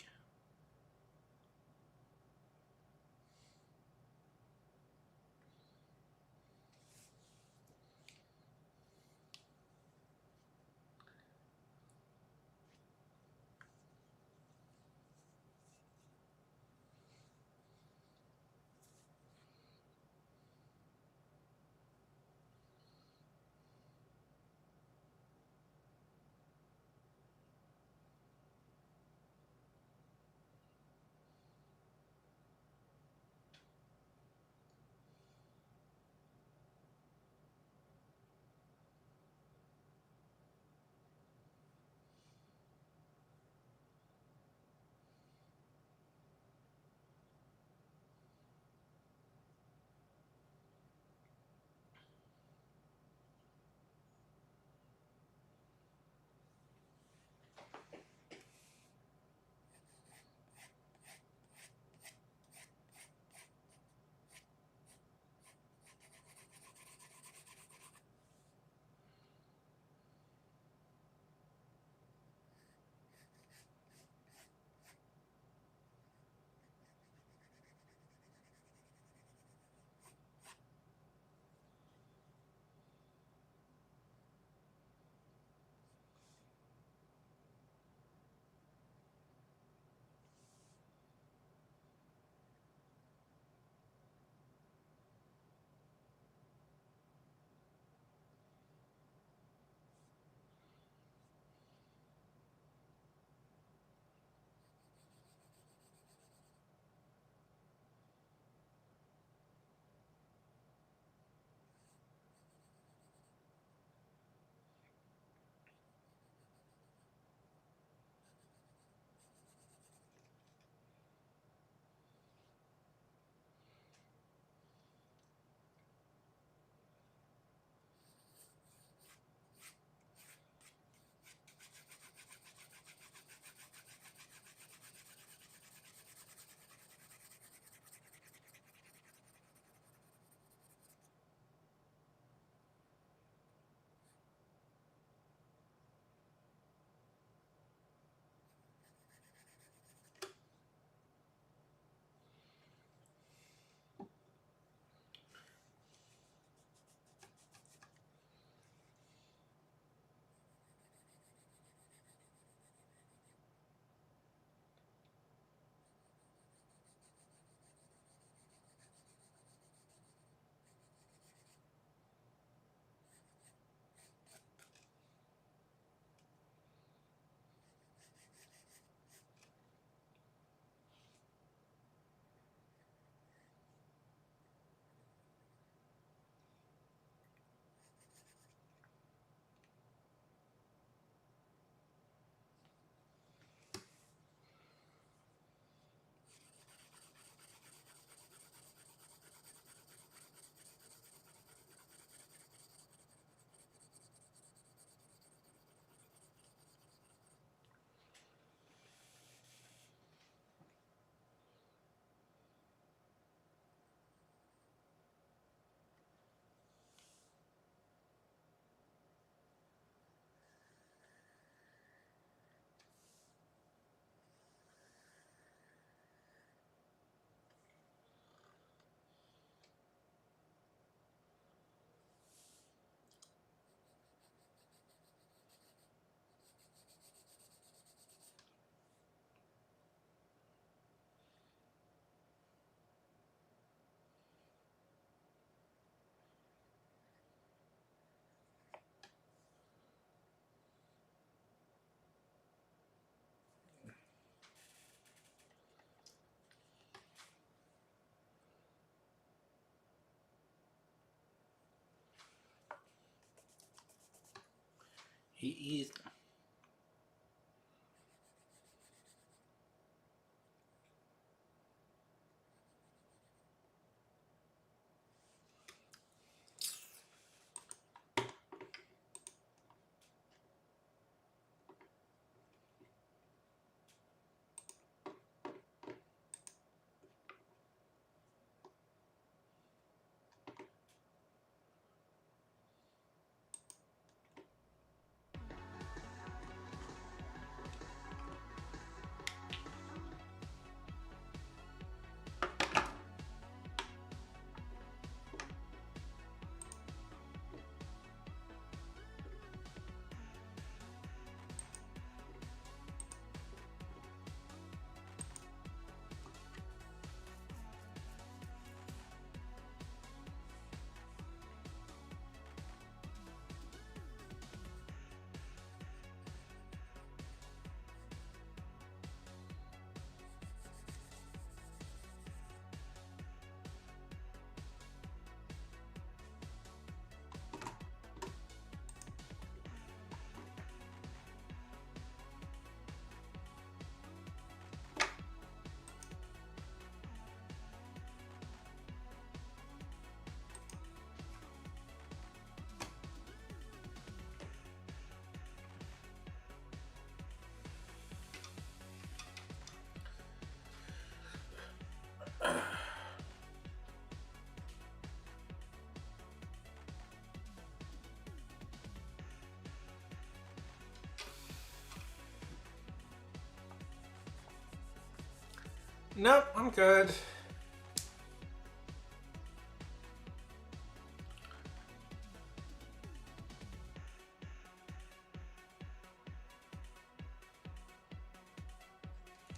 He's nope. I'm good.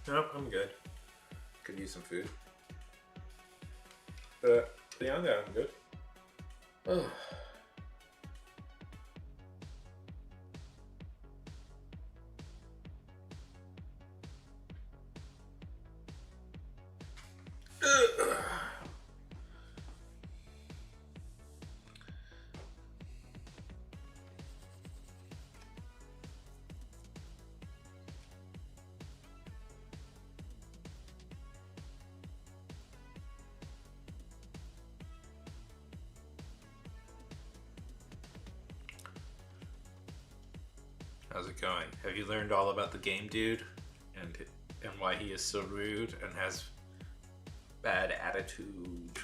Nope, I'm good. Could use some food. But beyond that, I'm good. Ugh. How's it going? Have you learned all about the game dude and why he is so rude and has bad attitude?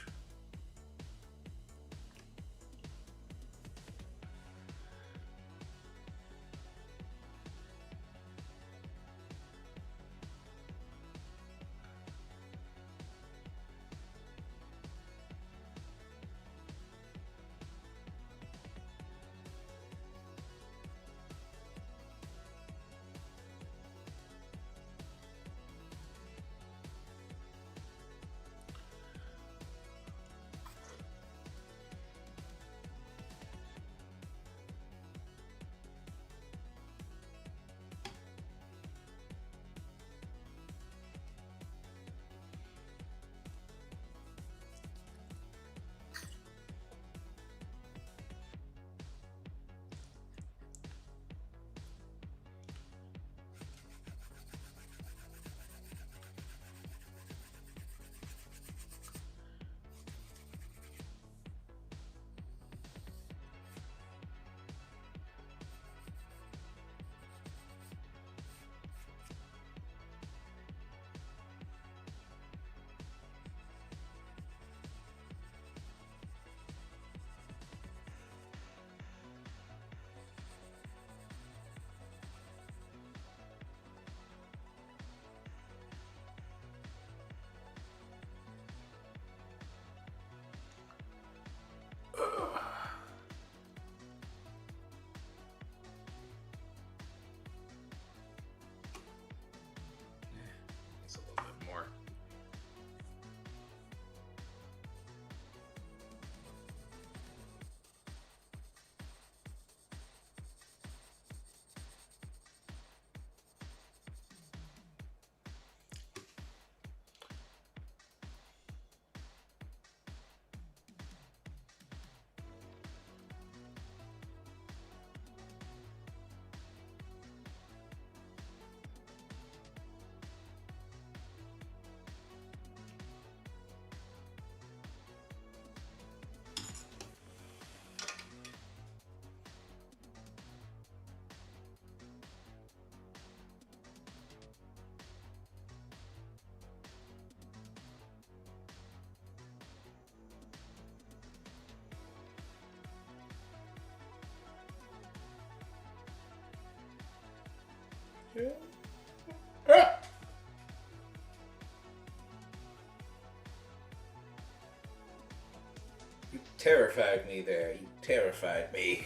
You terrified me there. You terrified me.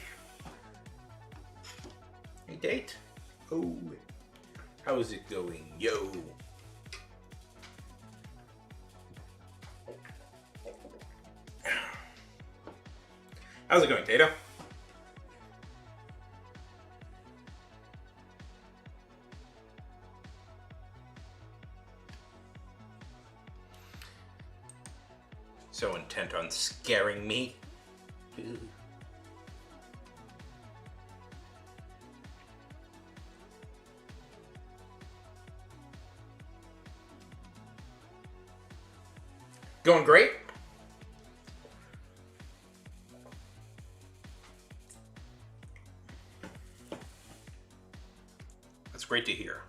Hey, date. Oh. How's it going? Yo. How's it going, Tato? So intent on scaring me. Ew. Going great? That's great to hear.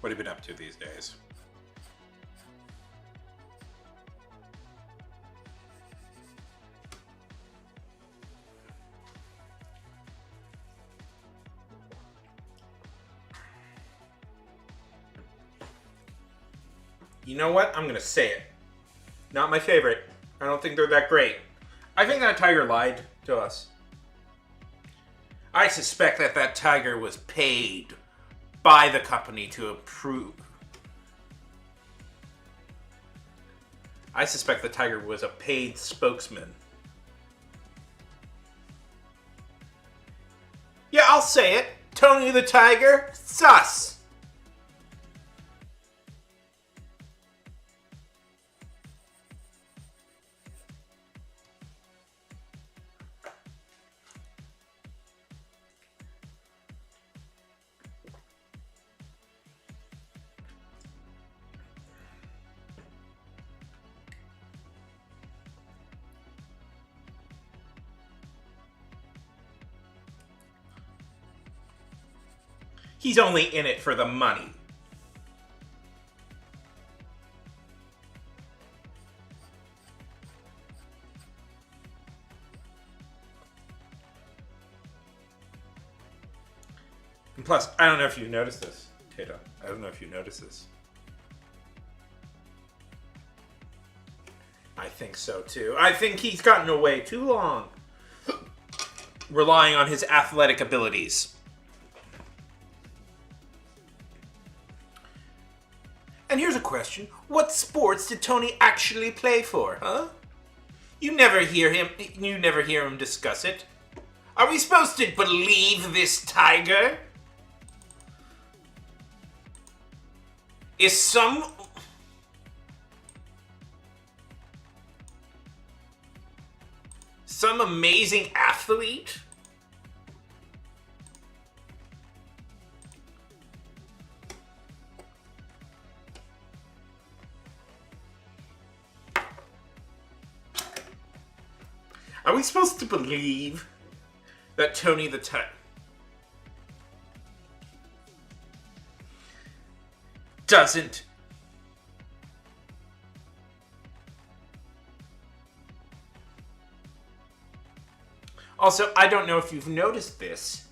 What have you been up to these days? You know what? I'm gonna say it. Not my favorite. I don't think they're that great. I think that tiger lied to us. I suspect that that tiger was paid by the company to approve. I suspect the tiger was a paid spokesman. Yeah, I'll say it. Tony the Tiger, sus. He's only in it for the money. And plus, I don't know if you noticed this, Tato. I don't know if you noticed this. I think so too. I think he's gotten away too long, relying on his athletic abilities. And here's a question. What sports did Tony actually play for, huh? You never hear him discuss it. Are we supposed to believe this tiger? Is some amazing athlete? Are we supposed to believe that Tony the Tiger doesn't Also, I don't know if you've noticed this,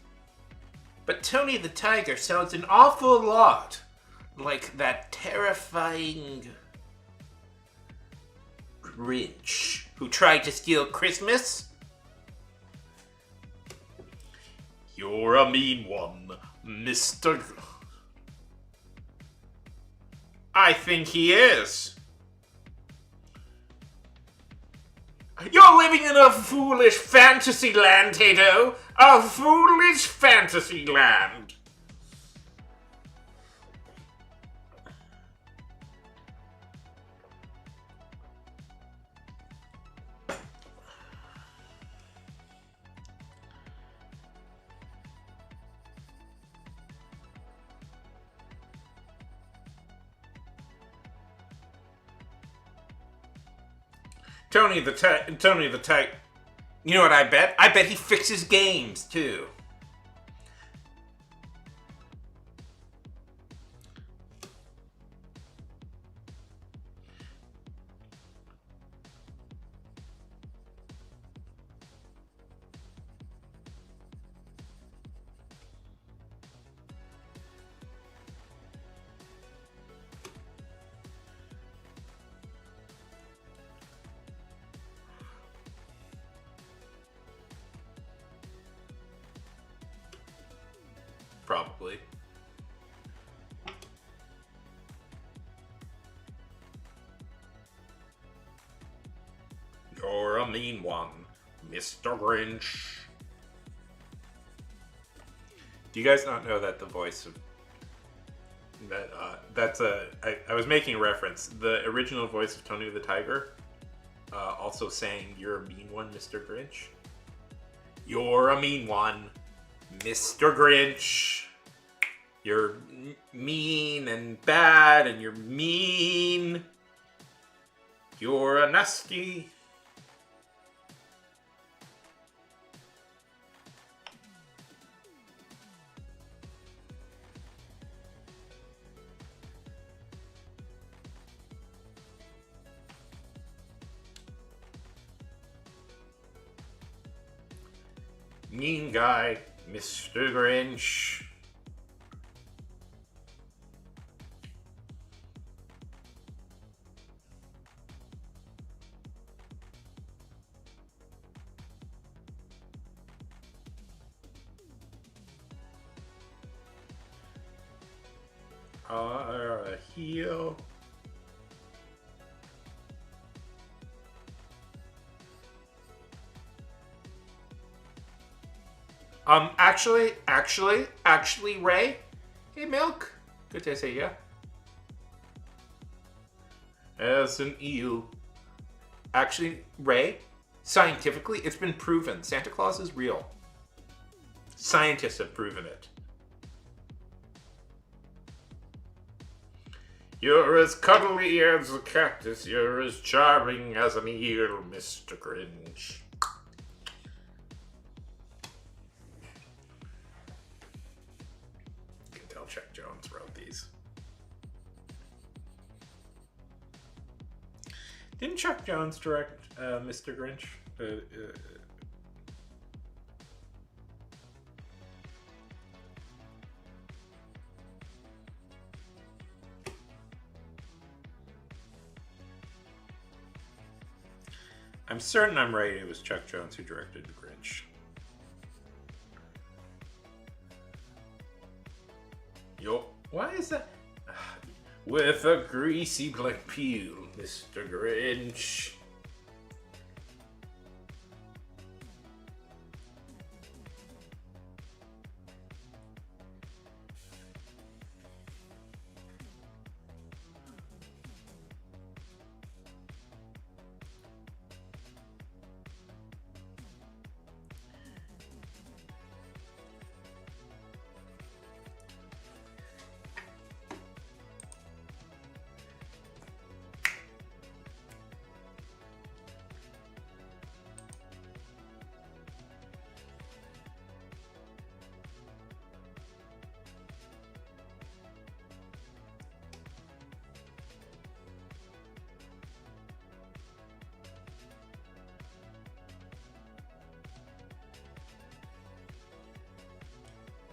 but Tony the Tiger sounds an awful lot like that terrifying Grinch who tried to steal Christmas. You're a mean one, Mr. I think he is. You're living in a foolish fantasy land, Tato. A foolish fantasy land. Tony the Tiger. You know what I bet? I bet he fixes games, too. Probably. You're a mean one, Mr. Grinch. Do you guys not know that the voice of I was making a reference. The original voice of Tony the Tiger also saying, "You're a mean one, Mr. Grinch." You're a mean one, Mr. Grinch. You're mean and bad, and you're mean. You're a nasty. Mean guy, Mr. Grinch. Are a heel. Actually, Ray. Hey, Milk. Good to see ya. As an eel. Actually, Ray, scientifically, it's been proven. Santa Claus is real. Scientists have proven it. You're as cuddly as a cactus. You're as charming as an eel, Mr. Grinch. You can tell Chuck Jones wrote these. Didn't Chuck Jones direct Mr. Grinch? I'm certain I'm right. It was Chuck Jones who directed The Grinch. Yo, why is that? With a greasy black peel, Mr. Grinch.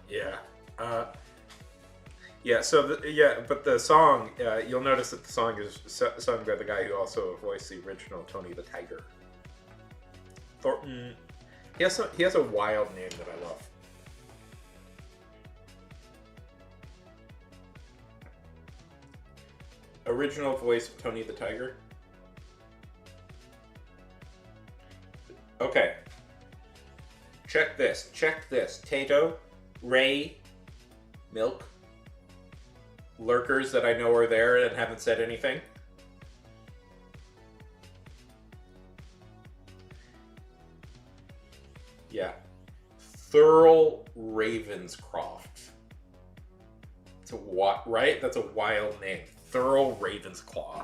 Yeah. But the song, you'll notice that the song is sung by the guy who also voiced the original Tony the Tiger. Thornton. He has a wild name that I love. Original voice of Tony the Tiger. Okay. Check this. Tato, Ray, Milk, lurkers that I know are there and haven't said anything. Yeah. Thurl Ravenscroft. It's a right? That's a wild name. Thurl Ravensclaw.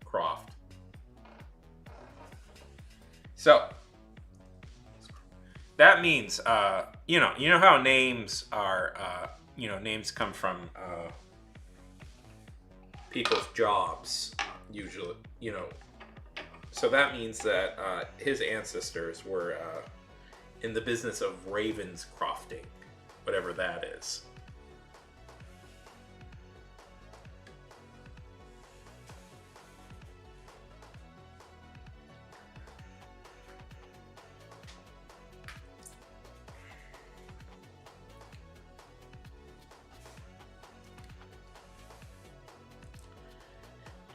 Croft. So that means, you know how names are, names come from people's jobs, usually, So that means that his ancestors were in the business of ravenscrofting, whatever that is.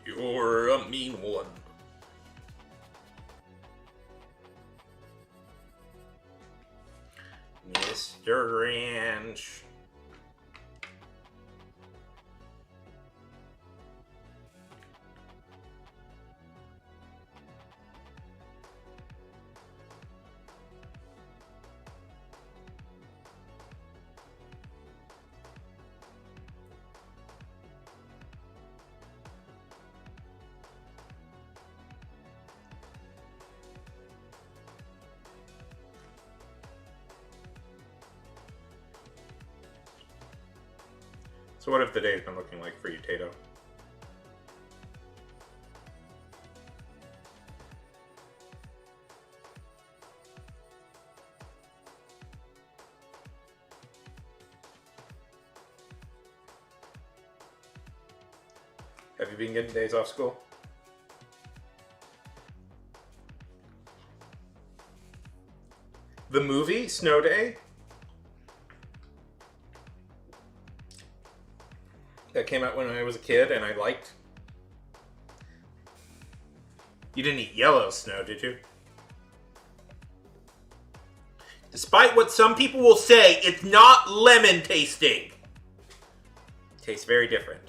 You're a mean one. Mr. Ranch. So what have the days been looking like for you, Tato? Have you been getting days off school? The movie, Snow Day? That came out when I was a kid and I liked. You didn't eat yellow snow, did you? Despite what some people will say, it's not lemon tasting. It tastes very different.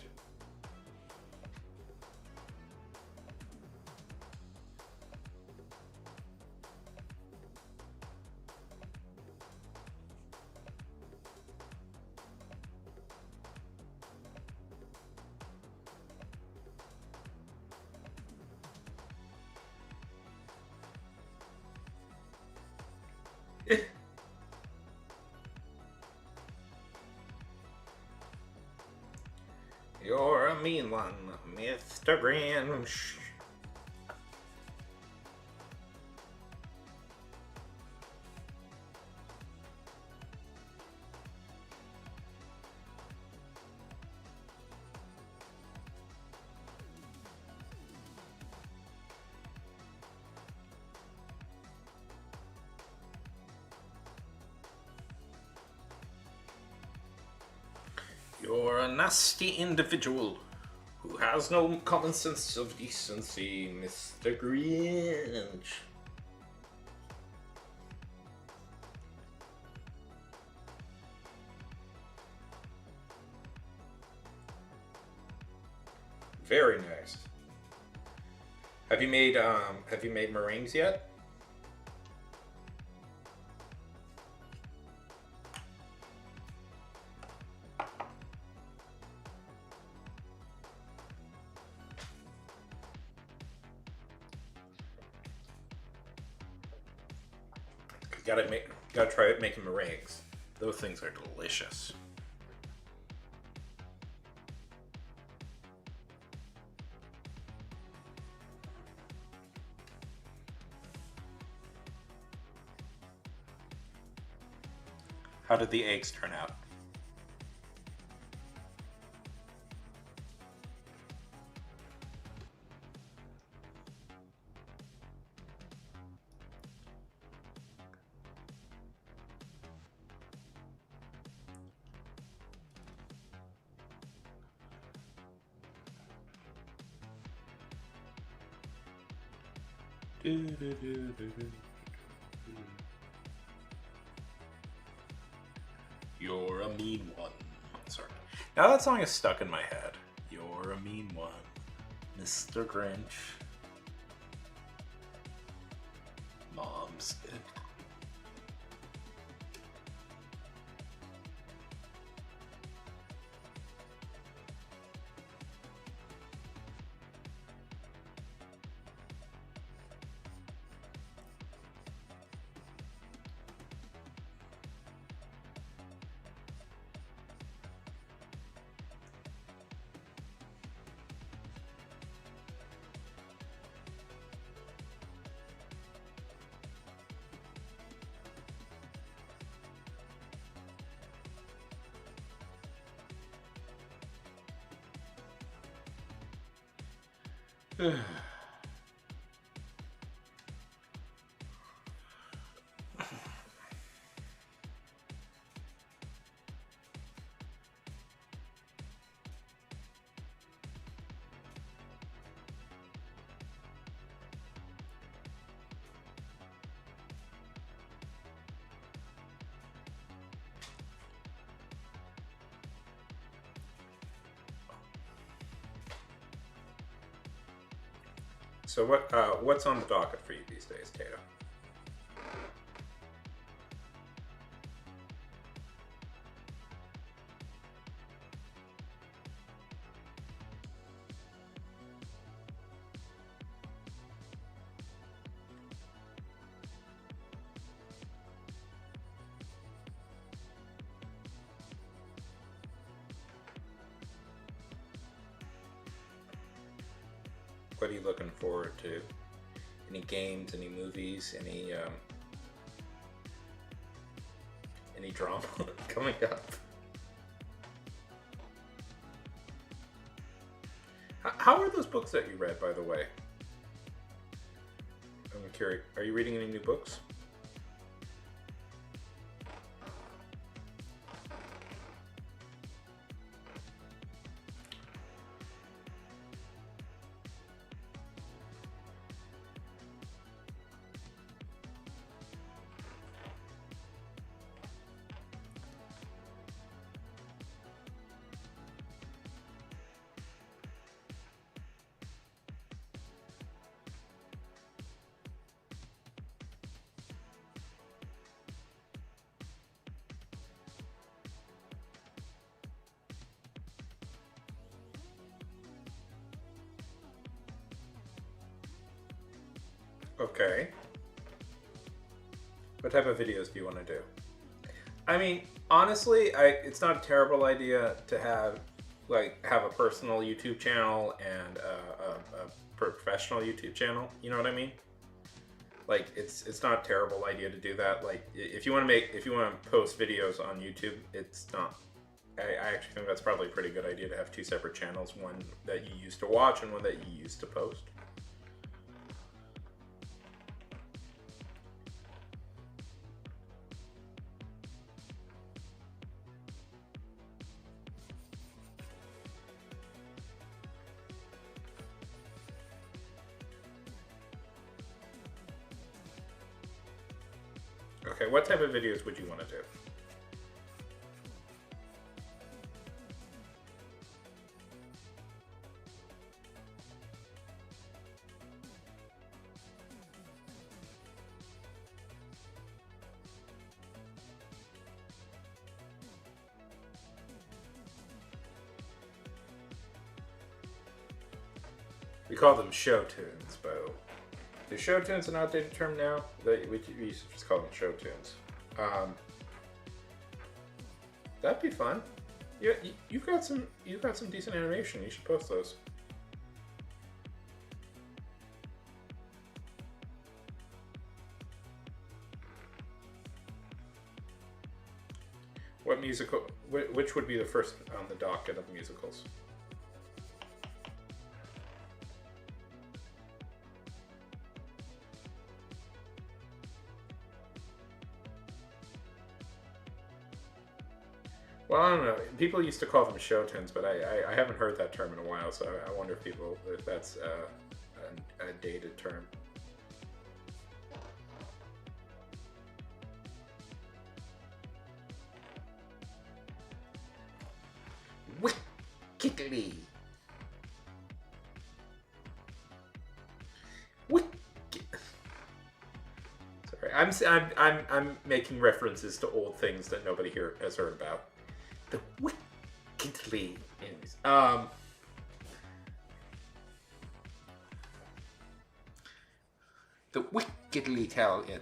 You're a mean one, Mr. Grinch. You're a nasty individual who has no common sense of decency, Mr. Grinch. Very nice. Have you made meringues yet? Gotta try it making meringues. Those things are delicious. How did the eggs turn out? You're a mean one. Sorry. Now that song is stuck in my head. You're a mean one, Mr. Grinch. Mom's dead. So what's on the docket for you these days, Tato? What are you looking forward to? Any games, any movies, any drama coming up? How are those books that you read, by the way? I'm curious. Are you reading any new books? Okay. What type of videos do you want to do? I mean, honestly, it's not a terrible idea to have a personal YouTube channel and a professional YouTube channel. You know what I mean? Like, it's not a terrible idea to do that. Like, if you want to post videos on YouTube, it's not. I actually think that's probably a pretty good idea to have two separate channels, one that you use to watch and one that you use to post. Okay, what type of videos would you want to do? We call them show tunes, Bo. Is show tunes an outdated term now? We used to just call them show tunes. That'd be fun. Yeah, you've got some decent animation. You should post those. What musical? Which would be the first on the docket of musicals? Well, I don't know. People used to call them show tunes, but I haven't heard that term in a while, so I wonder if that's a dated term. Wickedly. Sorry, I'm making references to old things that nobody here has heard about. The wickedly is the wickedly talented.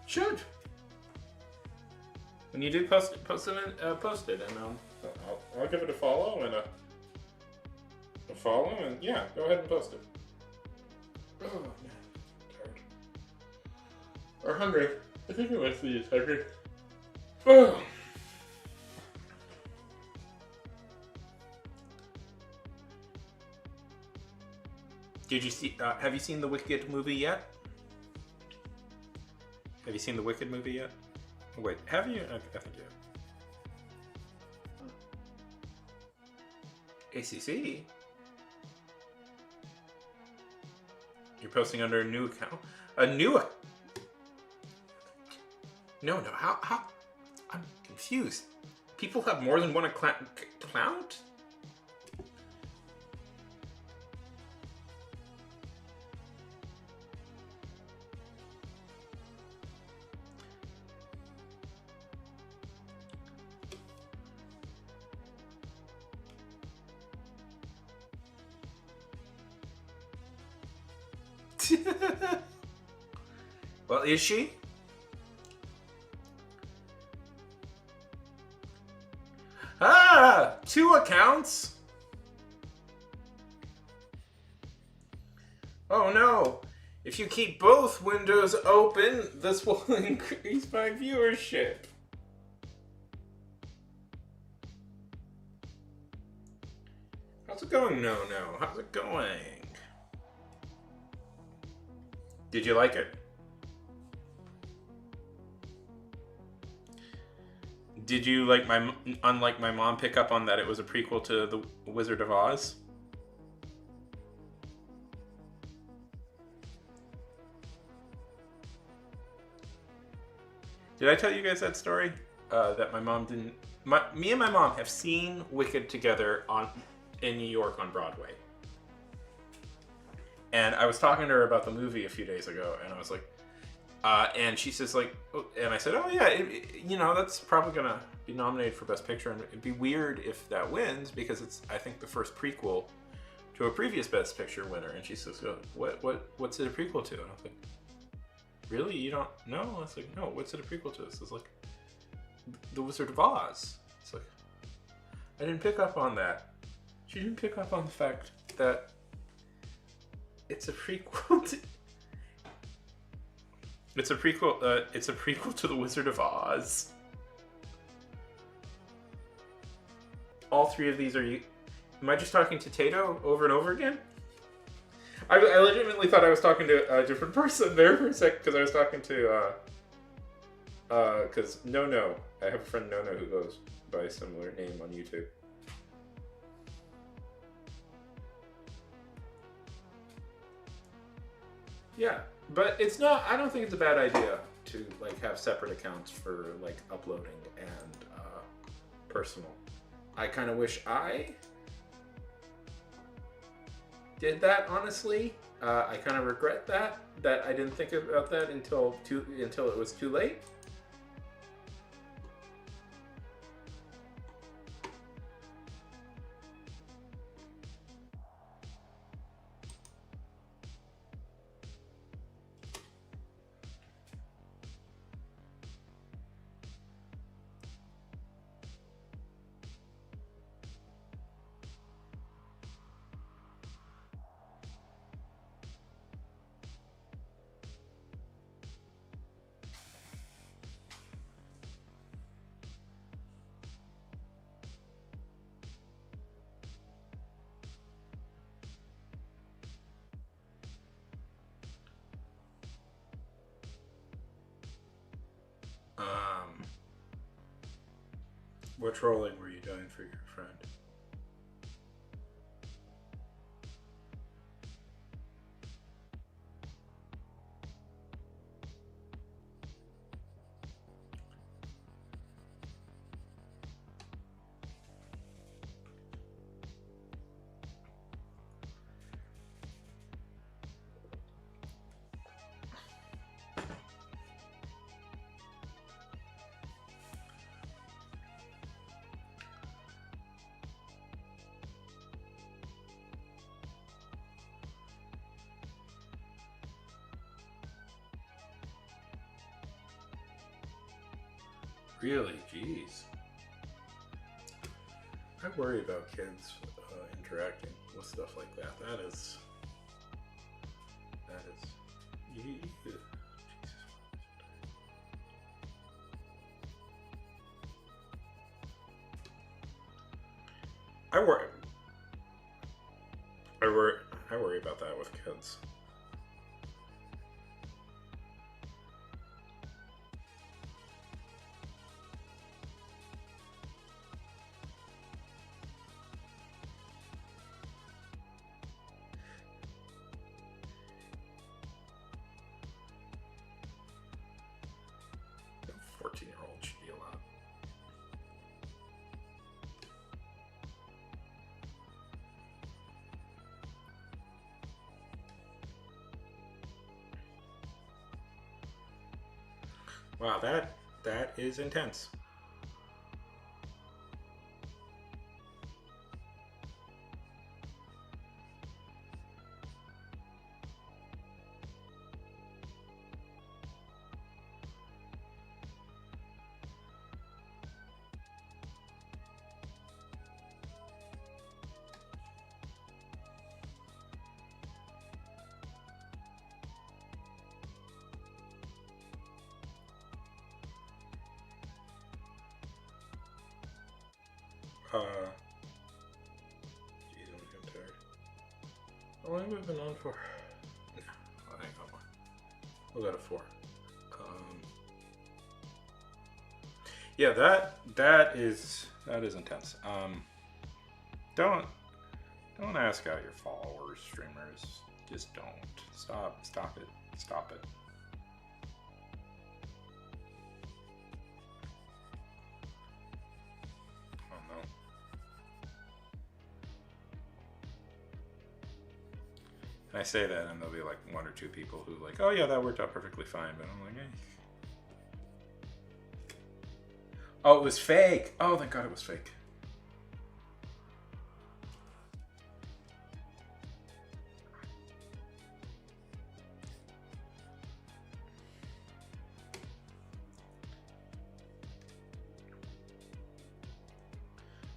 Should. When you do post it, and I'll give it a follow and a follow, and yeah, go ahead and post it. Oh man, tired. Or hungry. I think I might see hungry. Oh. Did you see? Have you seen the Wicked movie yet? Have you seen the Wicked movie yet? Wait, have you? I think you have. ACC? You're posting under a new account? A new? No. How? I'm confused. People have more than one account? Well, is she? Ah! 2 accounts? Oh no! If you keep both windows open, this will increase my viewership. How's it going? No. How's it going? Did you like it? Did you, like unlike my mom, pick up on that it was a prequel to The Wizard of Oz? Did I tell you guys that story? That my mom didn't... me and my mom have seen Wicked together in New York on Broadway. And I was talking to her about the movie a few days ago, and I was like, and she says like, oh, and I said, oh yeah, that's probably gonna be nominated for Best Picture, and it'd be weird if that wins because it's, I think, the first prequel to a previous Best Picture winner. And she says, oh, what's it a prequel to? And I was like, really? You don't know? I was like, no, what's it a prequel to? This is like The Wizard of Oz. It's like, I didn't pick up on that. She didn't pick up on the fact that it's a prequel to... It's a prequel to The Wizard of Oz. All 3 of these are you. Am I just talking to Tato over and over again? I legitimately thought I was talking to a different person there for a sec, because I was talking to because No. I have a friend No who goes by a similar name on YouTube. Yeah, but it's not. I don't think it's a bad idea to like have separate accounts for like uploading and personal. I kind of wish I did that. Honestly, I kind of regret that I didn't think about that until it was too late. What trolling were you doing for your friend? Really? Jeez. I worry about kids in interacting with stuff like that. That is. Jesus. I worry about that with kids. A 14-year-old should be allowed. Wow, that is intense. Geez, I'm tired. How long have we been on for? No, I think no more. We'll go to 4. Yeah, that is intense. Don't ask out your followers, streamers. Just don't. Stop it. Stop it. Oh no. And I say that, and there'll be like 1 or 2 people who like, oh yeah, that worked out perfectly fine. But I'm like, hey. Oh, it was fake. Oh, thank God it was fake.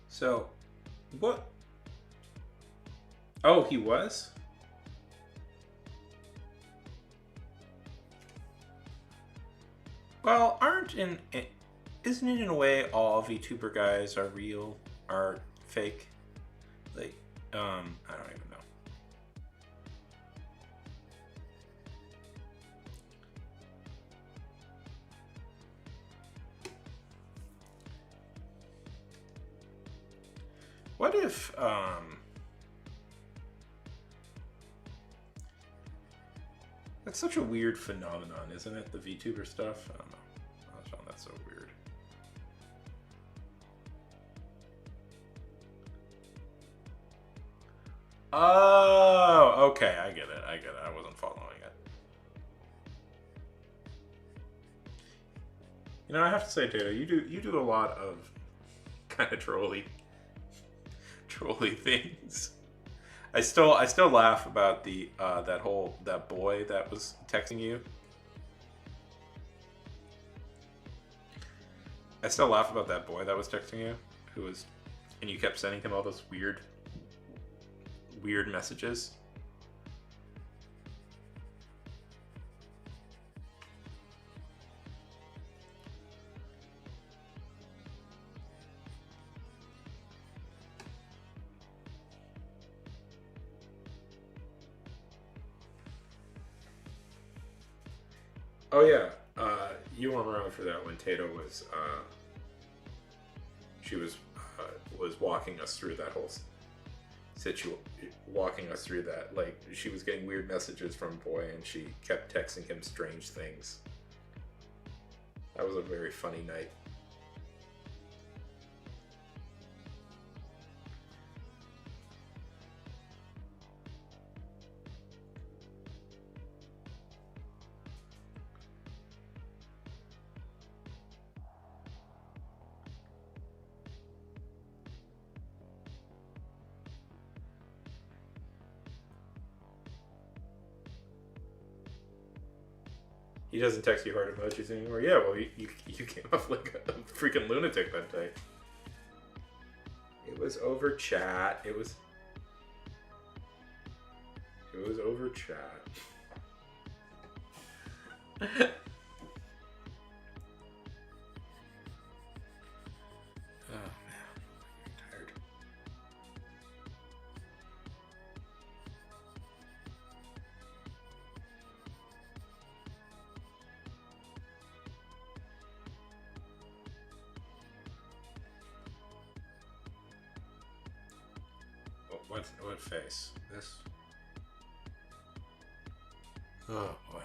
So, what? Oh, he was? Well, isn't it in a way all VTuber guys are real, are fake? Like, I don't even know. What if, that's such a weird phenomenon, isn't it? The VTuber stuff? I don't know. I found that so weird. Oh, okay, I get it. I wasn't following it. You know, I have to say, Data, you do a lot of kind of trolly things. I still laugh about the that boy that was texting you. I still laugh about that boy that was texting you, and you kept sending him all those weird messages. Oh yeah, you weren't around for that when Tato was she was walking us through that whole walking us through that. Like, she was getting weird messages from boy, and she kept texting him strange things. That was a very funny night. He doesn't text you heart emojis anymore. Yeah, well, you came off like a freaking lunatic that day. It was over chat. It was It was over chat. Oh man, I'm tired. What face? This? Oh boy.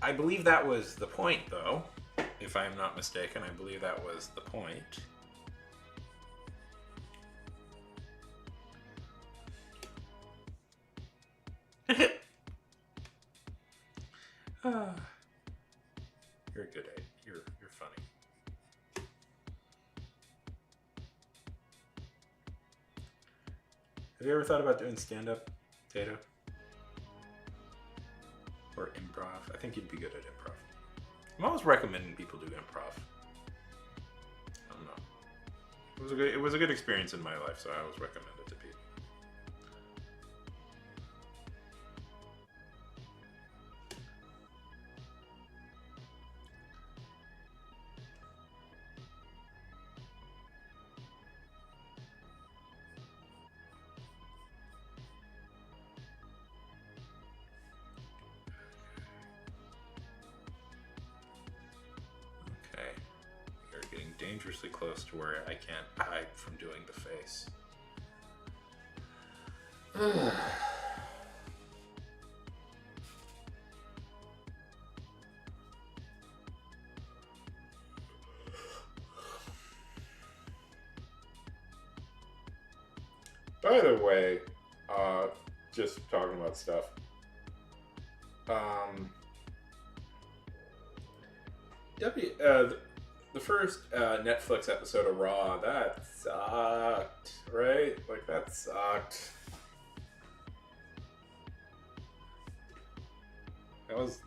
I believe that was the point, though. If I am not mistaken, I believe that was the point. Ah. You're a good egg. You're funny. Have you ever thought about doing stand-up, Tato? Or improv? I think you'd be good at improv. I'm always recommending people do improv. I don't know. It was a good experience in my life, so I always recommend it to people. Okay. You're getting dangerously close to where I can't hide from doing the face. By the way, just talking about stuff. The first Netflix episode of Raw, that sucked, right? Like, that sucked. That was...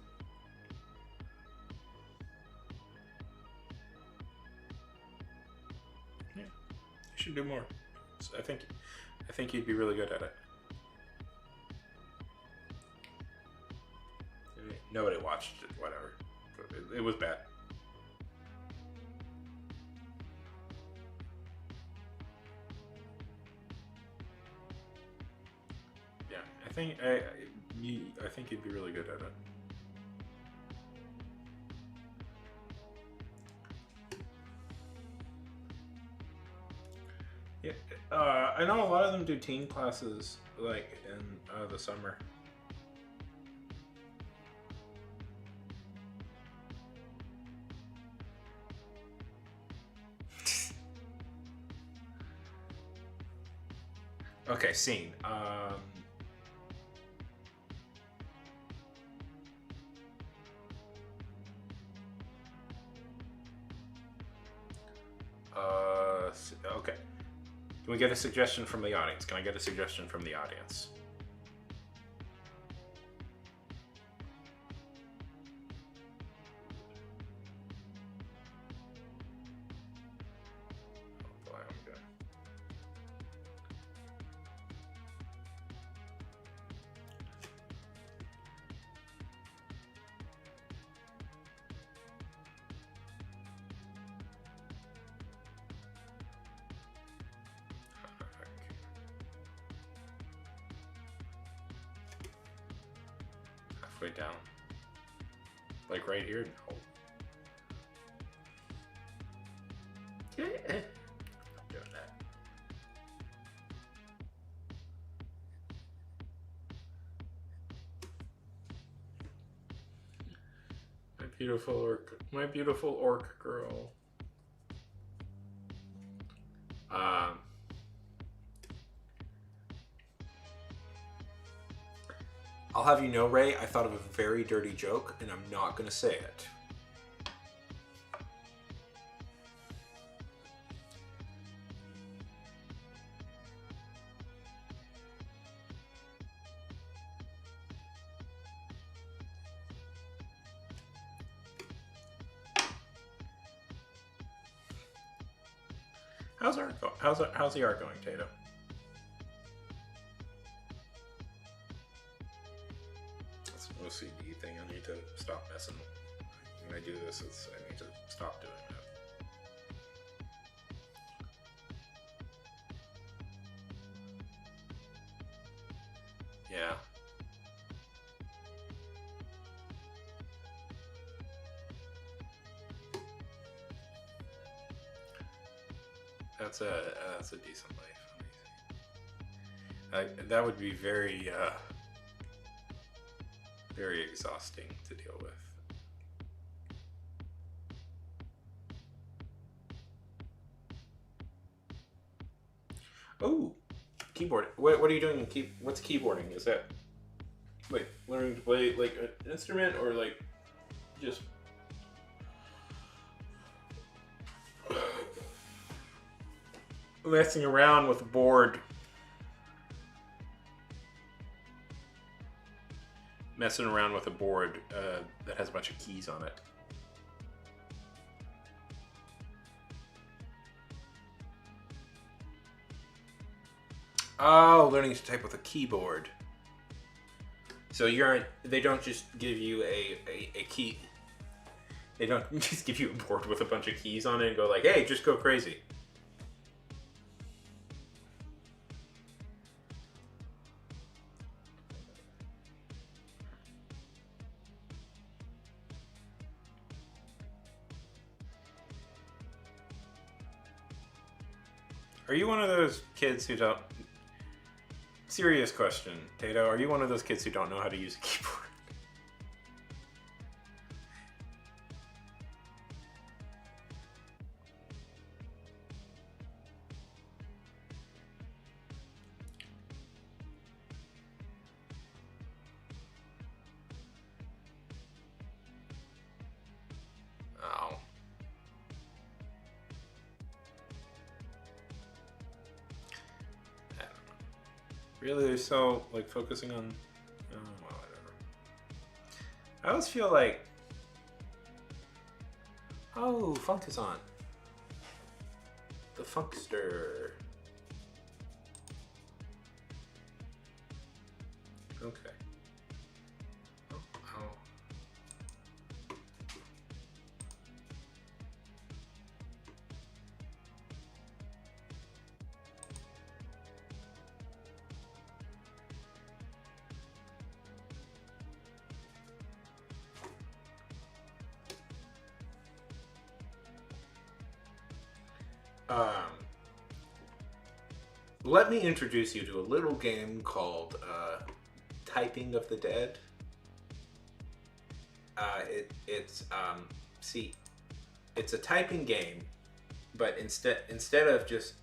Yeah, you should do more. So I think you'd be really good at it. Nobody watched it, whatever. It was bad. Yeah, I think you'd be really good at it. Yeah, I know a lot of them do teen classes like in the summer. Okay, scene. Okay. Can we get a suggestion from the audience? Can I get a suggestion from the audience? Oh boy, I'm good. Halfway down. Like right here? No. I'm doing that. My beautiful orc girl. I'll have you know, Ray, I thought of a very dirty joke, and I'm not going to say it. How's the art going, Tato? It's an OCD thing. I need to stop messing. When I do this, I need to stop doing that. Yeah. That's a decent life. That would be very very exhausting to deal with. Oh, keyboard. What are you doing? What's keyboarding? Is that like learning to play like an instrument or like just messing around with a board? Messing around with a board that has a bunch of keys on it. Oh, learning to type with a keyboard. So they don't just give you a key. They don't just give you a board with a bunch of keys on it and go like, hey, just go crazy. Are you one of those kids who don't... Serious question, Tato. Are you one of those kids who don't know how to use a keyboard? Oh. I don't know. Really, they're so like focusing on. Oh, well, whatever. I always feel like. Oh, Funk is on. The Funkster. Okay. Oh, ow. Let me introduce you to a little game called Typing of the Dead. It's a typing game, but instead of just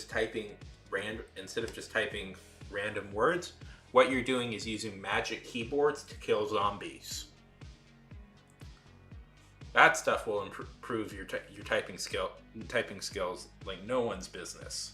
typing random words, what you're doing is using magic keyboards to kill zombies. That stuff will improve your typing skills like no one's business.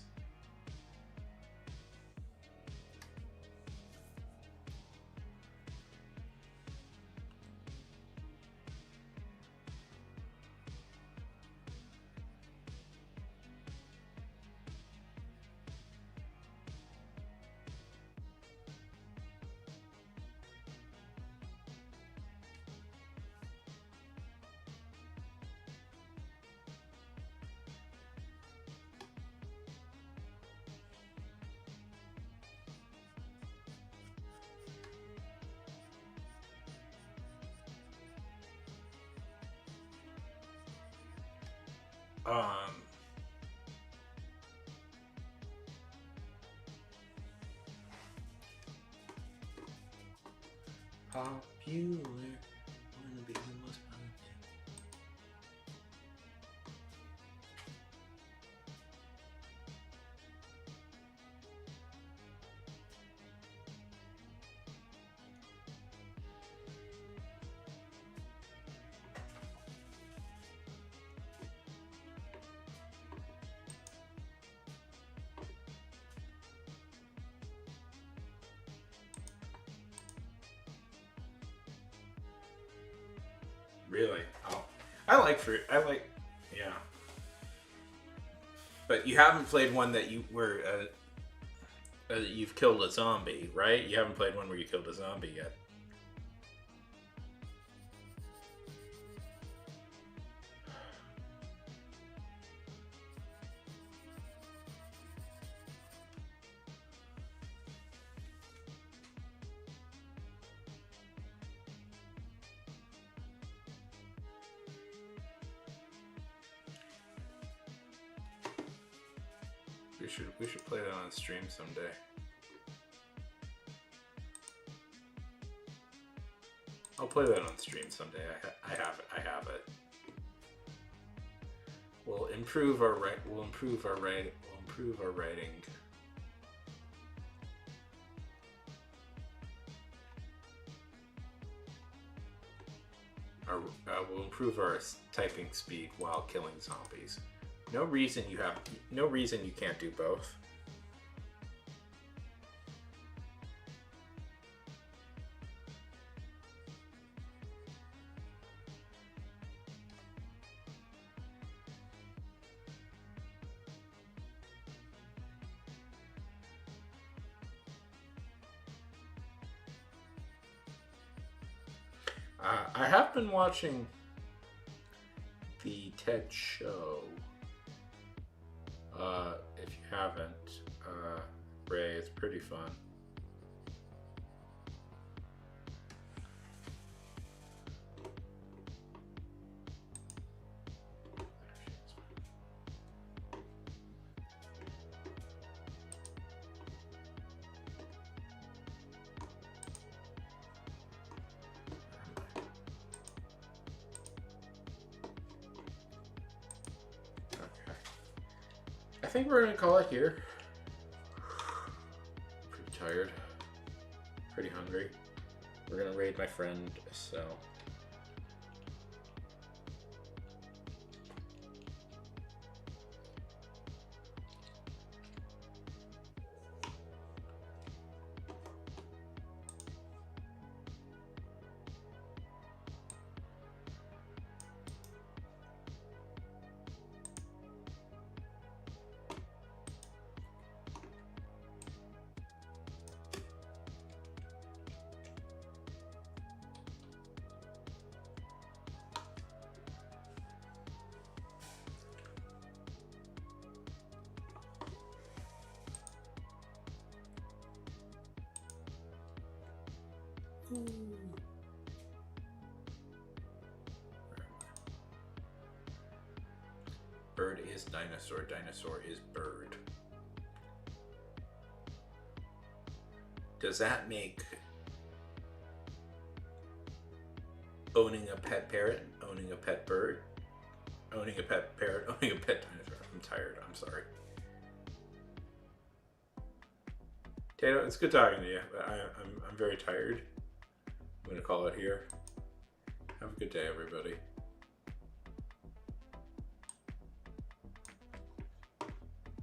Popular. Wanna be the most popular. Really? Oh, I like fruit. Yeah. But you haven't played one that you've killed a zombie, right? You haven't played one where you killed a zombie yet. We should play that on stream someday. I'll play that on stream someday. I have it. We'll improve our writing. We'll improve our writing. We'll improve our typing speed while killing zombies. No reason you can't do both. I have been watching the TED Show. If you haven't, Ray, it's pretty fun. I think we're gonna call it here. Pretty tired. Pretty hungry. We're gonna raid my friend, so. Bird is dinosaur. Dinosaur is bird. Does that make owning a pet parrot, owning a pet bird, owning a pet parrot, owning a pet dinosaur? I'm tired. I'm sorry. Tato, it's good talking to you, but I'm very tired. I'm gonna call it here. Have a good day, everybody.